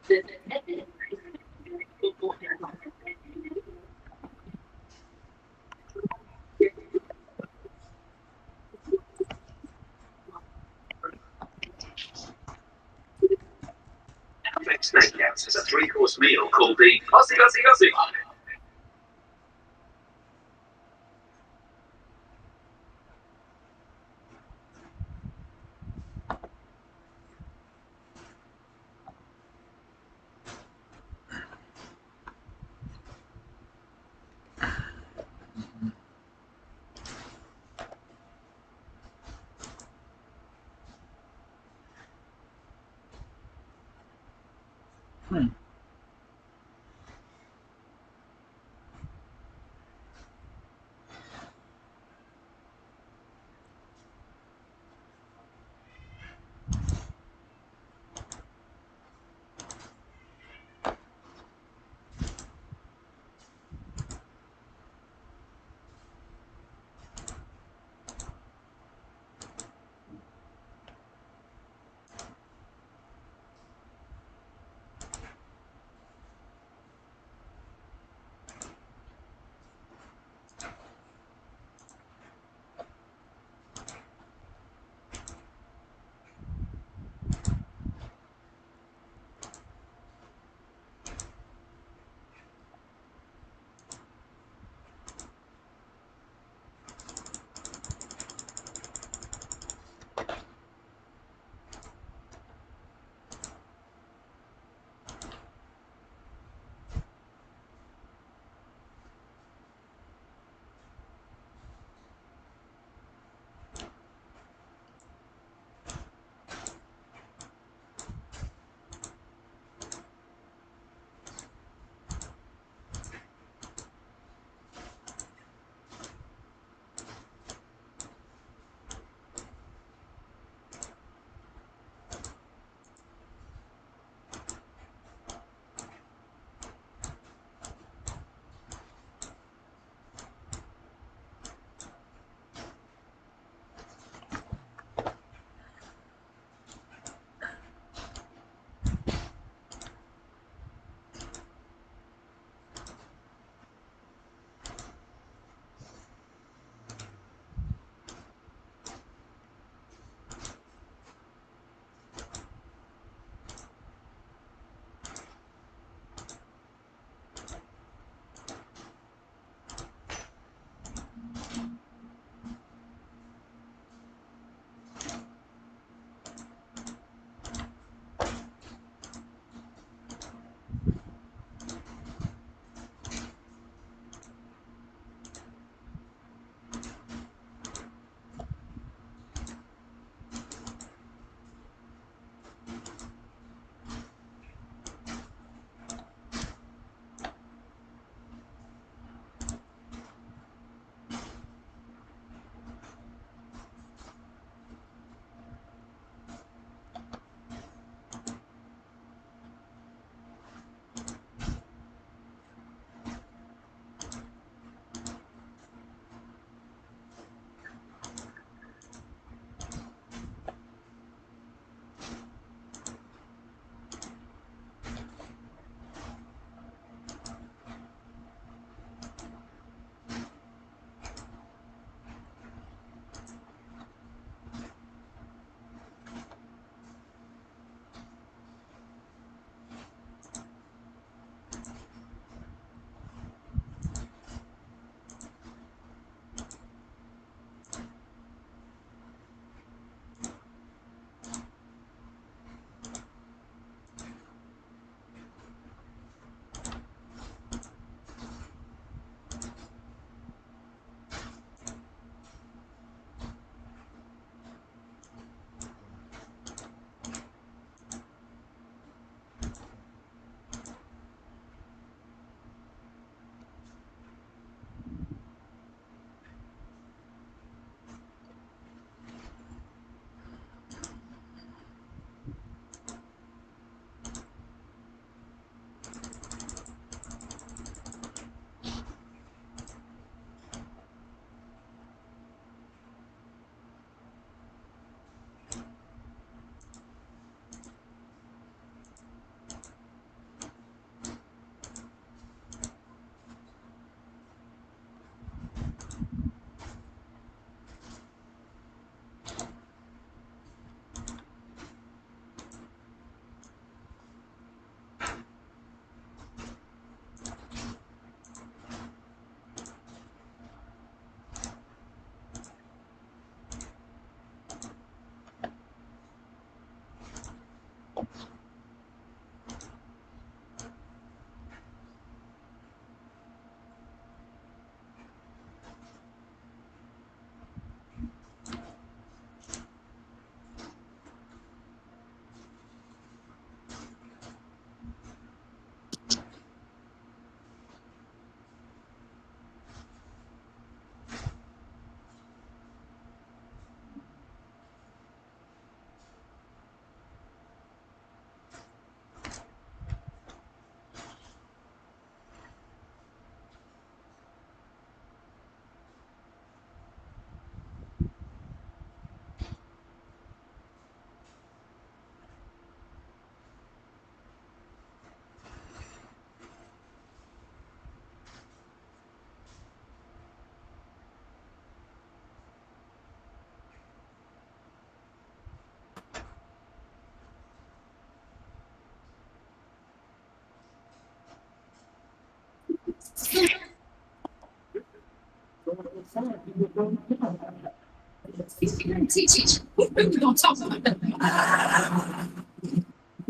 Steakhouse has a three-course meal called the Aussie Aussie Aussie.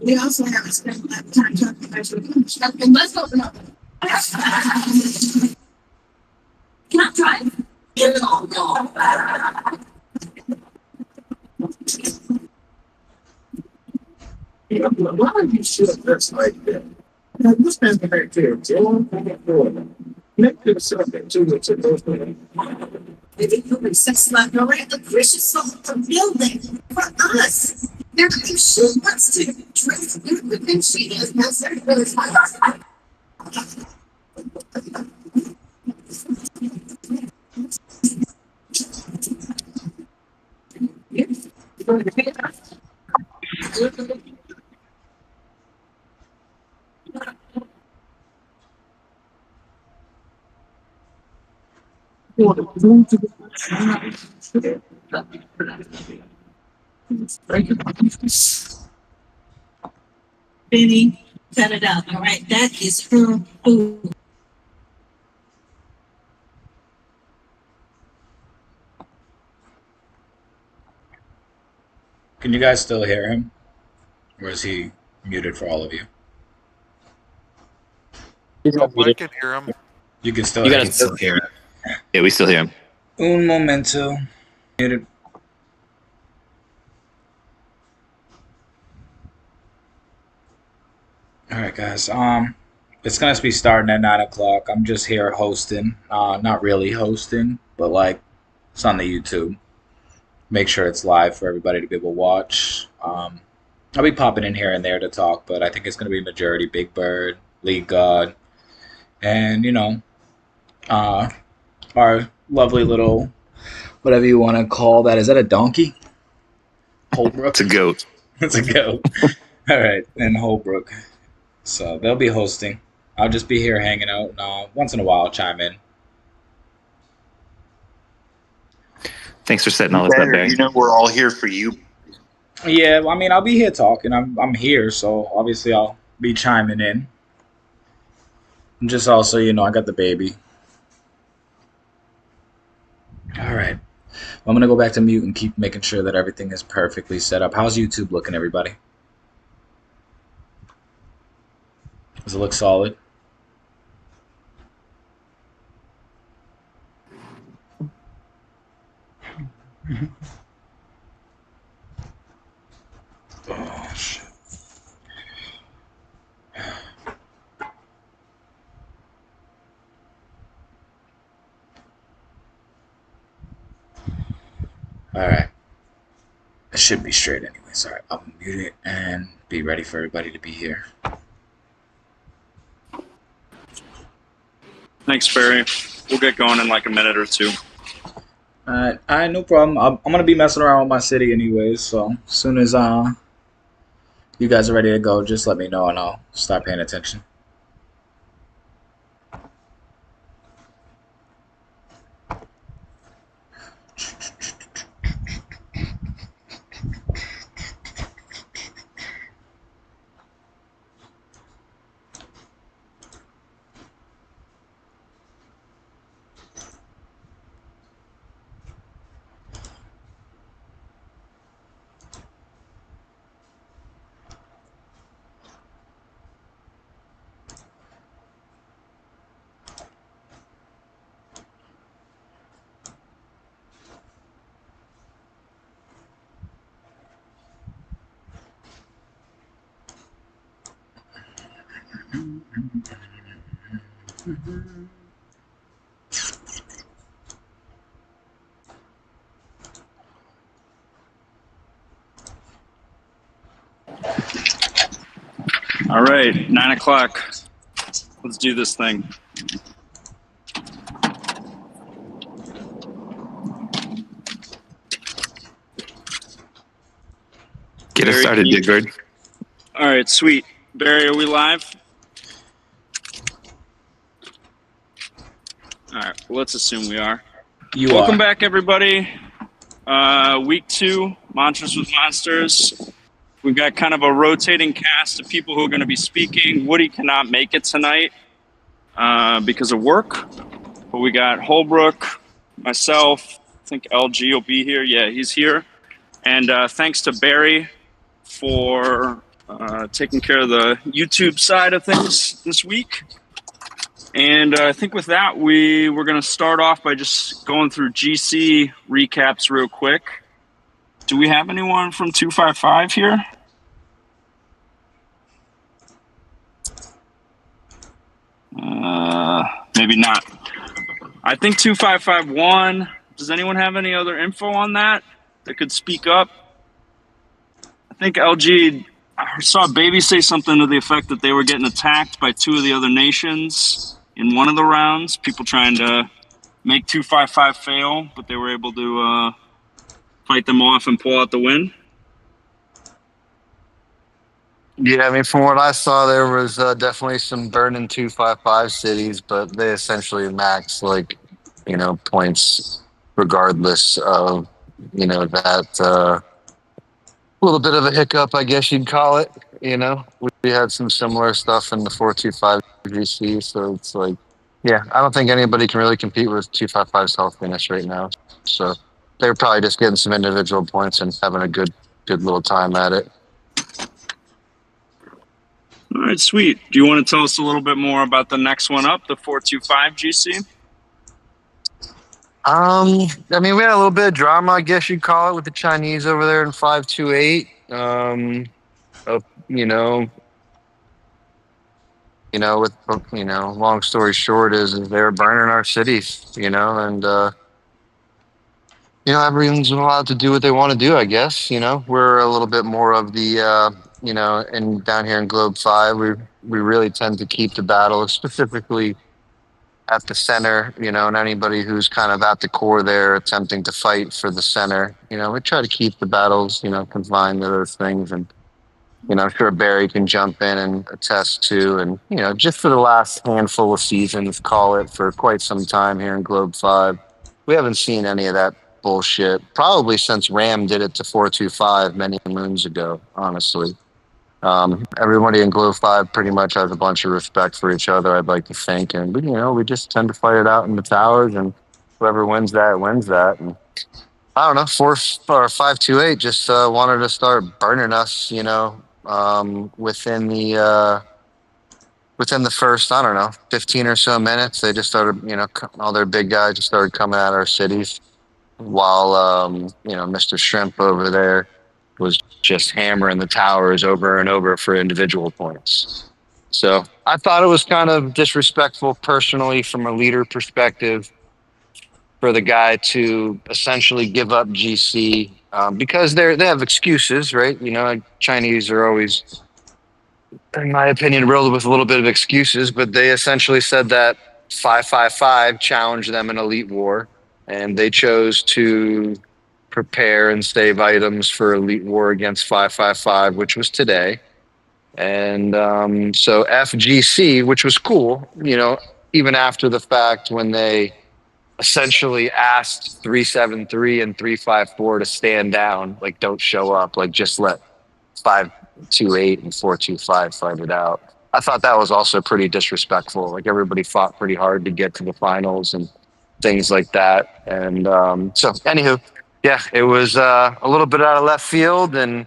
We also have to spend a lot of time talking about your and let's open up. Can I drive? No. Why would you shoot this like that? This man's back there, Joe. Make this up into what's supposed to be. Maybe you can sex like all right. The Christian soul for building for us. They're going to shoot us to dress with and she is necessary for this life. Benny, cut it out. All right, that is her food. Can you guys still hear him? Or is he muted for all of you? I can hear him. You can still You hear gotta him. still hear him. Yeah, we still hear him. Un momento. Muted. Alright guys, it's gonna be starting at 9 o'clock. I'm just here hosting. Not really hosting, but like it's on the YouTube. Make sure it's live for everybody to be able to watch. I'll be popping in here and there to talk, but I think it's gonna be majority Big Bird, League God, and you know, our lovely little whatever you want to call that. Is that a donkey? Holbrook? It's a goat. It's a goat. All right, and Holbrook. So they'll be hosting. I'll just be here hanging out, and once in a while I'll chime in. Thanks for setting all this up, Barry. You know we're all here for you. Yeah, I mean I'll be here talking. I'm here, so obviously I'll be chiming in. And just also, you know, I got the baby. All right. I'm going to go back to mute and keep making sure that everything is perfectly set up. How's YouTube looking, everybody? Does it look solid? Oh, shit. Alright. It should be straight anyways. Alright, I'll mute it and be ready for everybody to be here. Thanks, Barry. We'll get going in like a minute or two. Alright, no problem. I'm going to be messing around with my city anyways, so as soon as you guys are ready to go, just let me know and I'll start paying attention. All right, 9 o'clock. Let's do this thing. Get us started, Big Bird. All right, sweet. Barry, are we live? All right, well, let's assume we are. Welcome back, everybody. Week 2, Mantras with Monsters. We've got kind of a rotating cast of people who are going to be speaking. Woody cannot make it tonight. because of work. But we got Holbrook, myself, I think LG will be here. Yeah, he's here. And thanks to Barry for taking care of the YouTube side of things this week. And I think with that, we're going to start off by just going through GC recaps real quick. Do we have anyone from 255 here? Maybe not. I think 255 won. Does anyone have any other info on that could speak up? I think LG, I saw Baby say something to the effect that they were getting attacked by two of the other nations in one of the rounds. People trying to make 255 fail, but they were able to fight them off and pull out the win. Yeah, I mean, from what I saw, there was definitely some burning 255 cities, but they essentially maxed, like, points regardless of, that little bit of a hiccup, I guess you'd call it. We had some similar stuff in the 425 GC, so it's like, yeah, I don't think anybody can really compete with 255's health finish right now. So they're probably just getting some individual points and having a good little time at it. All right, sweet. Do you want to tell us a little bit more about the next one up, the 425 GC? I mean, we had a little bit of drama, I guess you'd call it, with the Chinese over there in 528. Long story short is they're burning our cities, and everyone's allowed to do what they want to do, I guess. We're a little bit more of the and down here in Globe 5, we really tend to keep the battle specifically at the center, and anybody who's kind of at the core there attempting to fight for the center. We try to keep the battles, confined to those things. And, I'm sure Barry can jump in and attest to. And, just for the last handful of seasons, call it, for quite some time here in Globe 5, we haven't seen any of that bullshit. Probably since Ram did it to 425 many moons ago, honestly. Everybody in Globe 5 pretty much has a bunch of respect for each other, I'd like to think. And, we just tend to fight it out in the towers, and whoever wins that, wins that. And I don't know, 528 just wanted to start burning us, within the first, I don't know, 15 or so minutes. They just started, all their big guys just started coming at our cities, while, Mr. Shrimp over there was just hammering the towers over and over for individual points. So I thought it was kind of disrespectful personally from a leader perspective for the guy to essentially give up GC, because they have excuses, right? Chinese are always, in my opinion, riddled with a little bit of excuses, but they essentially said that 555 challenged them in Elite War, and they chose to prepare and save items for Elite War against 555, which was today. And so FGC, which was cool, even after the fact, when they essentially asked 373 and 354 to stand down, like, don't show up, like, just let 528 and 425 fight it out. I thought that was also pretty disrespectful. Like, everybody fought pretty hard to get to the finals and things like that. And so anywho, yeah, it was a little bit out of left field, and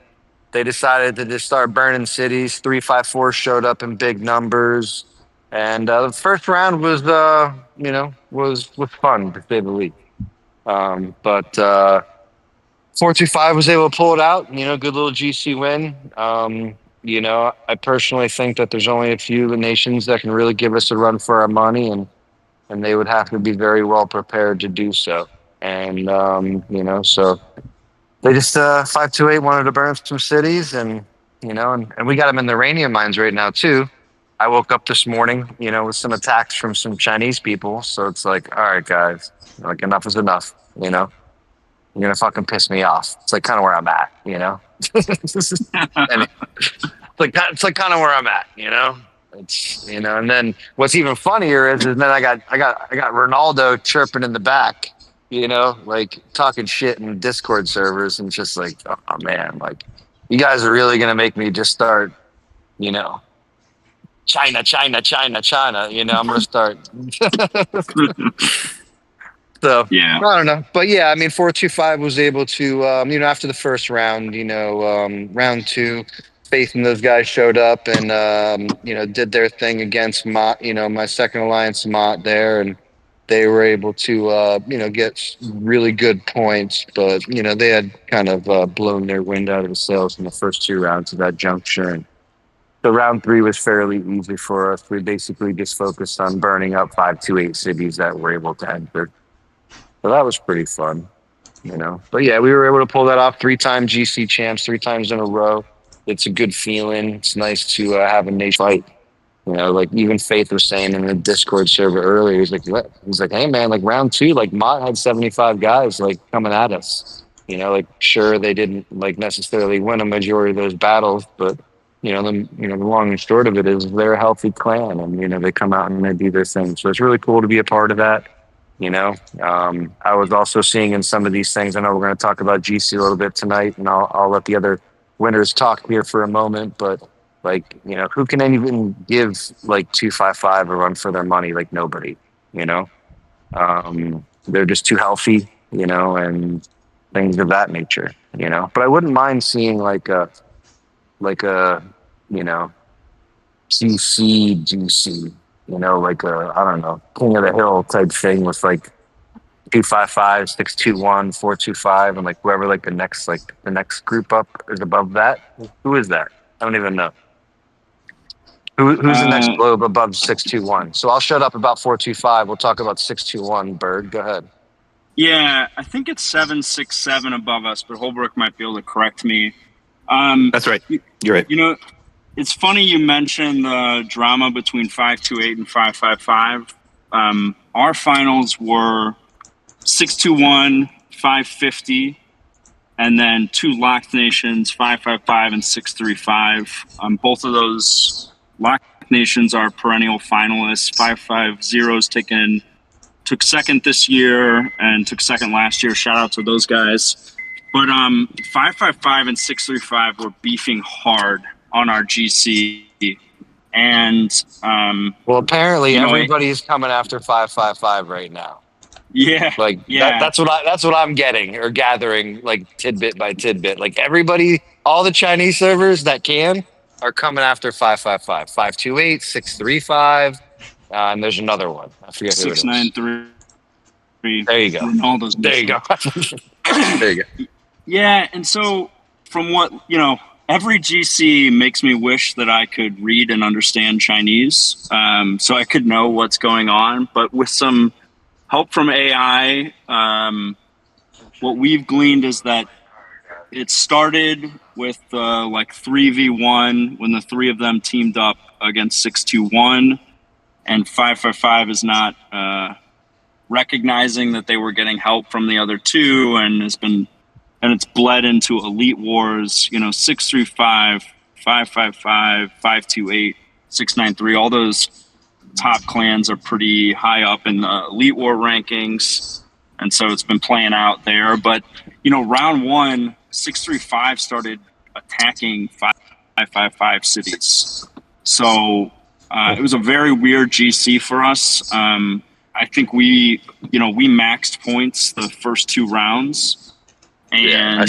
they decided to just start burning cities. 354 showed up in big numbers, and the first round was was fun, to say the least. But 425 was able to pull it out. Good little GC win. I personally think that there's only a few nations that can really give us a run for our money, and they would have to be very well prepared to do so. And, so they just, 528 wanted to burn some cities, and we got them in the uranium mines right now too. I woke up this morning, with some attacks from some Chinese people. So it's like, all right, guys, like, enough is enough, You're going to fucking piss me off. It's like kind of where I'm at, It's like kind of where I'm at, It's, and then what's even funnier is then I got Ronaldo chirping in the back, like talking shit in Discord servers, and just like, oh man, like, you guys are really gonna make me just start, China, China, China, China. You know, I'm gonna start. So Yeah. I don't know, but yeah, I mean, 425 was able to, after the first round, round two, Faith and those guys showed up and did their thing against Mott, my second alliance Mott there, and they were able to get really good points, but they had kind of blown their wind out of the sails in the first two rounds of that juncture. And so round three was fairly easy for us. We basically just focused on burning up 528 cities that were able to enter. So that was pretty fun, But yeah, we were able to pull that off. 3-time GC champs, 3 times in a row. It's a good feeling. It's nice to have a nation fight. Like even Faith was saying in the Discord server earlier, he's like, what? He's like, hey man, like round two, like Mott had 75 guys like coming at us. Like sure they didn't like necessarily win a majority of those battles, but the long and short of it is they're a healthy clan, and they come out and they do their thing. So it's really cool to be a part of that. I was also seeing in some of these things. I know we're going to talk about GC a little bit tonight, and I'll let the other winners talk here for a moment. But who can even give like 255 a run for their money? Like nobody. They're just too healthy, and things of that nature. But I wouldn't mind seeing like a CC GC. Like a, I don't know, King of the Hill type thing with like 255, 621, 425, and like whoever like the next group up is above that. Who is that? I don't even know. Who's the next globe above 621? So I'll shut up about 425. We'll talk about 621. Bird, go ahead. Yeah, I think it's 767 above us, but Holbrook might be able to correct me. That's right. You're right. It's funny you mentioned the drama between 528 and 555. Our finals were 621, 550, and then 2 locked nations, 555 and 635. Both of those locked nations are perennial finalists. 550's took second this year and took second last year. Shout out to those guys. But 555 and 635 were beefing hard on our GC, and well, apparently everybody's coming after 555 right now. Yeah, that's what I'm getting or gathering, like tidbit by tidbit. Like everybody, all the Chinese servers that are coming after 555, 528, 635, and there's another one. I forget who it is. 693. There you go. All those. There you go. There you go. Yeah, and so from what every GC makes me wish that I could read and understand Chinese, so I could know what's going on. But with some help from AI, what we've gleaned is that it started with like 3v1 when the 3 of them teamed up against 621, and 555 is not recognizing that they were getting help from the other 2, and it's bled into Elite Wars, 635, 555, 528, 693. All those top clans are pretty high up in the Elite War rankings. And so it's been playing out there. But, round 1, 635 started attacking 555 cities. So it was a very weird GC for us. I think we maxed points the first 2 rounds. And,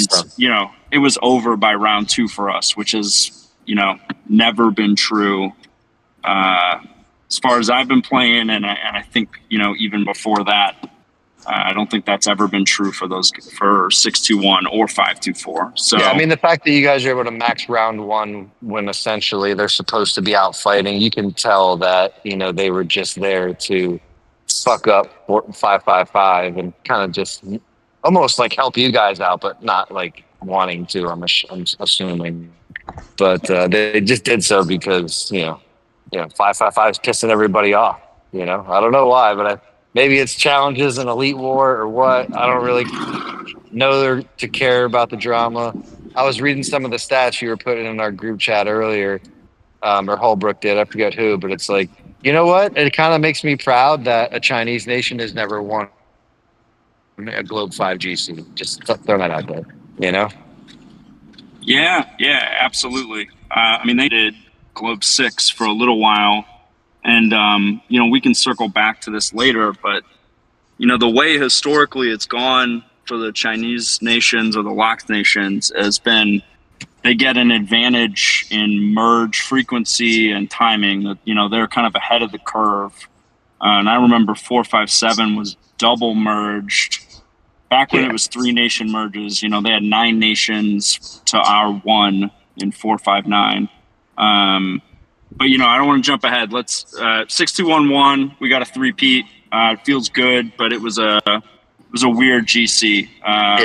it was over by round 2 for us, which is, never been true as far as I've been playing. And I think, even before that, I don't think that's ever been true for 621 or 524. So, yeah, I mean, the fact that you guys are able to max round 1 when essentially they're supposed to be out fighting, you can tell that, they were just there to fuck up 555 and kind of just almost like help you guys out, but not like wanting to. I'm assuming, but they just did so because 555 is pissing everybody off. I don't know why, but maybe it's challenges in Elite War or what. I don't really know to care about the drama. I was reading some of the stats you were putting in our group chat earlier, or Holbrook did. I forget who, but it's like, you know what? It kind of makes me proud that a Chinese nation has never won a Globe 5 GC. Just throw that out there, Yeah, absolutely. I mean, they did Globe 6 for a little while. And, we can circle back to this later, but, the way historically it's gone for the Chinese nations or the locked nations has been they get an advantage in merge frequency and timing. That they're kind of ahead of the curve. And I remember 457 was double merged. Back when it was 3 nation merges, they had 9 nations to our 1 in 459. But I don't want to jump ahead. Let's 6211. We got a 3-peat. It feels good, but it was a weird GC.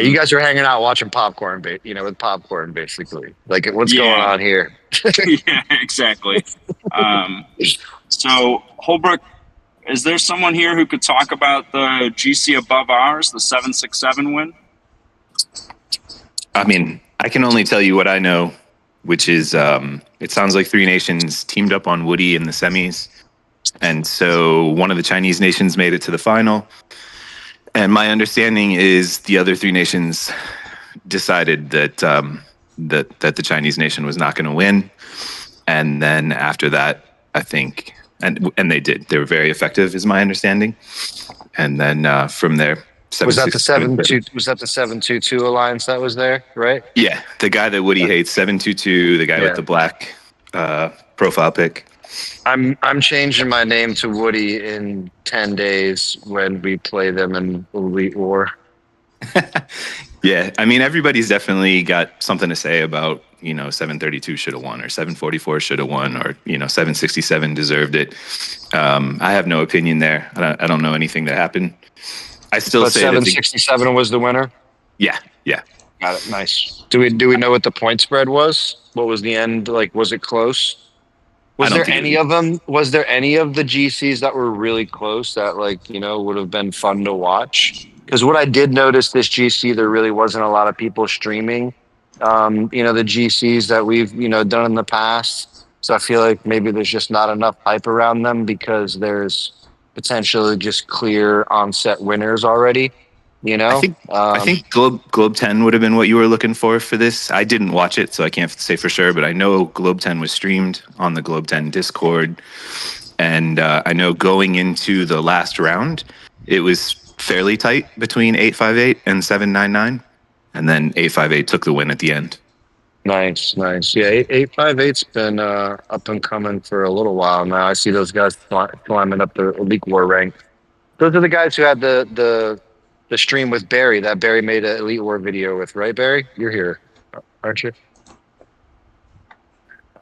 You guys are hanging out watching popcorn, with popcorn, basically. Like, what's going on here? Yeah, exactly. So Holbrook, is there someone here who could talk about the GC above ours, the 767 win? I mean, I can only tell you what I know, which is it sounds like 3 nations teamed up on Woody in the semis. And so one of the Chinese nations made it to the final. And my understanding is the other 3 nations decided that that the Chinese nation was not going to win. And then after that, I think, and they did. They were very effective, is my understanding. And then from there, was that the 722 alliance that was there, right? Yeah, the guy that Woody hates, 722, the guy with the black profile pic. I'm changing my name to Woody in 10 days when we play them in Elite War. Yeah, I mean, everybody's definitely got something to say about, 732 should have won, or 744 should have won, or 767 deserved it. I have no opinion there. I don't know anything that happened. I still say 767 was the winner. Yeah. Got it. Nice. Do we know what the point spread was? What was the end? Like, was it close? Was there any of them? Was there any of the GCs that were really close that would have been fun to watch? Because what I did notice this GC, there really wasn't a lot of people streaming. The GCs that we've done in the past. So I feel like maybe there's just not enough hype around them because there's potentially just clear onset winners already. I think Globe 10 would have been what you were looking for this. I didn't watch it, so I can't say for sure, but I know Globe 10 was streamed on the Globe 10 Discord. And I know going into the last round, it was fairly tight between 858 and 799. And then 858 took the win at the end. Nice. Yeah, 858's been up and coming for a little while now. I see those guys climbing up the Elite War rank. Those are the guys who had the stream with Barry that Barry made an Elite War video with, right, Barry? You're here, aren't you?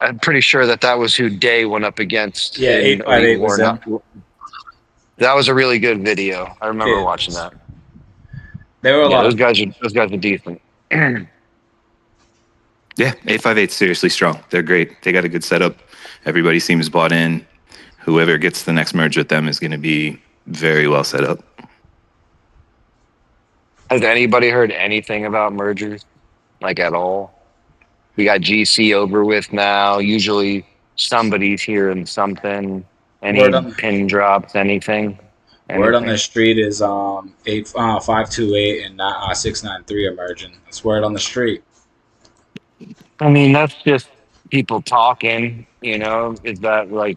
I'm pretty sure that was who Day went up against. Yeah, 858 was him. That was a really good video. I remember watching that. They were a lot. Those guys are decent. Yeah, 858's seriously strong. They're great. They got a good setup. Everybody seems bought in. Whoever gets the next merge with them is going to be very well set up. Has anybody heard anything about mergers? Like, at all? We got GC over with now. Usually somebody's hearing something. Any pin drops, anything? Word on the street is 528 and 693 emerging. That's word on the street. I mean, that's just people talking, is that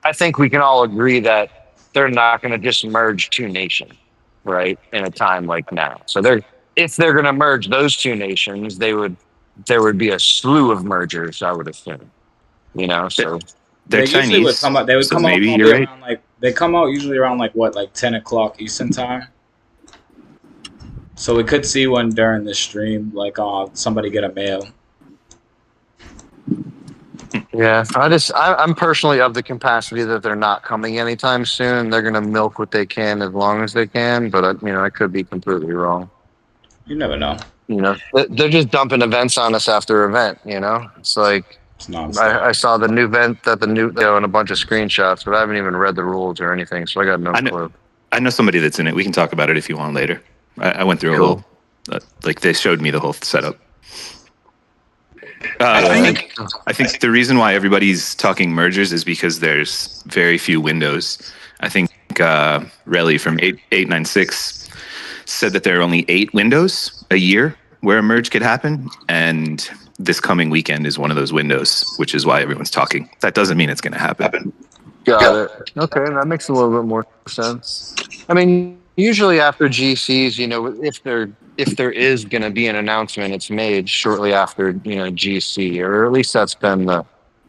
I think we can all agree that they're not going to just merge 2 nations, right? In a time like now. So if they're going to merge those 2 nations, there would be a slew of mergers, I would assume, so. They're Chinese. Would come out, they would so come maybe out you're right. around, they come out usually around 10 o'clock Eastern time. So we could see one during the stream, somebody get a mail. Yeah, I'm personally of the capacity that they're not coming anytime soon. They're going to milk what they can as long as they can, but I could be completely wrong. You never know. They're just dumping events on us after event. It's like I saw the new event and a bunch of screenshots, but I haven't even read the rules or anything, so I got no clue. I know somebody that's in it. We can talk about it if you want later. I went through a whole, they showed me the whole setup. I think the reason why everybody's talking mergers is because there's very few windows. I think Relly from 896 said that there are only 8 windows a year where a merge could happen, and this coming weekend is one of those windows, which is why everyone's talking. That doesn't mean it's going to happen. Got it. Okay, that makes a little bit more sense. I mean, usually after GCs, if there is going to be an announcement, it's made shortly after GC, or at least that's been the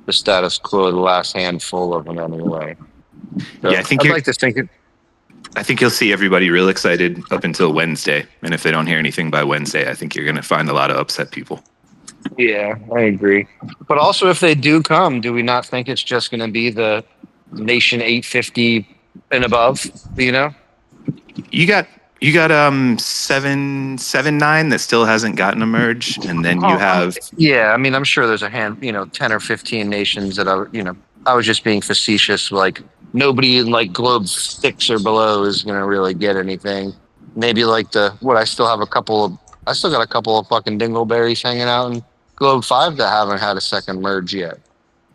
status quo the last handful of them anyway. So Yeah, I think you'll see everybody real excited up until Wednesday, and if they don't hear anything by Wednesday, I think you're going to find a lot of upset people. Yeah, I agree. But also, if they do come, do we not think it's just going to be the Nation 850 and above? You got 779 that still hasn't gotten a merge, and then you have Yeah, I mean, I'm sure there's a 10 or 15 nations that I was just being facetious. Like nobody in like Globe 6 or below is going to really get anything. Maybe like I still got a couple of fucking dingleberries hanging out in Globe 5 that haven't had a second merge yet.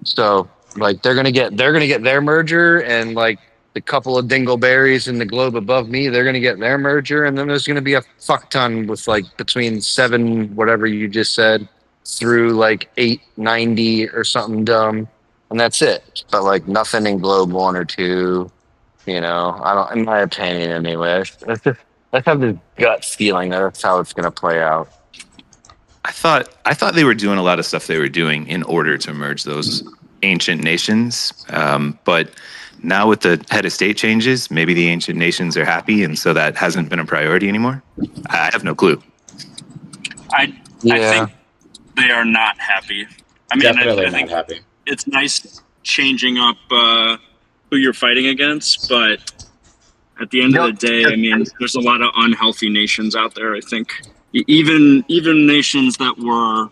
So like they're gonna get their merger, and like the couple of dingleberries in the globe above me, they're gonna get their merger, and then there's gonna be a fuck ton with like between 7, whatever you just said, through like 890 or something dumb, and that's it. But like nothing in globe 1 or 2. I don't, in my opinion anyway. I have this gut feeling that that's how it's gonna play out. I thought they were doing a lot of stuff they were doing in order to merge those ancient nations. But now with the head of state changes, maybe the ancient nations are happy, and so that hasn't been a priority anymore. I have no clue. I think they are not happy. I mean, Definitely I think not happy. it's nice changing up who you're fighting against, but at the end of the day, I mean, there's a lot of unhealthy nations out there. I think even nations that were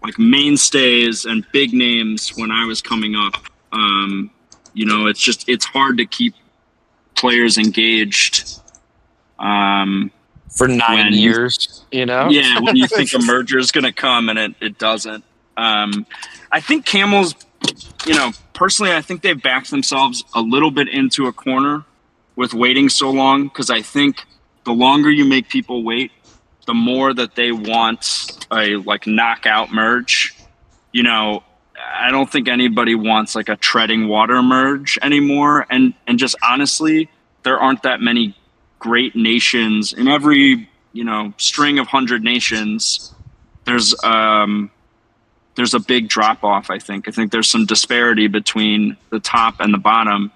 like mainstays and big names when I was coming up. It's hard to keep players engaged. For 9 years, Yeah, when you think a merger is going to come and it doesn't. I think Camels, personally, I think they've backed themselves a little bit into a corner with waiting so long, because I think the longer you make people wait, the more that they want a like knockout merge. I don't think anybody wants like a treading water merge anymore. And just honestly, there aren't that many great nations in every, string of 100 nations. There's a big drop off. I think there's some disparity between the top and the bottom.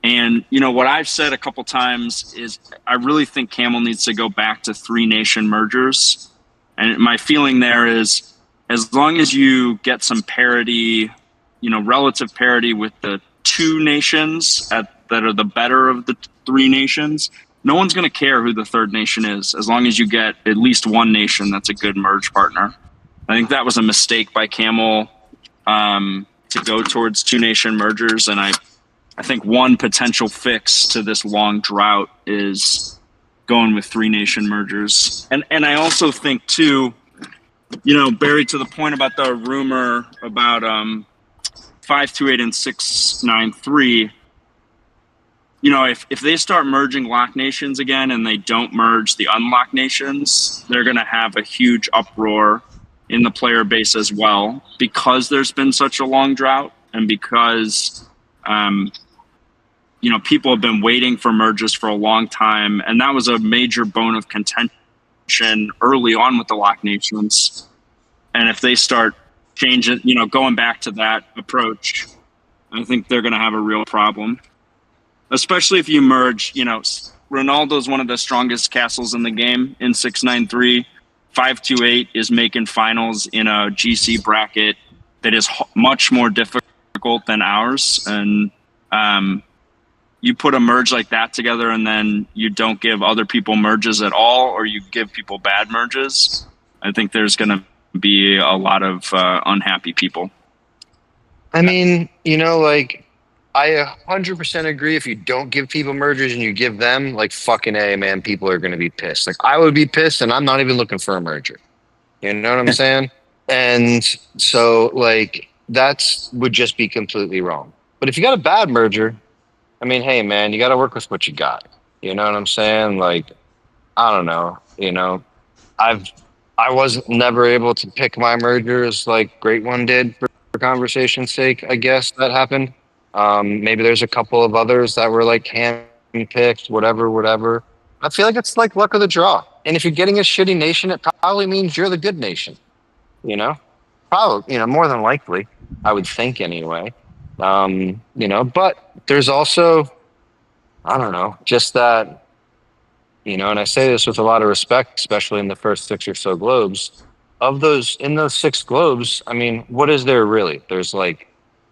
And, what I've said a couple times is I really think Camel needs to go back to 3 nation mergers. And my feeling there is as long as you get some parity, relative parity with the 2 nations that are the better of the 3 nations, no one's going to care who the 3rd nation is, as long as you get at least 1 nation that's a good merge partner. I think that was a mistake by Camel to go towards 2 nation mergers. And I think one potential fix to this long drought is going with 3 nation mergers. And I also think too, Barry, to the point about the rumor about 528 and 693, if they start merging lock nations again and they don't merge the unlocked nations, they're going to have a huge uproar in the player base as well, because there's been such a long drought and because people have been waiting for merges for a long time, and that was a major bone of contention early on with the lock nations. And if they start changing, going back to that approach, I think they're going to have a real problem. Especially if you merge, Ronaldo's one of the strongest castles in the game in 693. 528 is making finals in a GC bracket that is much more difficult than ours. And you put a merge like that together and then you don't give other people merges at all, or you give people bad merges, I think there's going to be a lot of unhappy people. I mean, I 100% agree. If you don't give people mergers and you give them, like, fucking A, man, people are going to be pissed. Like, I would be pissed, and I'm not even looking for a merger. You know what I'm saying? And so, like, would just be completely wrong. But if you got a bad merger, I mean, hey, man, you got to work with what you got. You know what I'm saying? Like, I don't know. I've I was never able to pick my mergers like Great One did for conversation's sake. I guess that happened. Maybe there's a couple of others that were like hand picked, whatever. I feel like it's like luck of the draw. And if you're getting a shitty nation, it probably means you're the good nation. You know, probably, more than likely, I would think anyway. But there's also, I don't know, just that, and I say this with a lot of respect, especially in the first 6 or so globes. In those 6 globes, I mean, what is there really? There's like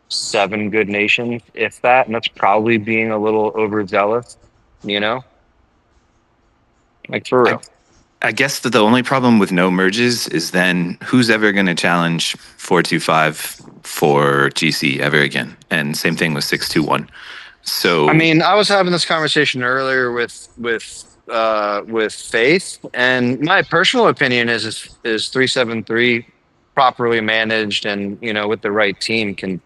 7 good nations, if that, and that's probably being a little overzealous, like for real. I guess that the only problem with no merges is then who's ever going to challenge 425 for GC ever again? And same thing with 621. So I mean, I was having this conversation earlier with Faith, and my personal opinion is 373 properly managed and with the right team can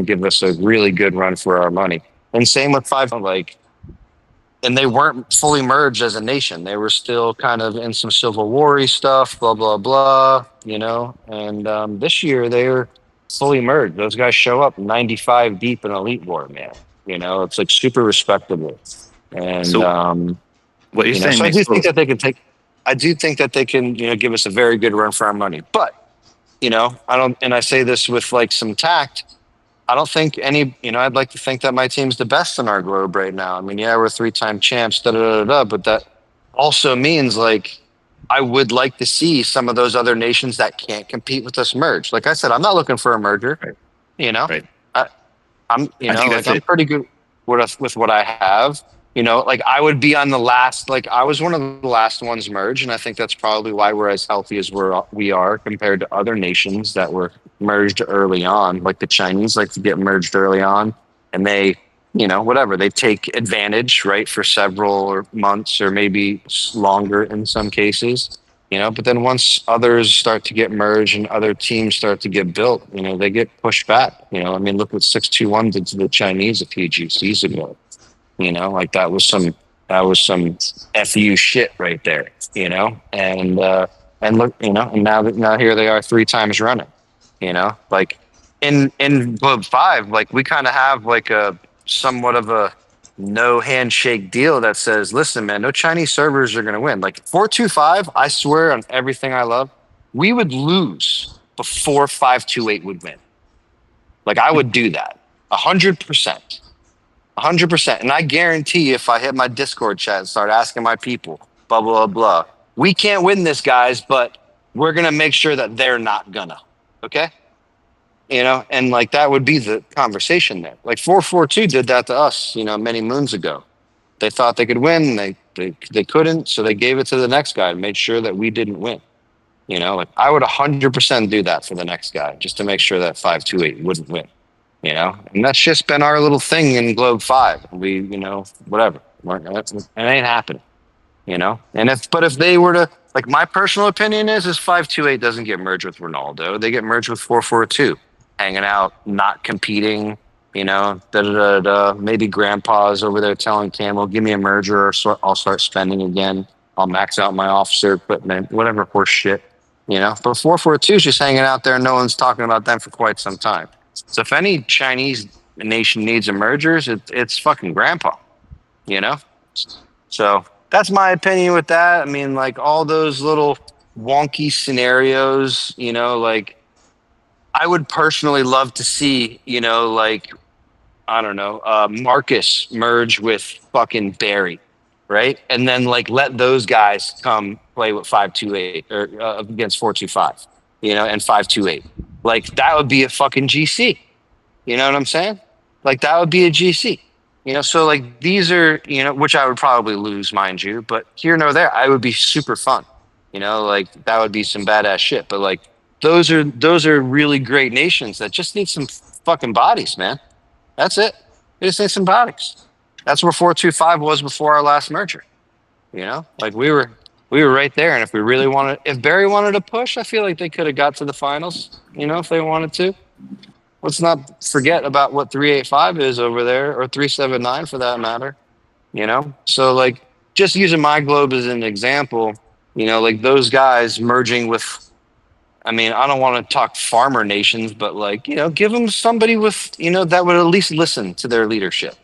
give us a really good run for our money. And same with 5, and they weren't fully merged as a nation. They were still kind of in some Civil War-y stuff, blah, blah, blah, And this year, they're fully merged. Those guys show up 95 deep in Elite War, man. It's like super respectable. And so what you're saying so I do think that they can I do think that they can, give us a very good run for our money. But, I say this with like some tact, I don't think I'd like to think that my team's the best in our globe right now. I mean, yeah, we're 3-time champs, but that also means like I would like to see some of those other nations that can't compete with us merge. Like I said, I'm not looking for a merger. Right. Right. I'm pretty good with what I have. Like I would be on the last. Like I was one of the last ones merged, and I think that's probably why we're as healthy as we are compared to other nations that were merged early on. Like the Chinese like to get merged early on, and they, they take advantage, right, for several months or maybe longer in some cases. But then once others start to get merged and other teams start to get built, they get pushed back. I mean, look what 621 did to the Chinese a few GCs ago. Like that was some FU shit right there, and look, and now here they are 3 times running, like in Globe 5, like we kind of have like a somewhat of a no handshake deal that says, listen, man, no Chinese servers are going to win. Like 425, I swear on everything I love, we would lose before 528 would win. Like I would do that 100%. 100%. And I guarantee if I hit my Discord chat and start asking my people, blah, blah, blah, we can't win this, guys, but we're going to make sure that they're not gonna. Okay? And like that would be the conversation there. Like 442 did that to us, many moons ago. They thought they could win. They couldn't. So they gave it to the next guy and made sure that we didn't win. Like I would 100% do that for the next guy just to make sure that 528 wouldn't win. And that's just been our little thing in Globe 5. We, whatever. It ain't happening, And if they were to, like my personal opinion is 528 doesn't get merged with Ronaldo. They get merged with 442, hanging out, not competing, Maybe grandpa's over there telling Camel, give me a merger or I'll start spending again. I'll max out my officer equipment, whatever horse shit, But 442 is just hanging out there and no one's talking about them for quite some time. So if any Chinese nation needs a mergers, it's fucking grandpa, So that's my opinion with that. I mean, like all those little wonky scenarios, like I would personally love to see, like, I don't know, Marcus merge with fucking Barry, right? And then like let those guys come play with 528 or against 425, and 528. Like that would be a fucking GC. You know what I'm saying? Like that would be a GC. So like these are, which I would probably lose, mind you, but here nor there, I would be super fun. Like that would be some badass shit. But like those are really great nations that just need some fucking bodies, man. That's it. They just need some bodies. That's where 425 was before our last merger. Like we were right there. And if if Barry wanted to push, I feel like they could have got to the finals, if they wanted to. Let's not forget about what 385 is over there, or 379 for that matter. So like just using my globe as an example, You know, like those guys merging with. I mean, I don't want to talk farmer nations, but like, you know, give them somebody with, you know, that would at least listen to their leadership,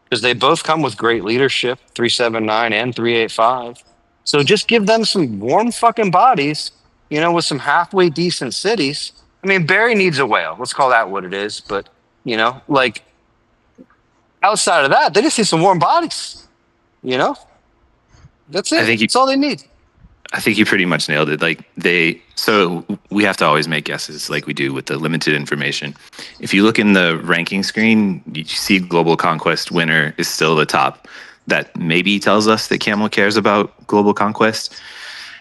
because they both come with great leadership, 379 and 385. So just give them some warm fucking bodies, you know, with some halfway decent cities. I mean, Barry needs a whale. Let's call that what it is. But, you know, like outside of that, they just need some warm bodies, you know? That's it. That's all they need. I think you pretty much nailed it. Like so we have to always make guesses like we do with the limited information. If you look in the ranking screen, you see Global Conquest winner is still the top. That maybe tells us that Camel cares about Global Conquest.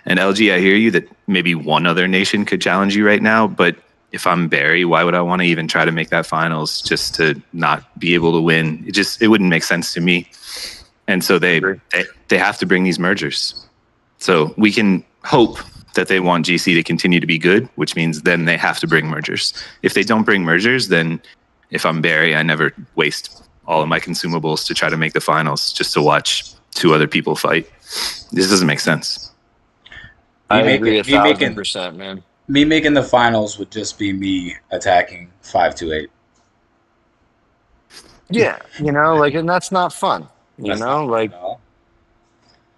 And LG, I hear you that maybe one other nation could challenge you right now. But if I'm Barry, why would I want to even try to make that finals just to not be able to win? It wouldn't make sense to me. And so they have to bring these mergers. So we can hope that they want GC to continue to be good, which means then they have to bring mergers. If they don't bring mergers, then if I'm Barry, I never waste all of my consumables to try to make the finals just to watch two other people fight. This doesn't make sense. I agree 1,000%, man. Me making the finals would just be me attacking 528. Yeah, you know, like, and that's not fun. You know, like,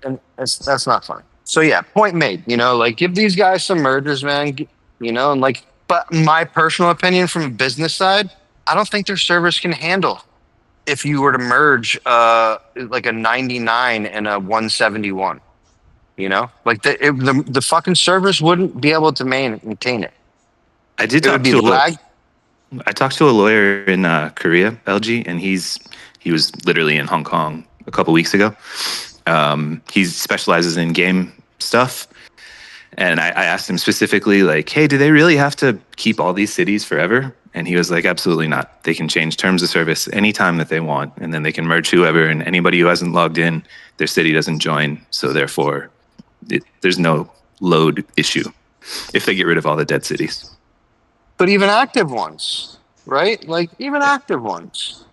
and that's not fun. So yeah, point made. You know, like give these guys some mergers, man. You know, and like, but my personal opinion from a business side, I don't think their servers can handle if you were to merge like a 99 and a 171. You know, like the fucking servers wouldn't be able to maintain it. I did talk to lag. I talked to a lawyer in Korea, LG, and he was literally in Hong Kong a couple weeks ago. He specializes in game stuff. And I asked him specifically, like, hey, do they really have to keep all these cities forever? And he was like, absolutely not. They can change terms of service anytime that they want. And then they can merge whoever, and anybody who hasn't logged in, their city doesn't join. So therefore, there's no load issue if they get rid of all the dead cities. But even active ones, right? Like even active ones.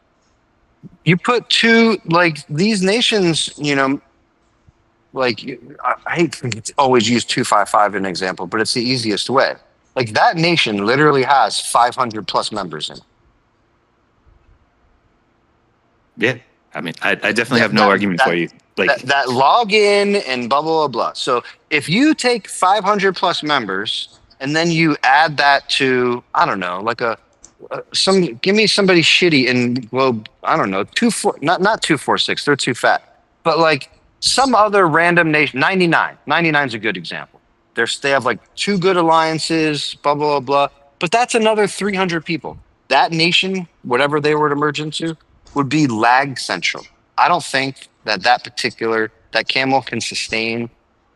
You put two, like these nations, you know, like I hate to always use 255 as an example, but it's the easiest way. Like that nation literally has 500 plus members in it. Yeah. I mean, I definitely have no argument for you. Like that login and blah, blah, blah. So if you take 500 plus members and then you add that to, I don't know, like give me somebody shitty in Globe, I don't know, not 246, they're too fat, but like some other random nation, 99 is a good example. They have like two good alliances, blah, blah, blah, but that's another 300 people. That nation, whatever they were to merge into, would be lag central. I don't think that Camel can sustain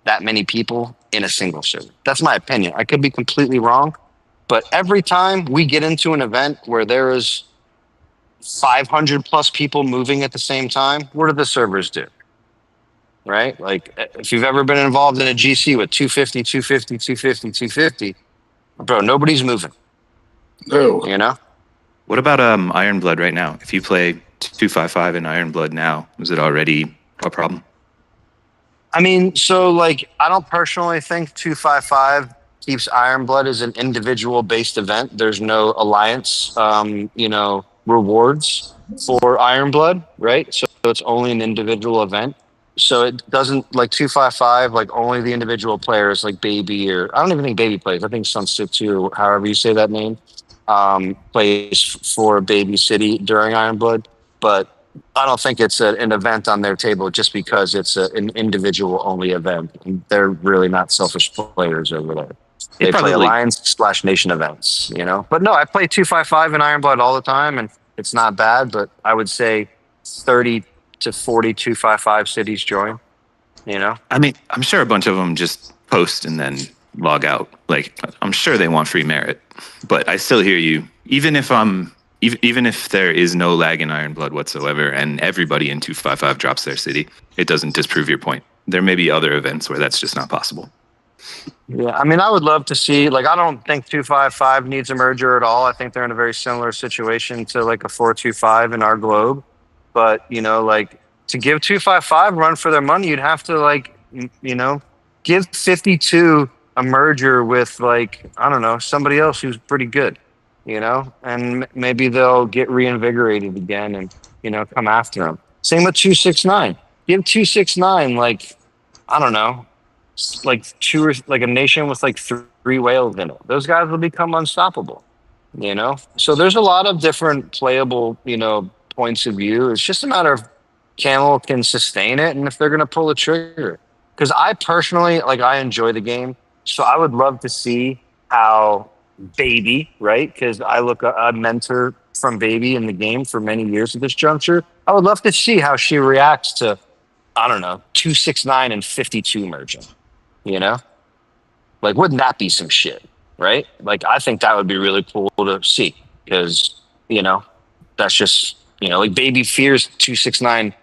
that many people in a single server. That's my opinion. I could be completely wrong, but every time we get into an event where there is 500 plus people moving at the same time, what do the servers do? Right? Like if you've ever been involved in a GC with 250, 250, 250, 250, bro, nobody's moving. No. You know? What about Ironblood right now? If you play 255 in Ironblood now, is it already a problem? I mean, so like, I don't personally think 255 keeps Ironblood as an individual based event. There's no alliance, you know, rewards for Ironblood, right? So it's only an individual event. So it doesn't like 255, like only the individual players like Baby, or I don't even think Baby plays. I think Sunset too, however you say that name, plays for Baby City during Ironblood. But I don't think it's an event on their table just because it's an individual only event. They're really not selfish players over there. They play Alliance/Nation events, you know. But no, I play 255 in Ironblood all the time, and it's not bad. But I would say 30 to 40 255 cities join. You know, I mean, I'm sure a bunch of them just post and then log out. Like, I'm sure they want free merit, but I still hear you. Even if there is no lag in Ironblood whatsoever and everybody in 255 drops their city, it doesn't disprove your point. There may be other events where that's just not possible. Yeah, I mean, I would love to see, like, I don't think 255 needs a merger at all. I think they're in a very similar situation to like a 425 in our globe. But, you know, like to give 255 run for their money, you'd have to like, you know, give 52 a merger with like, I don't know, somebody else who's pretty good, and maybe they'll get reinvigorated again and, come after them. Same with 269. Give 269 like, I don't know, like like a nation with like three whales in it. Those guys will become unstoppable, So there's a lot of different playable, points of view. It's just a matter of Camel can sustain it and if they're going to pull the trigger. Because I personally, like, I enjoy the game. So I would love to see how Baby, right? Because I look a mentor from Baby in the game for many years at this juncture. I would love to see how she reacts to, I don't know, 269 and 52 merging, Like, wouldn't that be some shit, right? Like, I think that would be really cool to see because, that's just, like Baby fears 269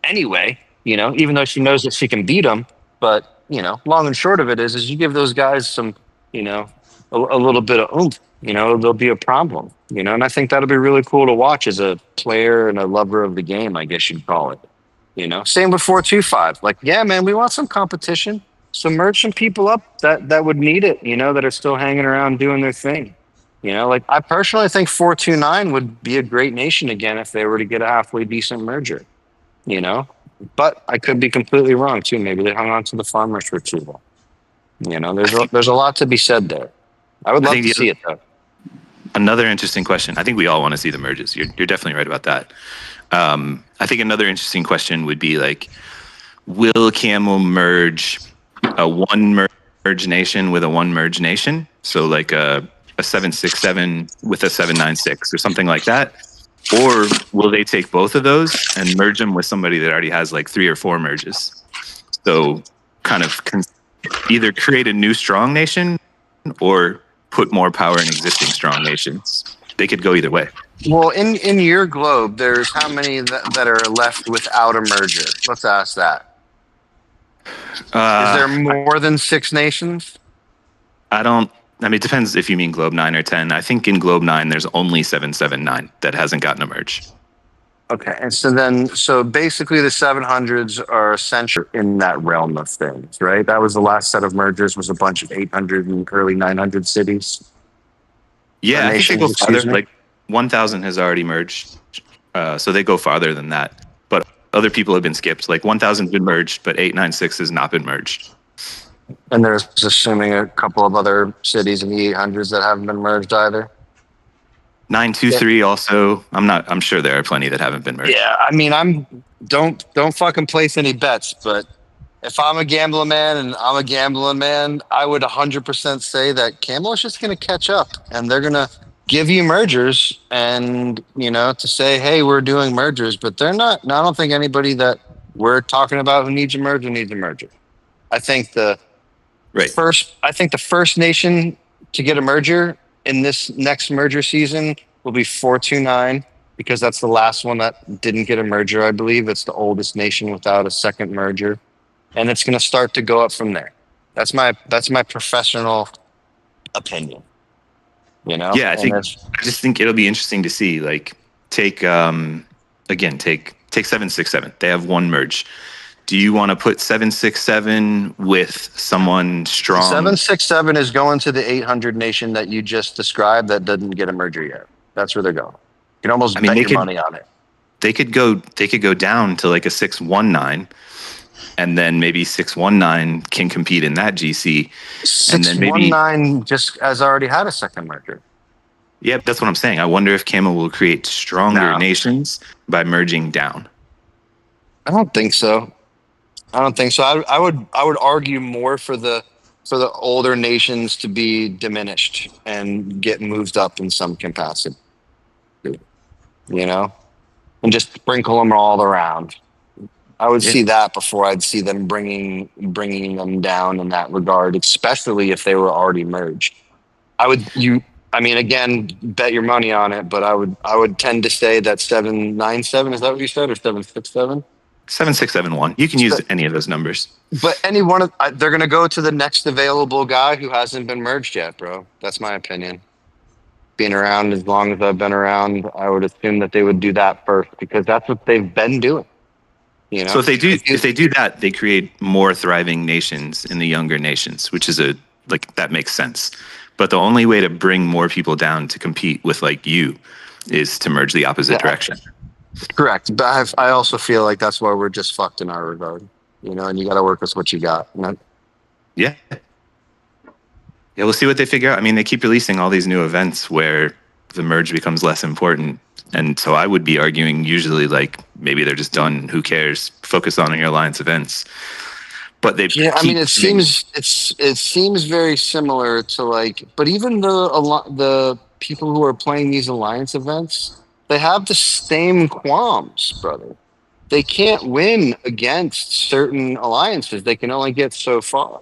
anyway, even though she knows that she can beat them. But, long and short of it is you give those guys some, a little bit of oomph, there'll be a problem, and I think that'll be really cool to watch as a player and a lover of the game, I guess you'd call it. Same with 425. Like, yeah, man, we want some competition. So merge some people up that would need it, that are still hanging around doing their thing. Like I personally think 429 would be a great nation again if they were to get a halfway decent merger, but I could be completely wrong too. Maybe they hung on to the farmers for too long. There's a lot to be said there. I would love to see it though. Another interesting question. I think we all want to see the merges. You're definitely right about that. I think another interesting question would be like, will Camel merge a one merge nation with a one merge nation? So like a 767 with a 796 or something like that? Or will they take both of those and merge them with somebody that already has like 3 or 4 merges? So kind of either create a new strong nation or put more power in existing strong nations. They could go either way. Well, in your globe, there's how many that are left without a merger? Let's ask that. Is there more than 6 nations? It depends if you mean Globe 9 or 10. I think in Globe 9, there's only 779 that hasn't gotten a merge. Okay, and so basically the 700s are essential in that realm of things, right? That was the last set of mergers, was a bunch of 800 and early 900 cities. Yeah, I think they go farther. Like 1,000 has already merged, so they go farther than that. But other people have been skipped. Like 1,000's been merged, but 896 has not been merged. And there's assuming a couple of other cities in the 800s that haven't been merged either. 923 also. I'm sure there are plenty that haven't been merged. Yeah, I mean, don't fucking place any bets, but if I'm a gambling man and I'm a gambling man, I would 100% say that Camel is just going to catch up and they're going to give you mergers and, to say, hey, we're doing mergers, but they're not. I don't think anybody that we're talking about who needs a merger needs a merger. I think the first nation to get a merger in this next merger season will be 429 because that's the last one that didn't get a merger. I believe it's the oldest nation without a second merger, and it's going to start to go up from there. That's my professional opinion. Yeah, I just think it'll be interesting to see. Like, take 767. They have one merge. Do you want to put 767 with someone strong? 767 is going to the 800 nation that you just described that didn't get a merger yet. That's where they're going. You can almost bet your money on it. They could go down to like a 619, and then maybe 619 can compete in that GC. 619 just has already had a second merger. Yeah, that's what I'm saying. I wonder if Camel will create stronger nations by merging down. I don't think so. I would argue more for the older nations to be diminished and get moved up in some capacity, and just sprinkle them all around. I would see that before I'd see them bringing them down in that regard, especially if they were already merged. Again, bet your money on it, but I would tend to say that 797, is that what you said, or 767? 7671. You can use any of those numbers. But they're going to go to the next available guy who hasn't been merged yet, bro. That's my opinion. Being around as long as I've been around, I would assume that they would do that first because that's what they've been doing. You know, So if they do that, they create more thriving nations in the younger nations, which is that makes sense. But the only way to bring more people down to compete with like you is to merge the opposite direction. Correct. But I also feel like that's why we're just fucked in our regard. You know, and you got to work with what you got. You know? Yeah. Yeah, we'll see what they figure out. I mean, they keep releasing all these new events where the merge becomes less important. And so I would be arguing usually like maybe they're just done. Who cares? Focus on your alliance events. But they it seems very similar to like, but even the people who are playing these alliance events, they have the same qualms, brother. They can't win against certain alliances. They can only get so far.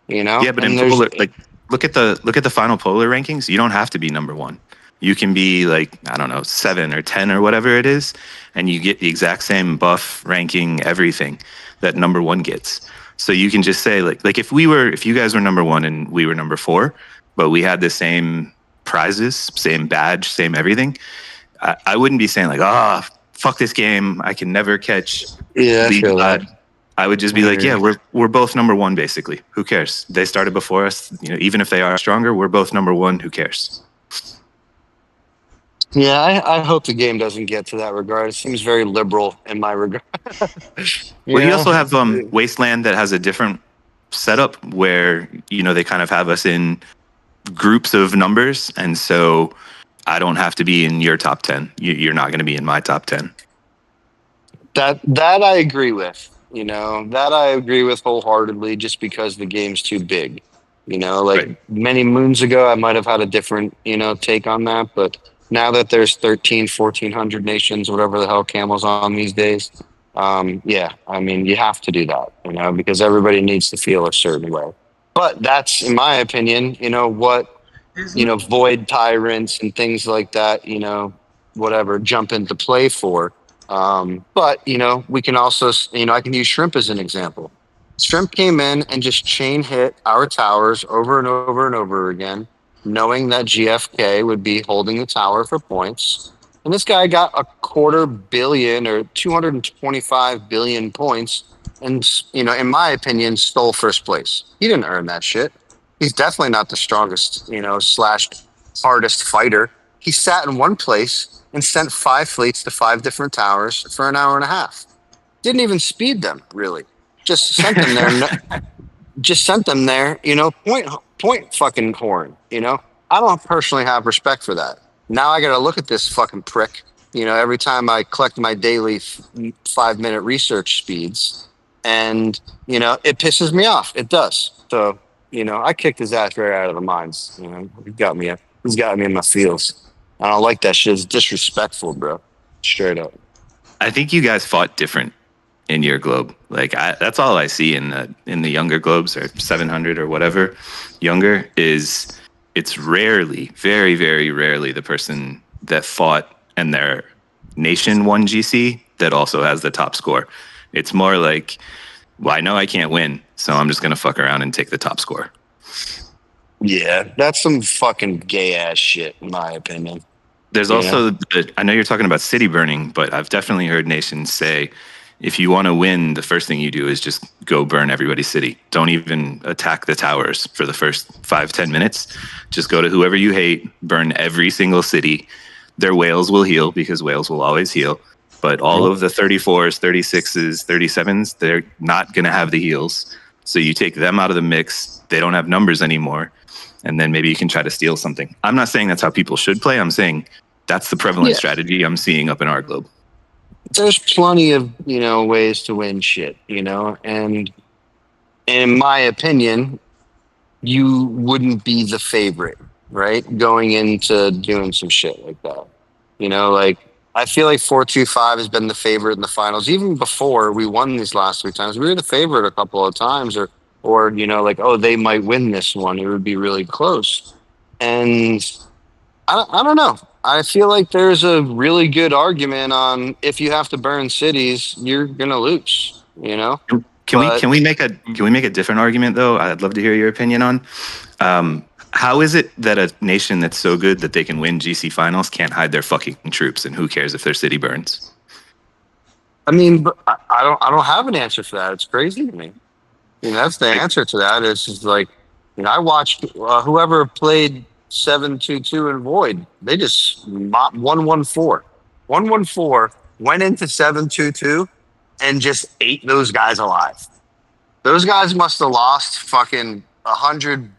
You know? Yeah, but in polar, like look at the final polar rankings. You don't have to be number 1. You can be like, I don't know, 7 or 10 or whatever it is, and you get the exact same buff, ranking, everything that number 1 gets. So you can just say like if you guys were number 1 and we were number 4, but we had the same prizes, same badge, same everything, I wouldn't be saying like, fuck this game, I can never catch League God. I would just be like, yeah, we're both number 1 basically. Who cares? They started before us. You know, even if they are stronger, we're both number 1. Who cares? Yeah, I hope the game doesn't get to that regard. It seems very liberal in my regard. You also have Wasteland that has a different setup where, you know, they kind of have us in groups of numbers. And so I don't have to be in your top 10. You're not going to be in my top 10. That I agree with. You know, that I agree with wholeheartedly just because the game's too big. You know, like many moons ago, I might have had a different, you know, take on that. But now that there's 1,400 nations, whatever the hell Camel's on these days, yeah, I mean, you have to do that, you know, because everybody needs to feel a certain way. But that's, in my opinion, you know, what, you know, void tyrants and things like that, you know, whatever, jump into play for. But, you know, we can also, you know, I can use Shrimp as an example. Shrimp came in and just chain hit our towers over and over and over again, knowing that GFK would be holding the tower for points. And this guy got 250 million or 225 billion points and, you know, in my opinion, stole first place. He didn't earn that shit. He's definitely not the strongest, you know, / hardest fighter. He sat in one place and sent 5 fleets to 5 different towers for an hour and a half. Didn't even speed them, really. Just sent them there. Just sent them there, you know, point fucking horn, you know? I don't personally have respect for that. Now I got to look at this fucking prick, you know, every time I collect my daily 5-minute research speeds. And, you know, it pisses me off. It does. So, you know, I kicked his ass right out of the mines. You know, he's got me in my feels. I don't like that shit. It's disrespectful, bro. Straight up. I think you guys fought different in your globe. Like that's all I see in the younger globes, or 700 or whatever younger, is it's rarely, very, very rarely, the person that fought and their nation won GC that also has the top score. It's more like, well, I know I can't win, so I'm just going to fuck around and take the top score. Yeah, that's some fucking gay ass shit, in my opinion. There's also, I know you're talking about city burning, but I've definitely heard nations say, if you want to win, the first thing you do is just go burn everybody's city. Don't even attack the towers for the first 5-10 minutes. Just go to whoever you hate, burn every single city. Their whales will heal, because whales will always heal. But all of the 34s, 36s, 37s, they're not going to have the heals. So you take them out of the mix. They don't have numbers anymore. And then maybe you can try to steal something. I'm not saying that's how people should play. I'm saying that's the prevalent strategy I'm seeing up in our globe. There's plenty of, you know, ways to win shit, you know, and in my opinion, you wouldn't be the favorite, right? Going into doing some shit like that. You know, like, I feel like 425 has been the favorite in the finals. Even before we won these last 3 times, we were the favorite a couple of times, or you know, like, oh, they might win this one. It would be really close. And I don't know. I feel like there's a really good argument on, if you have to burn cities, you're gonna lose. You know. Can we make a different argument though? I'd love to hear your opinion on. How is it that a nation that's so good that they can win GC finals can't hide their fucking troops, and who cares if their city burns? I mean, but I don't have an answer for that. It's crazy to me. That's the answer to that. It's just like, I watched whoever played 7-2-2 in Void. They just mopped 1-1-4. 1-1-4 went into 7-2-2 and just ate those guys alive. Those guys must have lost fucking 100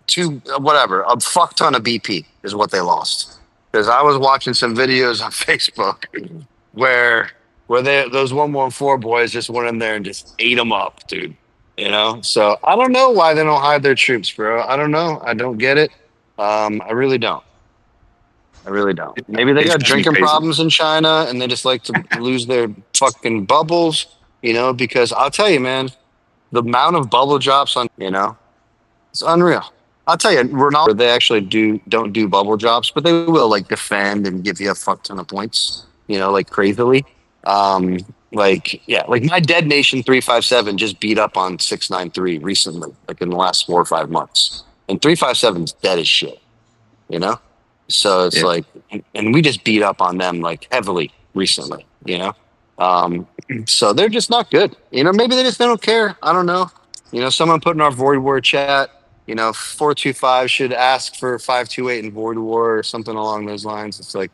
to whatever, a fuck ton of BP is what they lost. Because I was watching some videos on Facebook where those 1-1-4 boys just went in there and just ate them up, dude. So I don't know why they don't hide their troops, bro. I don't know. I don't get it. I really don't. Maybe they got drinking problems in China and they just like to lose their fucking bubbles, because I'll tell you, man, the amount of bubble drops on, it's unreal. I'll tell you, Ronaldo, they actually don't do bubble drops, but they will like defend and give you a fuck ton of points, like crazily. Like my Dead Nation 357 just beat up on 693 recently, like in the last 4 or 5 months. And 357's dead as shit, So it's like, and we just beat up on them like heavily recently, So they're just not good. Maybe they just don't care. I don't know. Someone put in our Void War chat, 425 should ask for 528 in Void War or something along those lines. It's like,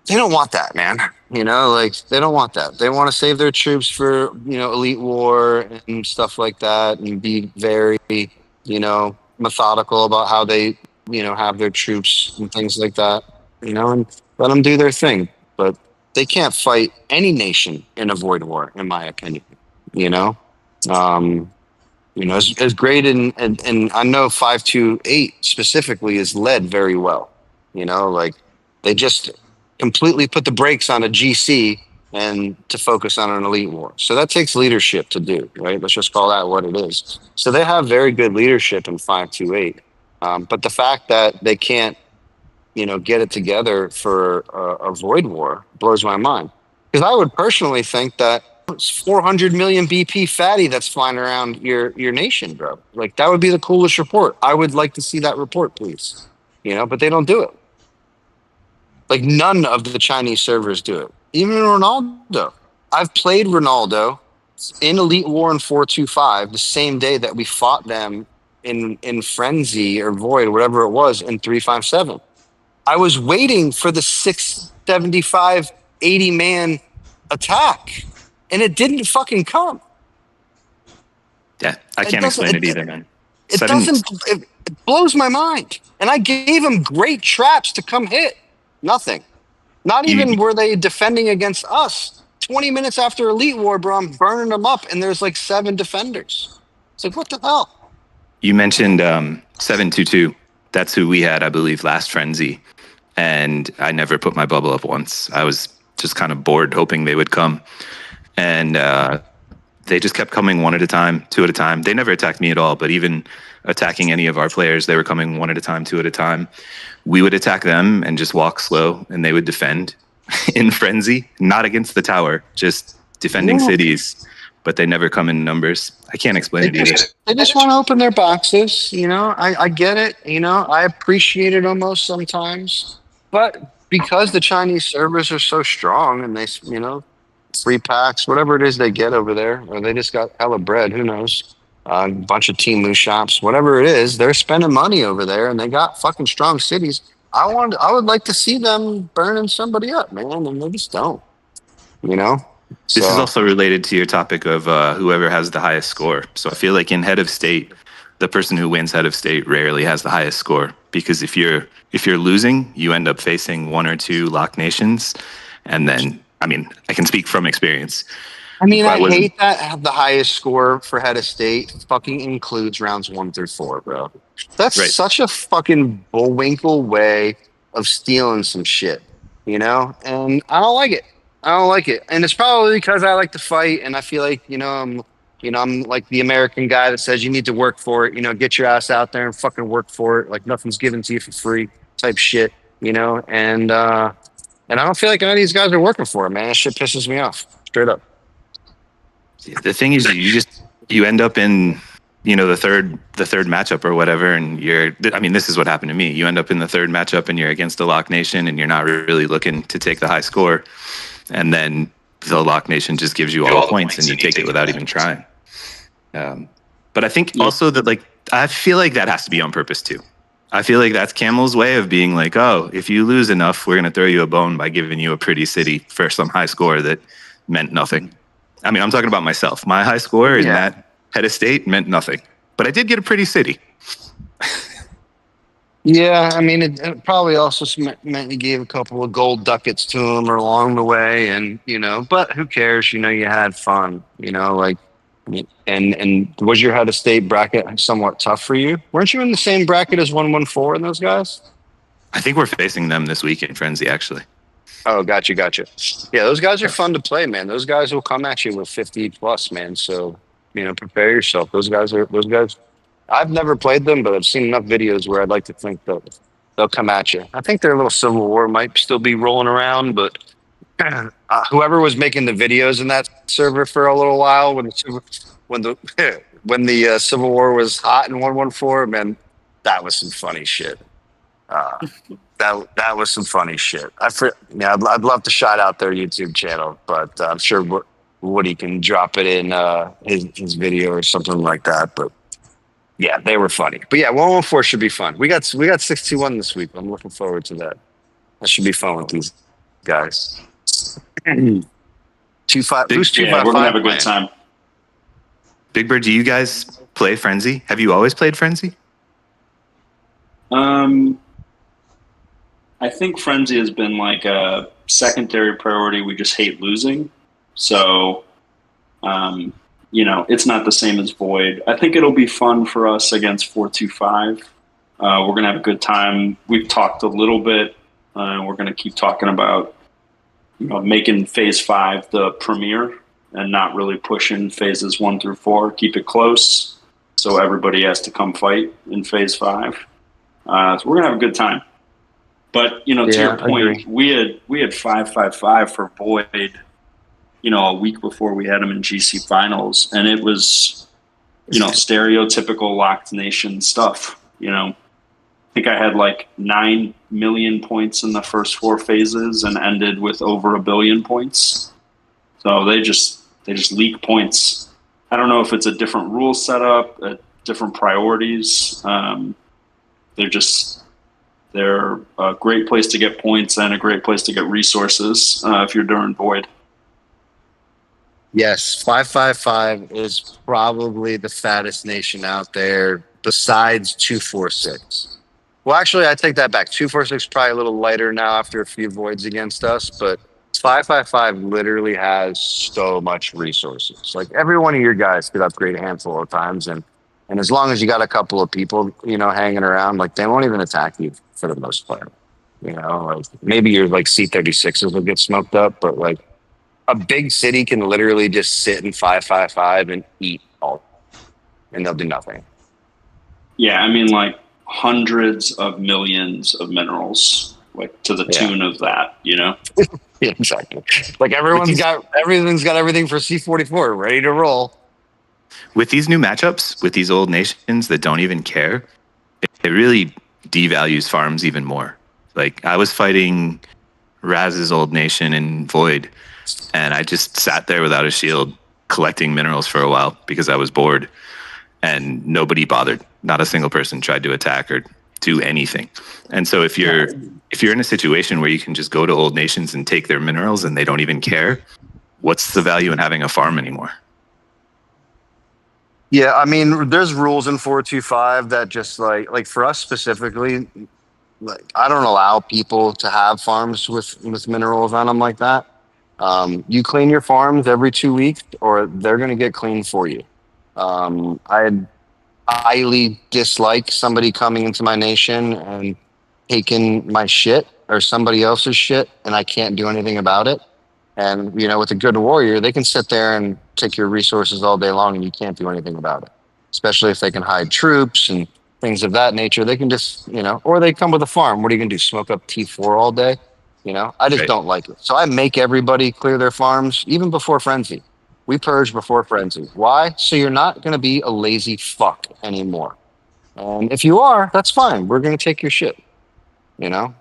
they don't want that, man. Like they don't want that. They want to save their troops for, Elite War and stuff like that and be very, methodical about how they, have their troops and things like that, and let them do their thing. But they can't fight any nation in a Void War, in my opinion, as great and I know 528 specifically is led very well, like they just completely put the brakes on a GC and to focus on an Elite War. So that takes leadership to do, right? Let's just call that what it is. So they have very good leadership in 528. But the fact that they can't, get it together for a Void War blows my mind. Because I would personally think that it's 400 million BP fatty that's flying around your nation, bro. Like that would be the coolest report. I would like to see that report, please. But they don't do it. Like none of the Chinese servers do it. Even Ronaldo. I've played Ronaldo in Elite War in 425 the same day that we fought them in Frenzy or Void, whatever it was, in 357. I was waiting for the 675, 80-man attack, and it didn't fucking come. Yeah, I can't explain it either, man. It blows my mind. And I gave him great traps to come hit. Nothing. Not even were they defending against us. 20 minutes after Elite War, bro, I'm burning them up, and there's like 7 defenders. It's like, what the hell? You mentioned 722. That's who we had, I believe, last Frenzy. And I never put my bubble up once. I was just kind of bored, hoping they would come. And they just kept coming one at a time, 2 at a time. They never attacked me at all, but even attacking any of our players, they were coming 1 at a time, 2 at a time. We would attack them and just walk slow, and they would defend in Frenzy, not against the tower, just defending cities. But they never come in numbers. I can't explain it either. They just want to open their boxes, I get it, I appreciate it almost sometimes. But because the Chinese servers are so strong and they, free packs, whatever it is they get over there, or they just got hella bread, who knows? A bunch of Temu shops, whatever it is, they're spending money over there and they got fucking strong cities. I would like to see them burning somebody up, man, and they just don't, This is also related to your topic of whoever has the highest score. So I feel like in Head of State, the person who wins Head of State rarely has the highest score, because if you're losing, you end up facing 1 or 2 lock nations, and then I can speak from experience. I hate that the highest score for Head of State fucking includes rounds 1 through 4, bro. That's such a fucking bullwinkle way of stealing some shit, and I don't like it. And it's probably because I like to fight, and I feel like, I'm like the American guy that says you need to work for it, get your ass out there and fucking work for it. Like nothing's given to you for free type shit, and I don't feel like any of these guys are working for it, man. That shit pisses me off straight up. The thing is, you end up in, the third matchup or whatever, and this is what happened to me. You end up in the third matchup and you're against the lock nation and you're not really looking to take the high score. And then the Lock Nation just gives you all the points and you take it without even trying. But I think also that, like, I feel like that has to be on purpose too. I feel like that's Camel's way of being like, oh, if you lose enough, we're going to throw you a bone by giving you a pretty city for some high score that meant nothing. I mean, I'm talking about myself. My high score in that head of state meant nothing. But I did get a pretty city. Yeah, I mean, it probably also meant you gave a couple of gold ducats to him or along the way, and but who cares? You had fun. Like, and was your head of state bracket somewhat tough for you? Weren't you in the same bracket as 114 and those guys? I think we're facing them this week in Frenzy, actually. Oh, gotcha. Yeah, those guys are fun to play, man. Those guys will come at you with 50 plus, man. So prepare yourself. Those guys. I've never played them, but I've seen enough videos where I'd like to think that they'll come at you. I think their little Civil War might still be rolling around, but whoever was making the videos in that server for a little while when the Civil War was hot in 114, man, that was some funny shit. That was some funny shit. I'd love to shout out their YouTube channel, but I'm sure Woody can drop it in his video or something like that. But yeah, they were funny. But yeah, 114 should be fun. We got 621 this week. I'm looking forward to that. That should be fun with these guys. 2-5. Who's 2-5? Yeah, we're gonna have a good time. Big Bird, do you guys play Frenzy? Have you always played Frenzy? I think Frenzy has been like a secondary priority. We just hate losing. So, it's not the same as Void. I think it'll be fun for us against 425. We're going to have a good time. We've talked a little bit. We're going to keep talking about making Phase 5 the premiere and not really pushing Phases 1 through 4. Keep it close so everybody has to come fight in Phase 5. So we're going to have a good time. But, to your point, we had 555 for Void, a week before we had him in GC finals. And it was, stereotypical Locked Nation stuff. I think I had like 9 million points in the first 4 phases and ended with over 1 billion points. So they just leak points. I don't know if it's a different rule setup, different priorities. They're a great place to get points and a great place to get resources if you're during Void. Yes, 555 is probably the fattest nation out there besides 246. Well, actually, I take that back. 246 is probably a little lighter now after a few voids against us, but 555 literally has so much resources. Like every one of your guys could upgrade a handful of times, and as long as you got a couple of people, hanging around, like they won't even attack you for the most part. Like maybe your like C36s will get smoked up, but like a big city can literally just sit in 555 and eat all, and they'll do nothing. Yeah, I mean like hundreds of millions of minerals, like to the tune of that, Yeah, exactly. Like everything's got everything for C44 ready to roll. With these new matchups, with these old nations that don't even care, it really devalues farms even more. Like I was fighting Raz's old nation in Void, and I just sat there without a shield collecting minerals for a while because I was bored, and nobody bothered. Not a single person tried to attack or do anything. And so if you're in a situation where you can just go to old nations and take their minerals and they don't even care, what's the value in having a farm anymore? Yeah, I mean, there's rules in 425 that just like for us specifically, like I don't allow people to have farms with minerals on them like that. You clean your farms every 2 weeks, or they're going to get cleaned for you. I highly dislike somebody coming into my nation and taking my shit or somebody else's shit, and I can't do anything about it. And, with a good warrior, they can sit there and take your resources all day long and you can't do anything about it. Especially if they can hide troops and things of that nature. They can just, or they come with a farm. What are you going to do? Smoke up T4 all day? I just don't like it. So I make everybody clear their farms, even before Frenzy. We purge before Frenzy. Why? So you're not going to be a lazy fuck anymore. And if you are, that's fine. We're going to take your shit, And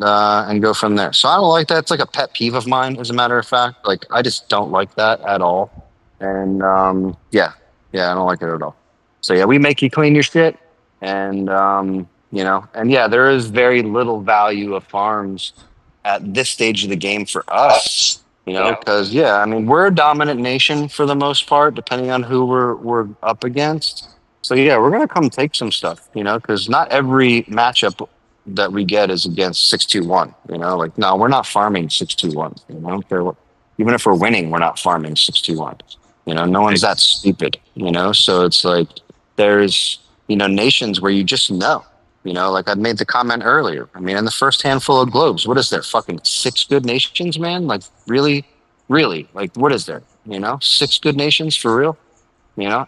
and go from there. So I don't like that. It's like a pet peeve of mine, as a matter of fact. Like I just don't like that at all. And yeah, I don't like it at all. So yeah, we make you clean your shit, and and yeah, there is very little value of farms at this stage of the game for us. Because yeah, I mean we're a dominant nation for the most part, depending on who we're up against. So yeah, we're gonna come take some stuff, because not every matchup that we get is against 6-2-1. Like no, we're not farming 6-2-1. Even if we're winning, we're not farming 6-2-1. No one's that stupid. So it's like there's nations where you just know. Like I made the comment earlier. I mean, in the first handful of globes, what is there? Fucking 6 good nations, man. Like really, like what is there? 6 good nations for real.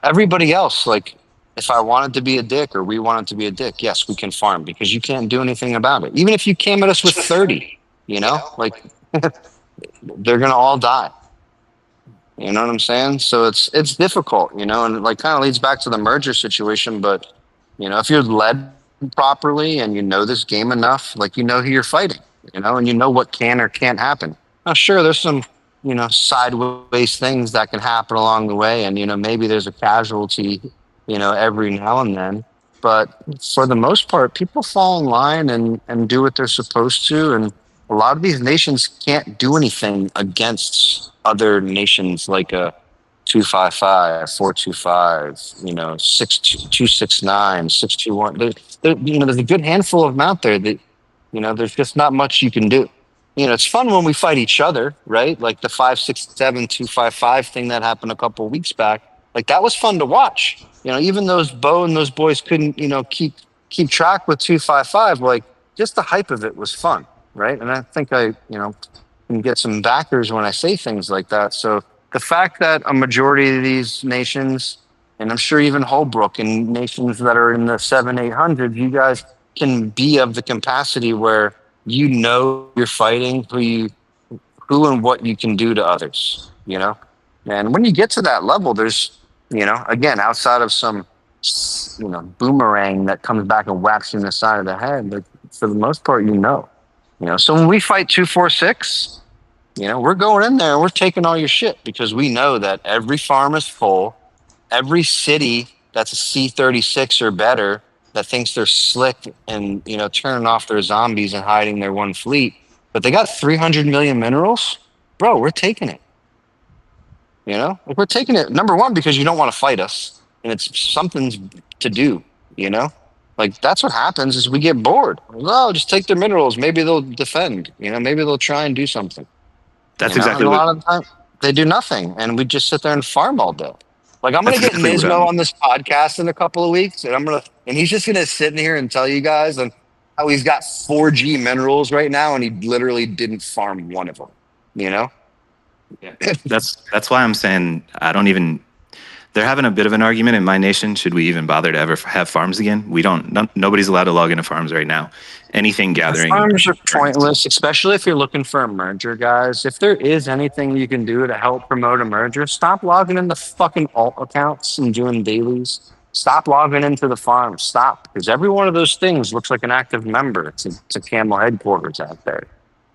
Everybody else, like. If I wanted to be a dick or we wanted to be a dick, yes, we can farm because you can't do anything about it. Even if you came at us with 30, like they're going to all die. You know what I'm saying? So it's difficult, and it like kind of leads back to the merger situation. But, if you're led properly and you know this game enough, like who you're fighting, and you know what can or can't happen. Now, sure, there's some, sideways things that can happen along the way. And, maybe there's a casualty every now and then. But for the most part, people fall in line and do what they're supposed to. And a lot of these nations can't do anything against other nations like a 255, 425, 269, 621. There's a good handful of them out there that, there's just not much you can do. It's fun when we fight each other, right? Like the 567, 255 thing that happened a couple of weeks back. Like that was fun to watch. Even those Bo and those boys couldn't, keep track with 255. Like just the hype of it was fun, right? And I think I can get some backers when I say things like that. So the fact that a majority of these nations, and I'm sure even Holbrook and nations that are in the 700-800, you guys can be of the capacity where you're fighting who and what you can do to others, And when you get to that level, there's again, outside of some, boomerang that comes back and whacks you in the side of the head, but for the most part, So when we fight 246, we're going in there and we're taking all your shit because we know that every farm is full. Every city that's a C-36 or better that thinks they're slick and, turning off their zombies and hiding their one fleet, but they got 300 million minerals, bro, we're taking it. We're taking it, number one, because you don't want to fight us and it's something to do, like that's what happens is we get bored. Oh, just take their minerals. Maybe they'll defend, maybe they'll try and do something. That's exactly and a what. lot of the time they do nothing and we just sit there and farm all day. Like I'm going to get Nismo on this podcast in a couple of weeks and he's just going to sit in here and tell you guys and how he's got 4G minerals right now and he literally didn't farm one of them, Yeah. That's why I'm saying I don't even. They're having a bit of an argument in my nation. Should we even bother to ever have farms again? We don't. Nobody's allowed to log into farms right now. Anything gathering. Farms are pointless, especially if you're looking for a merger, guys. If there is anything you can do to help promote a merger, stop logging into fucking alt accounts and doing dailies. Stop logging into the farm. Stop, because every one of those things looks like an active member to Camel headquarters out there.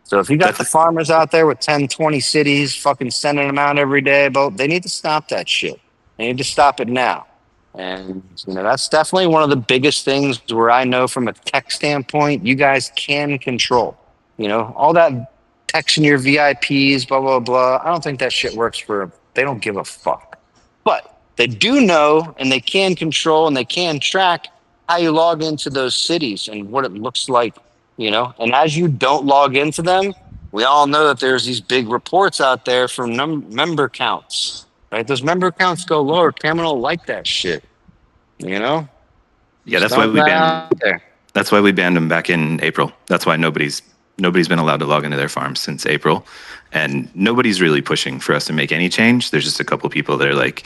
So if you got the farmers out there with 10, 20 cities fucking sending them out every day, they need to stop that shit. They need to stop it now. And, that's definitely one of the biggest things where I know from a tech standpoint, you guys can control. All that texting your VIPs, blah, blah, blah. I don't think that shit works for them. They don't give a fuck. But they do know and they can control and they can track how you log into those cities and what it looks like. And as you don't log into them, we all know that there's these big reports out there from member counts, right? Those member counts go lower. Camera don't like that shit, Yeah, that's why we banned. That's why we banned them back in April. That's why nobody's been allowed to log into their farms since April, and nobody's really pushing for us to make any change. There's just a couple people that are like,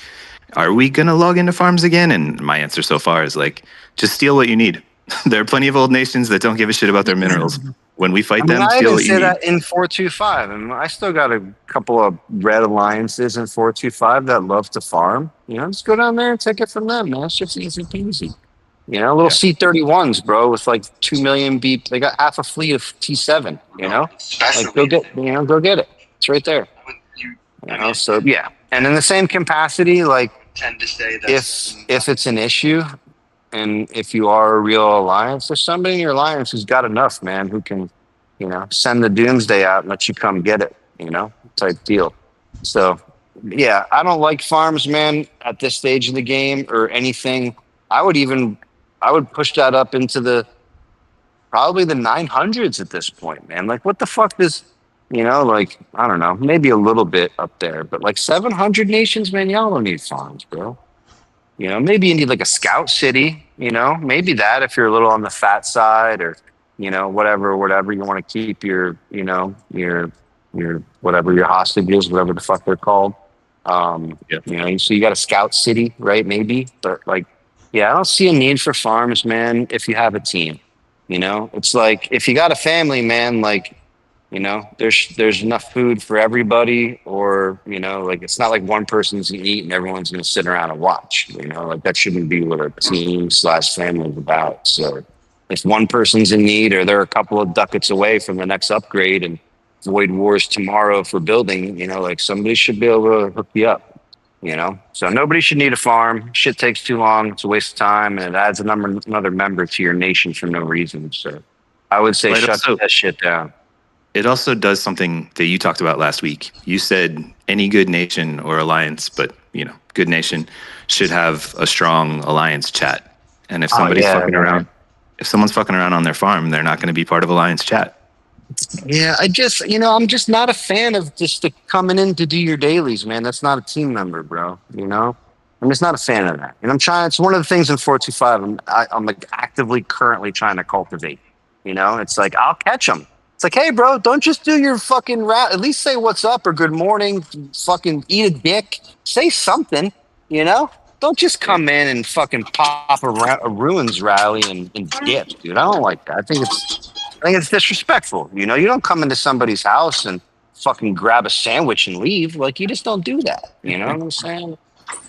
"Are we gonna log into farms again?" And my answer so far is like, just steal what you need. There are plenty of old nations that don't give a shit about their minerals. When we fight them, I steal didn't what you say need. that in 425, and I still got a couple of red alliances in 425 that love to farm. Just go down there and take it from them, man. It's just easy peasy. You know, little C-31s, bro, with like 2 million beep. They got half a fleet of T7. You know, like go get it. It's right there. You know, so yeah, and in the same capacity, like if it's an issue, and if you are a real alliance, there's somebody in your alliance who's got enough, man, who can, you know, send the doomsday out and let you come get it, you know, type deal. So yeah, I don't like farms, man, at this stage of the game or anything. I would push that up into probably the 900s at this point, man. Like, what the fuck does, you know, like, I don't know, maybe a little bit up there, but like 700 nations, man, y'all don't need farms, bro. You know, maybe you need like a scout city, you know, maybe that if you're a little on the fat side or, you know, whatever you want to keep your, you know, your whatever your hostages, whatever the fuck they're called. You know, so you got a scout city, right? Maybe, but like, yeah, I don't see a need for farms, man, if you have a team. You know, it's like if you got a family, man, like, you know, there's enough food for everybody, or, you know, like it's not like one person's gonna eat and everyone's gonna sit around and watch. You know, like that shouldn't be what a team/family is about. So if one person's in need or they're a couple of ducats away from the next upgrade and void wars tomorrow for building, you know, like somebody should be able to hook you up. You know, so nobody should need a farm. Shit takes too long. It's a waste of time, and it adds another member to your nation for no reason. So I would say shut that shit down. It also does something that you talked about last week. You said any good nation or alliance, but, you know, good nation should have a strong alliance chat. And if somebody's fucking around, if someone's fucking around on their farm, they're not going to be part of alliance chat. Yeah, I'm just not a fan of just coming in to do your dailies, man. That's not a team member, bro. You know, I'm just not a fan of that. And it's one of the things in 425 I'm like actively currently trying to cultivate. You know, it's like, I'll catch them. It's like, hey, bro, don't just do your fucking rat. At least say what's up or good morning. Fucking eat a dick. Say something, you know? Don't just come in and fucking pop a ruins rally and dip, dude. I don't like that. I think it's disrespectful. You know, you don't come into somebody's house and fucking grab a sandwich and leave. Like, you just don't do that. You know what I'm saying?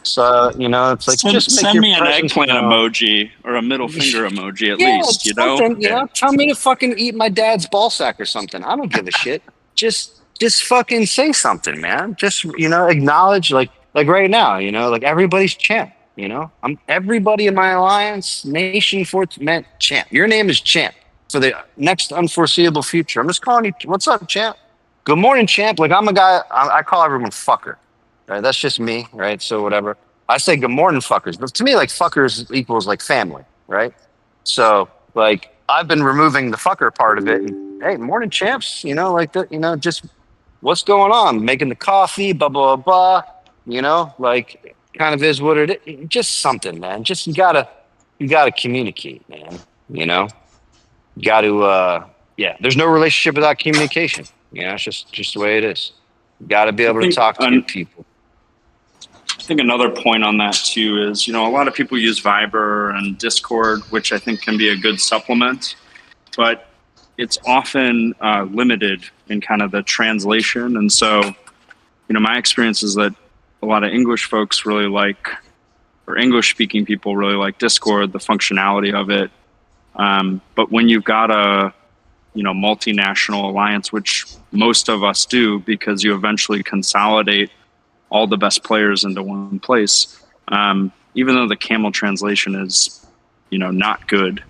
So, you know, it's like, just send me an eggplant emoji or a middle finger emoji at least, you know? You know, tell me to fucking eat my dad's ball sack or something. I don't give a shit. Just fucking say something, man. Just, you know, acknowledge, like right now, you know, like everybody's champ, you know? Everybody in my alliance, nation, champ. Your name is champ for the next unforeseeable future. I'm just calling you, what's up, champ? Good morning, champ. Like, I'm a guy, I call everyone fucker. Right, that's just me, right? So whatever. I say good morning, fuckers. But to me, like, fuckers equals like family, right? So like, I've been removing the fucker part of it. And, hey, morning, champs. You know, like that. You know, just what's going on? Making the coffee, blah blah blah. You know, like, kind of is what it is. Just something, man. Just you gotta communicate, man. You know, you got to. Yeah, there's no relationship without communication. You know, it's just the way it is. You got to be able to talk to people. I think another point on that too is, you know, a lot of people use Viber and Discord, which I think can be a good supplement, but it's often limited in kind of the translation. And so, you know, my experience is that a lot of English folks really like, or English speaking people really like Discord, the functionality of it. But when you've got a, you know, multinational alliance, which most of us do, because you eventually consolidate all the best players into one place. Even though the camel translation is, you know, not good,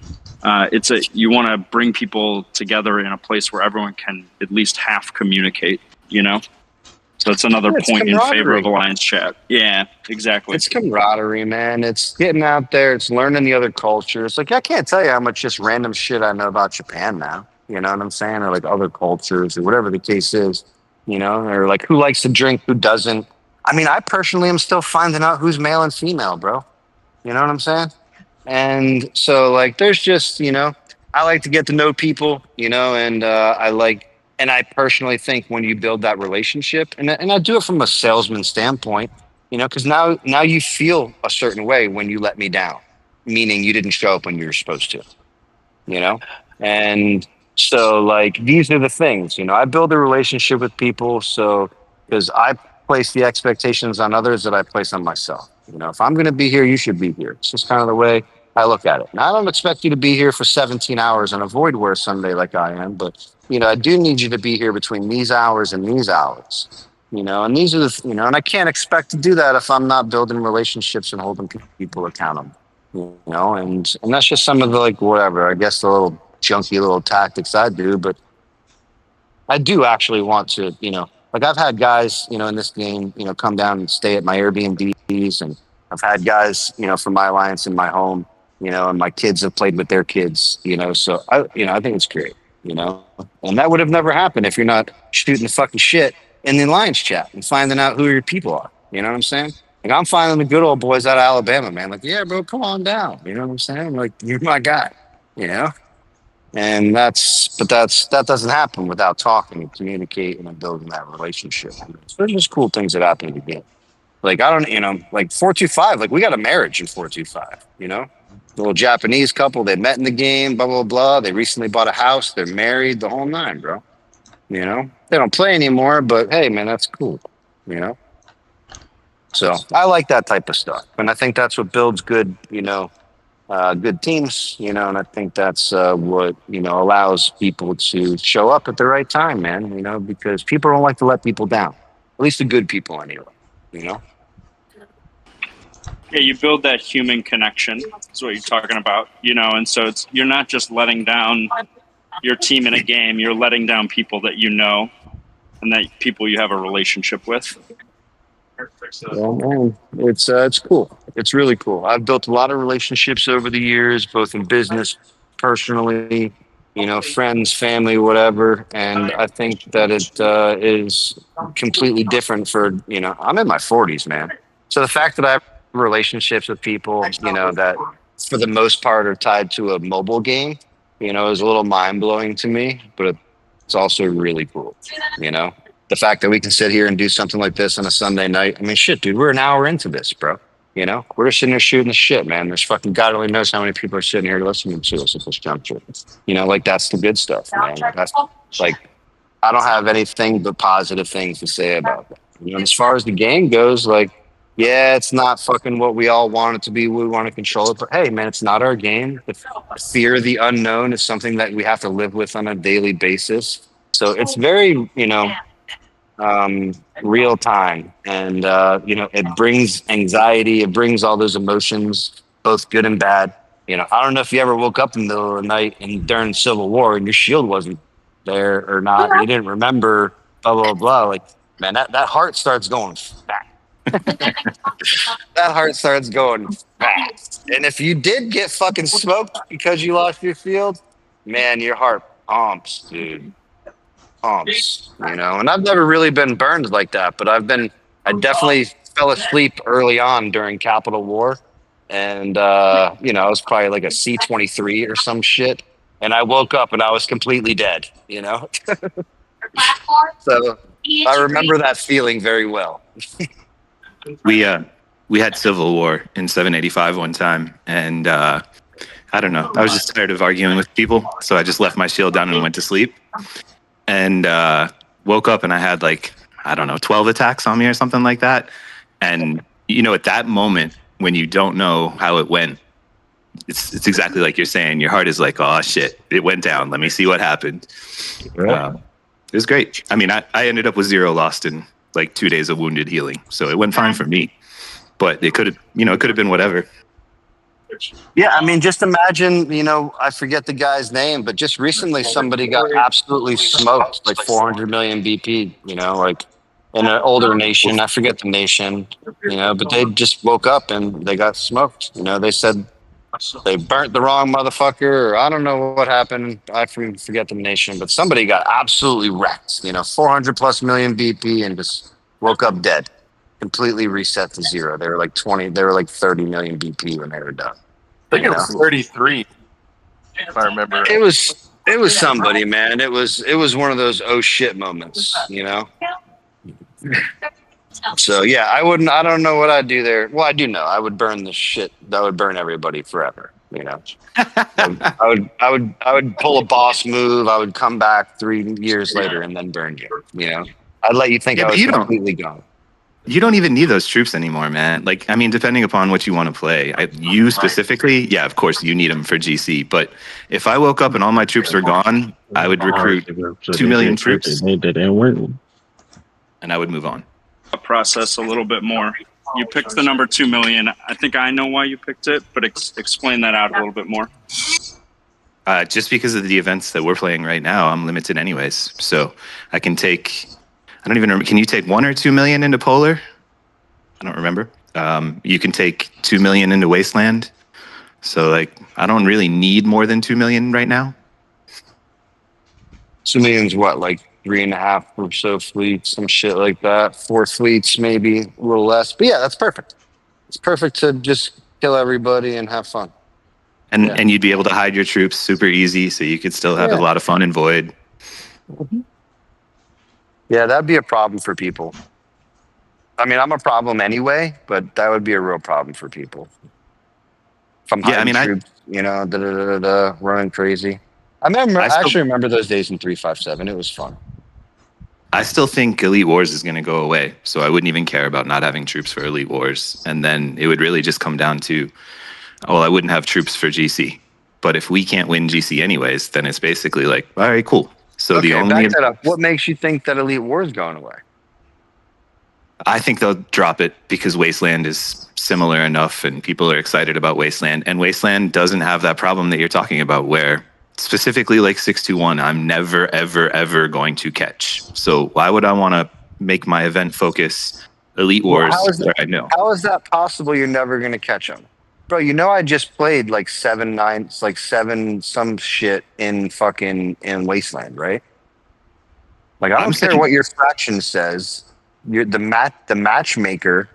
you want to bring people together in a place where everyone can at least half communicate, you know? So it's another point in favor of alliance chat. Yeah, exactly. It's camaraderie, man. It's getting out there. It's learning the other cultures. Like, I can't tell you how much just random shit I know about Japan now. You know what I'm saying? Or like other cultures or whatever the case is, you know, or like who likes to drink, who doesn't. I mean, I personally am still finding out who's male and female, bro. You know what I'm saying? And so, like, there's just, you know, I like to get to know people, you know, and I personally think when you build that relationship, and I do it from a salesman standpoint, you know, because now you feel a certain way when you let me down, meaning you didn't show up when you were supposed to, you know? And so, like, these are the things, you know, I build a relationship with people. So, because I place the expectations on others that I place on myself. You know, if I'm going to be here, you should be here. It's just kind of the way I look at it. Now, I don't expect you to be here for 17 hours on a void wear Sunday like I am, but I do need you to be here between these hours and these hours. And these are and I can't expect to do that if I'm not building relationships and holding people accountable. And that's just some of the whatever, I guess the little junky little tactics I do, but I do actually want to, I've had guys, in this game, come down and stay at my Airbnbs, and I've had guys, from my alliance in my home, and my kids have played with their kids, so I think it's great, and that would have never happened if you're not shooting the fucking shit in the alliance chat and finding out who your people are. You know what I'm saying? I'm finding the good old boys out of Alabama, man. Yeah, bro, come on down. You know what I'm saying? You're my guy, and that doesn't happen without talking and communicating and building that relationship. So there's just cool things that happen in the game. I don't, 425, we got a marriage in 425, The little Japanese couple, they met in the game, blah, blah, blah. They recently bought a house. They're married, the whole nine, bro. They don't play anymore, but hey, man, that's cool, So I like that type of stuff. And I think that's what builds good, good teams, and I think that's what, allows people to show up at the right time, man, because people don't like to let people down. At least the good people anyway, Yeah, you build that human connection. That's what you're talking about, and so you're not just letting down your team in a game, you're letting down people that and that people you have a relationship with. Well, man, it's cool. It's really cool. I've built a lot of relationships over the years, both in business, personally, friends, family, whatever. And I think that it is completely different for, I'm in my 40s, man. So the fact that I have relationships with people, that for the most part are tied to a mobile game, is a little mind blowing to me, but it's also really cool, The fact that we can sit here and do something like this on a Sunday night. I mean, shit, dude, we're an hour into this, bro. We're just sitting there shooting the shit, man. There's fucking God only knows how many people are sitting here listening to us at this juncture. That's the good stuff, man. That's I don't have anything but positive things to say about that. As far as the game goes, yeah, it's not fucking what we all want it to be. We want to control it, but hey, man, it's not our game. The fear of the unknown is something that we have to live with on a daily basis. So it's very, real time, and it brings anxiety. It brings all those emotions, both good and bad. I don't know if you ever woke up in the middle of the night and during Civil War and your shield wasn't there or not, or you didn't remember, blah blah blah. Man, that heart starts going fast. That heart starts going fast. And if you did get fucking smoked because you lost your field, man, your heart pumps, dude. Pumps, And I've never really been burned like that, but I definitely fell asleep early on during Capital War. And, I was probably like a C-23 or some shit. And I woke up and I was completely dead, So I remember that feeling very well. We had Civil War in 785 one time, and I don't know. I was just tired of arguing with people, so I just left my shield down and went to sleep. And woke up and I had 12 attacks on me or something like that. And at that moment when you don't know how it went, it's exactly like you're saying. Your heart is like, oh shit, it went down. Let me see what happened. It was great. I mean, I ended up with 0 lost in 2 days of wounded healing, so it went fine for me. But it could have been whatever. Yeah, I mean, just imagine, I forget the guy's name, but just recently somebody got absolutely smoked, 400 million BP, in an older nation. I forget the nation, but they just woke up and they got smoked. They said they burnt the wrong motherfucker, or I don't know what happened. I forget the nation, but somebody got absolutely wrecked, 400 plus million BP and just woke up dead. Completely reset to 0. They were 30 million BP when they were done. I think it was 33, if I remember. It was somebody, man. It was one of those oh shit moments, So yeah, I don't know what I'd do there. Well, I do know. I would burn the shit. That would burn everybody forever, I would pull a boss move. I would come back 3 years later and then burn you, I'd let you think I was completely gone. You don't even need those troops anymore, man. Like, I mean, depending upon what you want to play. You specifically, yeah, of course, you need them for GC. But if I woke up and all my troops were gone, I would recruit 2 million troops, and I would move on. Process a little bit more. You picked the number 2 million. I think I know why you picked it, but explain that out a little bit more. Just because of the events that we're playing right now, I'm limited anyways. So I can take, I don't even remember, can you take 1 or 2 million into Polar? I don't remember. You can take 2 million into Wasteland. So like, I don't really need more than 2 million right now. 2 million's what, like 3.5 or so fleets, some shit like that. 4 fleets, maybe a little less. But yeah, that's perfect. It's perfect to just kill everybody and have fun. And you'd be able to hide your troops super easy, so you could still have a lot of fun in Void. Mm-hmm. Yeah, that'd be a problem for people. I mean, I'm a problem anyway, but that would be a real problem for people. If I'm hiding troops, running crazy. I actually remember those days in 3.5.7. It was fun. I still think Elite Wars is going to go away, so I wouldn't even care about not having troops for Elite Wars. And then it would really just come down to, well, I wouldn't have troops for GC. But if we can't win GC anyways, then it's basically like, all right, cool. So the only back that up. What makes you think that Elite War is going away? I think they'll drop it because Wasteland is similar enough and people are excited about Wasteland. And Wasteland doesn't have that problem that you're talking about where specifically like 621, I'm never, ever, ever going to catch. So why would I want to make my event focus Elite Wars where I know? How is that possible you're never going to catch them? Bro, I just played like 7 some shit in Wasteland, right? Like I don't care what your faction says. The matchmaker,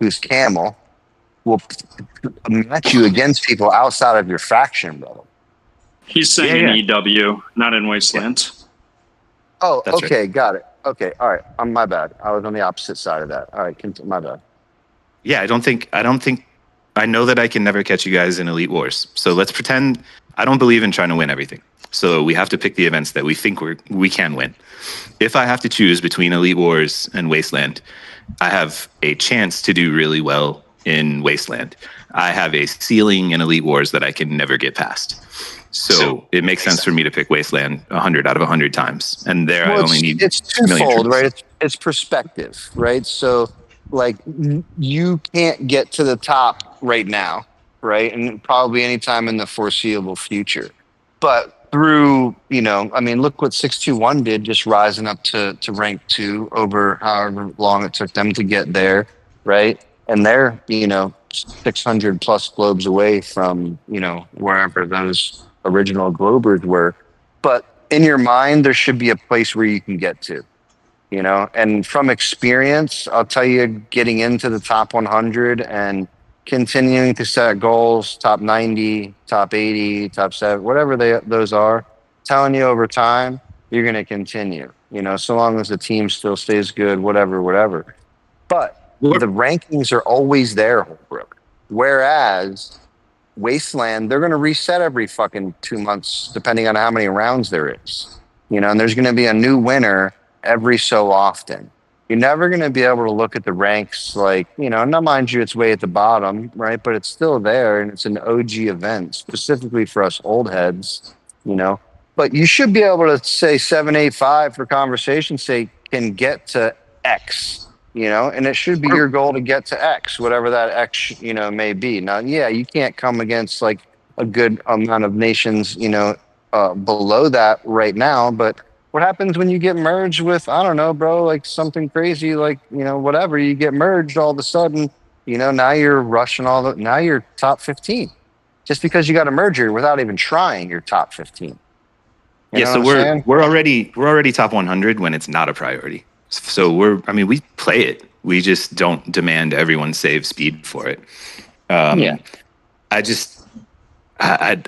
who's Camel, will match you against people outside of your faction, bro. He's saying in EW, not in Wasteland. Oh, that's okay, right. Got it. Okay, all right. My bad. I was on the opposite side of that. All right, my bad. Yeah, I know that I can never catch you guys in Elite Wars. So let's pretend I don't believe in trying to win everything. So we have to pick the events that we think we can win. If I have to choose between Elite Wars and Wasteland, I have a chance to do really well in Wasteland. I have a ceiling in Elite Wars that I can never get past. So it makes sense for me to pick Wasteland 100 out of 100 times. And I only need it's twofold, right? It's perspective, right? So like you can't get to the top right now, right? And probably anytime in the foreseeable future. But through, look what 621 did, just rising up to rank 2 over however long it took them to get there, right? And they're, 600 plus globes away from, wherever those original globers were. But in your mind, there should be a place where you can get to, and from experience, I'll tell you, getting into the top 100 and continuing to set goals, top 90, top 80, top 7, whatever those are, telling you over time, you're going to continue, so long as the team still stays good, whatever. But the rankings are always there, Holbrook. Whereas Wasteland, they're going to reset every fucking 2 months, depending on how many rounds there is, and there's going to be a new winner every so often. You're never going to be able to look at the ranks like, now mind you, it's way at the bottom, right? But it's still there, and it's an OG event, specifically for us old heads, But you should be able to say 785 for conversation's sake can get to X, and it should be your goal to get to X, whatever that X, may be. Now, you can't come against like a good amount of nations, below that right now, but what happens when you get merged with, I don't know, bro, like something crazy, like, whatever, you get merged all of a sudden, now you're rushing now you're top 15. Just because you got a merger without even trying, you're top 15. So we're already top 100 when it's not a priority. So we play it. We just don't demand everyone save speed for it. I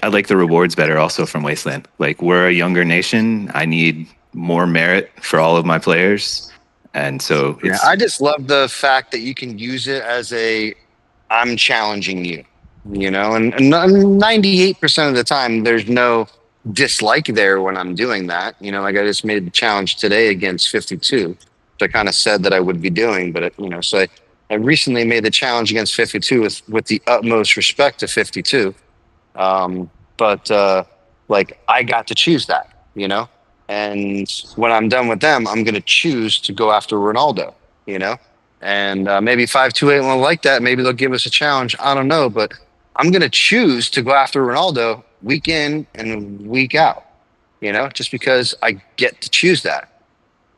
like the rewards better also from Wasteland. Like, we're a younger nation. I need more merit for all of my players. And so I just love the fact that you can use it as I'm challenging you, and 98% of the time there's no dislike there when I'm doing that. Like I just made the challenge today against 52. I kind of said that I would be doing. But so I recently made the challenge against 52 with the utmost respect to 52. But like I got to choose that, and when I'm done with them, I'm going to choose to go after Ronaldo, and maybe 528 won't like that. Maybe they'll give us a challenge. I don't know, but I'm going to choose to go after Ronaldo week in and week out, just because I get to choose that.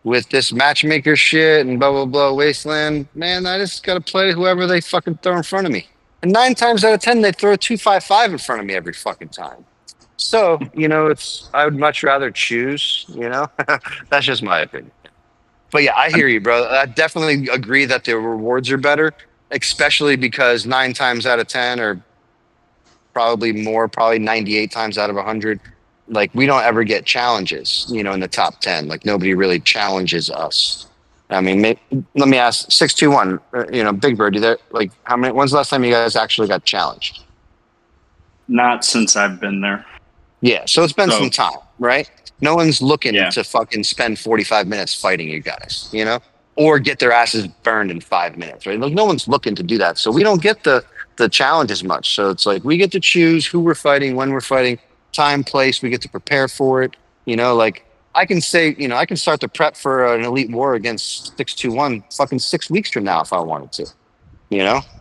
With this matchmaker shit and blah, blah, blah, wasteland, man, I just got to play whoever they fucking throw in front of me. And 9 times out of 10, they throw a 2-5-5 in front of me every fucking time. So, I would much rather choose, that's just my opinion. But yeah, I hear you, bro. I definitely agree that the rewards are better, especially because 9 times out of 10 or probably 98 times out of 100, like we don't ever get challenges, in the top 10. Like nobody really challenges us. I mean, let me ask 621, Big Bird, like when's the last time you guys actually got challenged? Not since I've been there. Yeah. So it's been some time, right? No one's looking Yeah. to fucking spend 45 minutes fighting you guys, or get their asses burned in 5 minutes, right? Like no one's looking to do that. So we don't get the challenge as much. So it's like we get to choose who we're fighting, when we're fighting, time, place. We get to prepare for it. Like I can say, I can start the prep for an elite war against 621 fucking 6 weeks from now if I wanted to,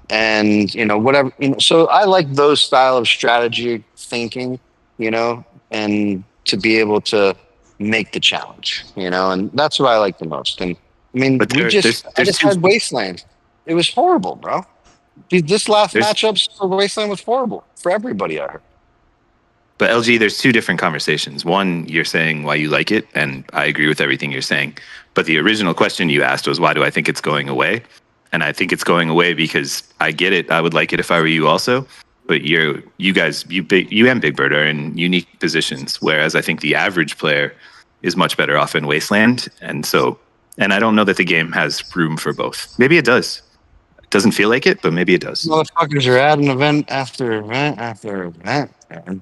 and whatever. So I like those style of strategy thinking, and to be able to make the challenge, and that's what I like the most. And I mean, But I just had Wasteland. It was horrible, bro. This last matchups for Wasteland was horrible for everybody. I heard. But LG, there's 2 different conversations. One, you're saying why you like it, and I agree with everything you're saying. But the original question you asked was, why do I think it's going away? And I think it's going away because I get it. I would like it if I were you also. But you and Big Bird are in unique positions, whereas I think the average player is much better off in Wasteland. And I don't know that the game has room for both. Maybe it does. It doesn't feel like it, but maybe it does. Motherfuckers are adding event after event after event, man.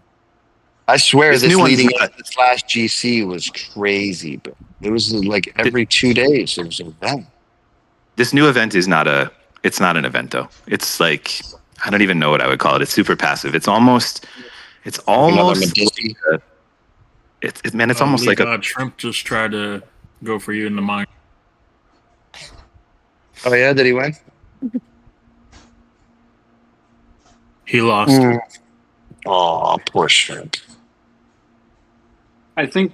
I swear this leading into this last GC was crazy, but it was like every 2 days there was an event. This new event is not an event though. It's like, I don't even know what I would call it. It's super passive. It's almost it's almost like a Shrimp just tried to go for you in the mine. Oh yeah, did he win? He lost. Oh, poor Shrimp. I think,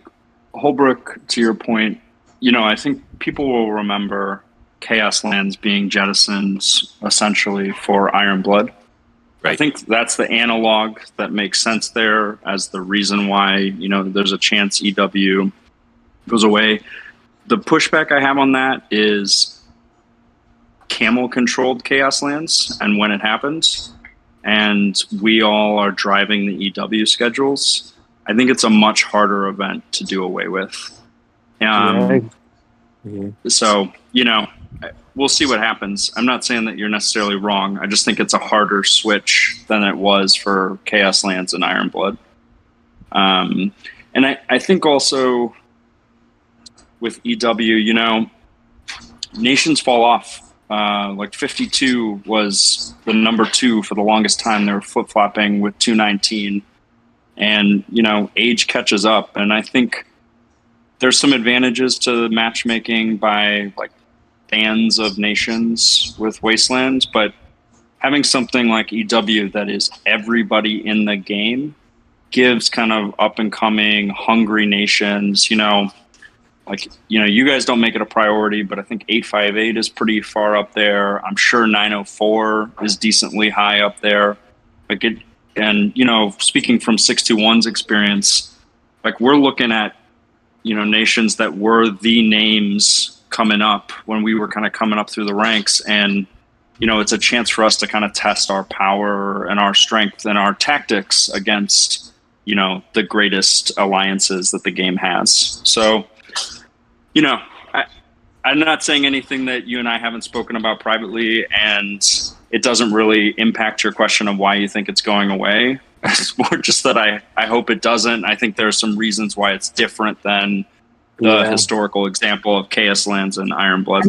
Holbrook, to your point, I think people will remember Chaos Lands being jettisoned essentially for Iron Blood. Right. I think that's the analog that makes sense there as the reason why, there's a chance EW goes away. The pushback I have on that is camel-controlled Chaos Lands, and when it happens, and we all are driving the EW schedules, I think it's a much harder event to do away with. So, we'll see what happens. I'm not saying that you're necessarily wrong. I just think it's a harder switch than it was for Chaos Lands and Iron Blood. And I think also with EW, nations fall off. Like 52 was the number 2 for the longest time. They were flip-flopping with 219. And, age catches up. And I think there's some advantages to the matchmaking by, like, fans of nations with Wasteland. But having something like EW that is everybody in the game gives kind of up-and-coming, hungry nations, you guys don't make it a priority, but I think 858 is pretty far up there. I'm sure 904 is decently high up there. And, speaking from 621's experience, like we're looking at, nations that were the names coming up when we were kind of coming up through the ranks. And, it's a chance for us to kind of test our power and our strength and our tactics against, the greatest alliances that the game has. So, I'm not saying anything that you and I haven't spoken about privately, and it doesn't really impact your question of why you think it's going away. It's more just that I hope it doesn't. I think there are some reasons why it's different than the historical example of Chaos Lands and Iron Blood.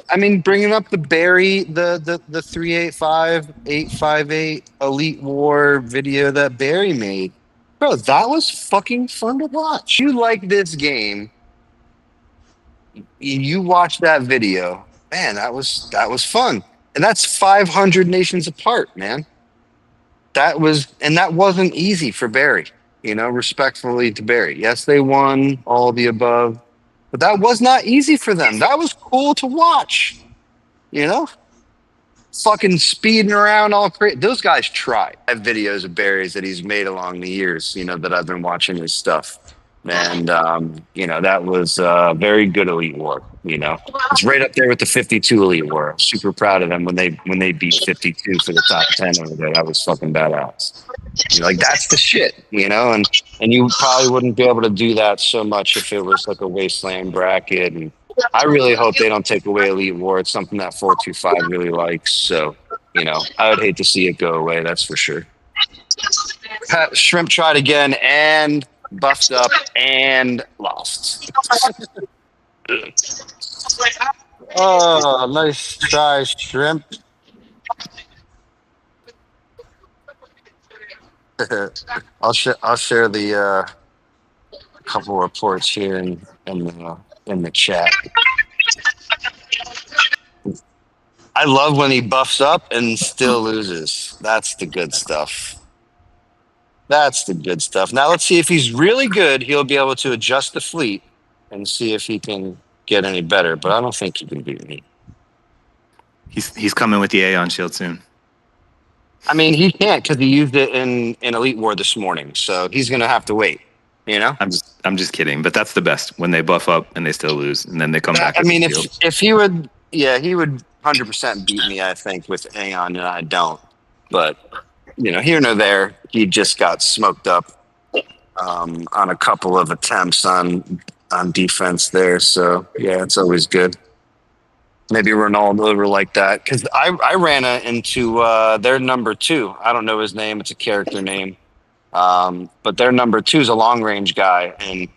I mean, bringing up the Barry, the 385 858 Elite War video that Barry made, bro, that was fucking fun to watch. You like this game? You watch that video, man. That was fun, and that's 500 nations apart, man. That wasn't easy for Barry. Respectfully to Barry. Yes, they won all the above, but that was not easy for them. That was cool to watch. Fucking speeding around all crazy. Those guys try. I have videos of Barry's that he's made along the years, that I've been watching his stuff. And, that was very good Elite War. It's right up there with the 52 Elite War. I'm super proud of them when they beat 52 for the top 10 over there. That was fucking badass. That's the shit, and you probably wouldn't be able to do that so much if it was like a wasteland bracket. And I really hope they don't take away Elite War. It's something that 425 really likes. So, I would hate to see it go away. That's for sure. Shrimp tried again and buffed up and lost. Oh, nice try, Shrimp. I'll share the couple reports here in the chat. I love when he buffs up and still loses. That's the good stuff. That's the good stuff. Now let's see if he's really good. He'll be able to adjust the fleet and see if he can get any better. But I don't think he can beat me. He's coming with the Aeon shield soon. I mean, he can't because he used it in Elite War this morning. So he's gonna have to wait. I'm just kidding. But that's the best when they buff up and they still lose, and then they come back. I mean, if he would, he would 100% beat me. I think with Aeon, and I don't. But here nor there, he just got smoked up on a couple of attempts on defense there. So yeah, it's always good. Maybe Ronaldo were like that because I ran into their number 2. I don't know his name; it's a character name. But their number 2 is a long range guy, and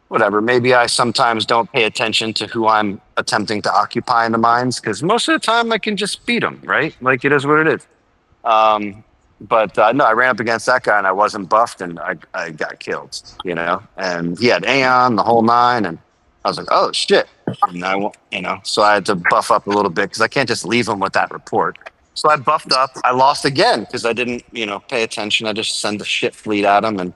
whatever. Maybe I sometimes don't pay attention to who I'm attempting to occupy in the mines because most of the time I can just beat them, right? Like it is what it is. But no, I ran up against that guy and I wasn't buffed and I got killed, and he had Aeon, the whole 9. And I was like, oh shit. And so I had to buff up a little bit because I can't just leave him with that report. So I buffed up. I lost again because I didn't, pay attention. I just sent the shit fleet at him. And,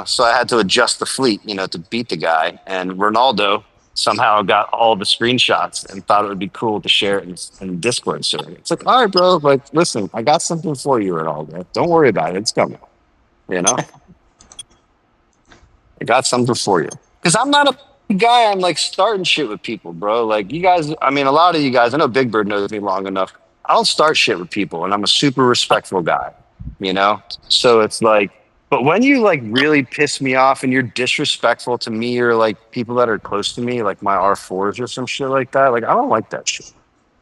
so I had to adjust the fleet, to beat the guy. And Ronaldo somehow got all the screenshots and thought it would be cool to share it in Discord server. It's like, all right, bro, listen, I got something for you, Ronaldo. Don't worry about it. It's coming. I got something for you. Because I'm not a guy I'm starting shit with people, bro. You guys, a lot of you guys, I know Big Bird knows me long enough. I don't start shit with people, and I'm a super respectful guy, So it's but when you really piss me off and you're disrespectful to me or people that are close to me, like my R4s or some shit like that, I don't like that shit.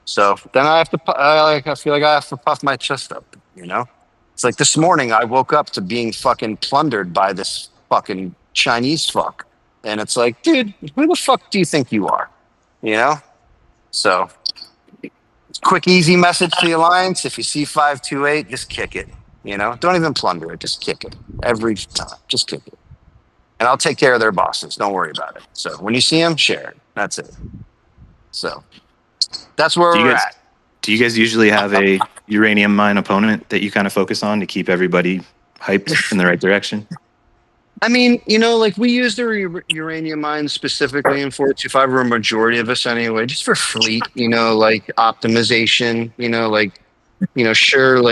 So then I have to, I feel like I have to puff my chest up, It's like this morning I woke up to being fucking plundered by this fucking Chinese fuck. And it's like, dude, who the fuck do you think you are? So quick, easy message to the Alliance. If you see 528, just kick it. Don't even plunder it. Just kick it every time. Just kick it. And I'll take care of their bosses. Don't worry about it. So when you see them, share it. That's it. So that's where we're at. Do you guys usually have a uranium mine opponent that you kind of focus on to keep everybody hyped in the right direction? We use the uranium mines specifically in 425, or a majority of us anyway, just for fleet, optimization, sure,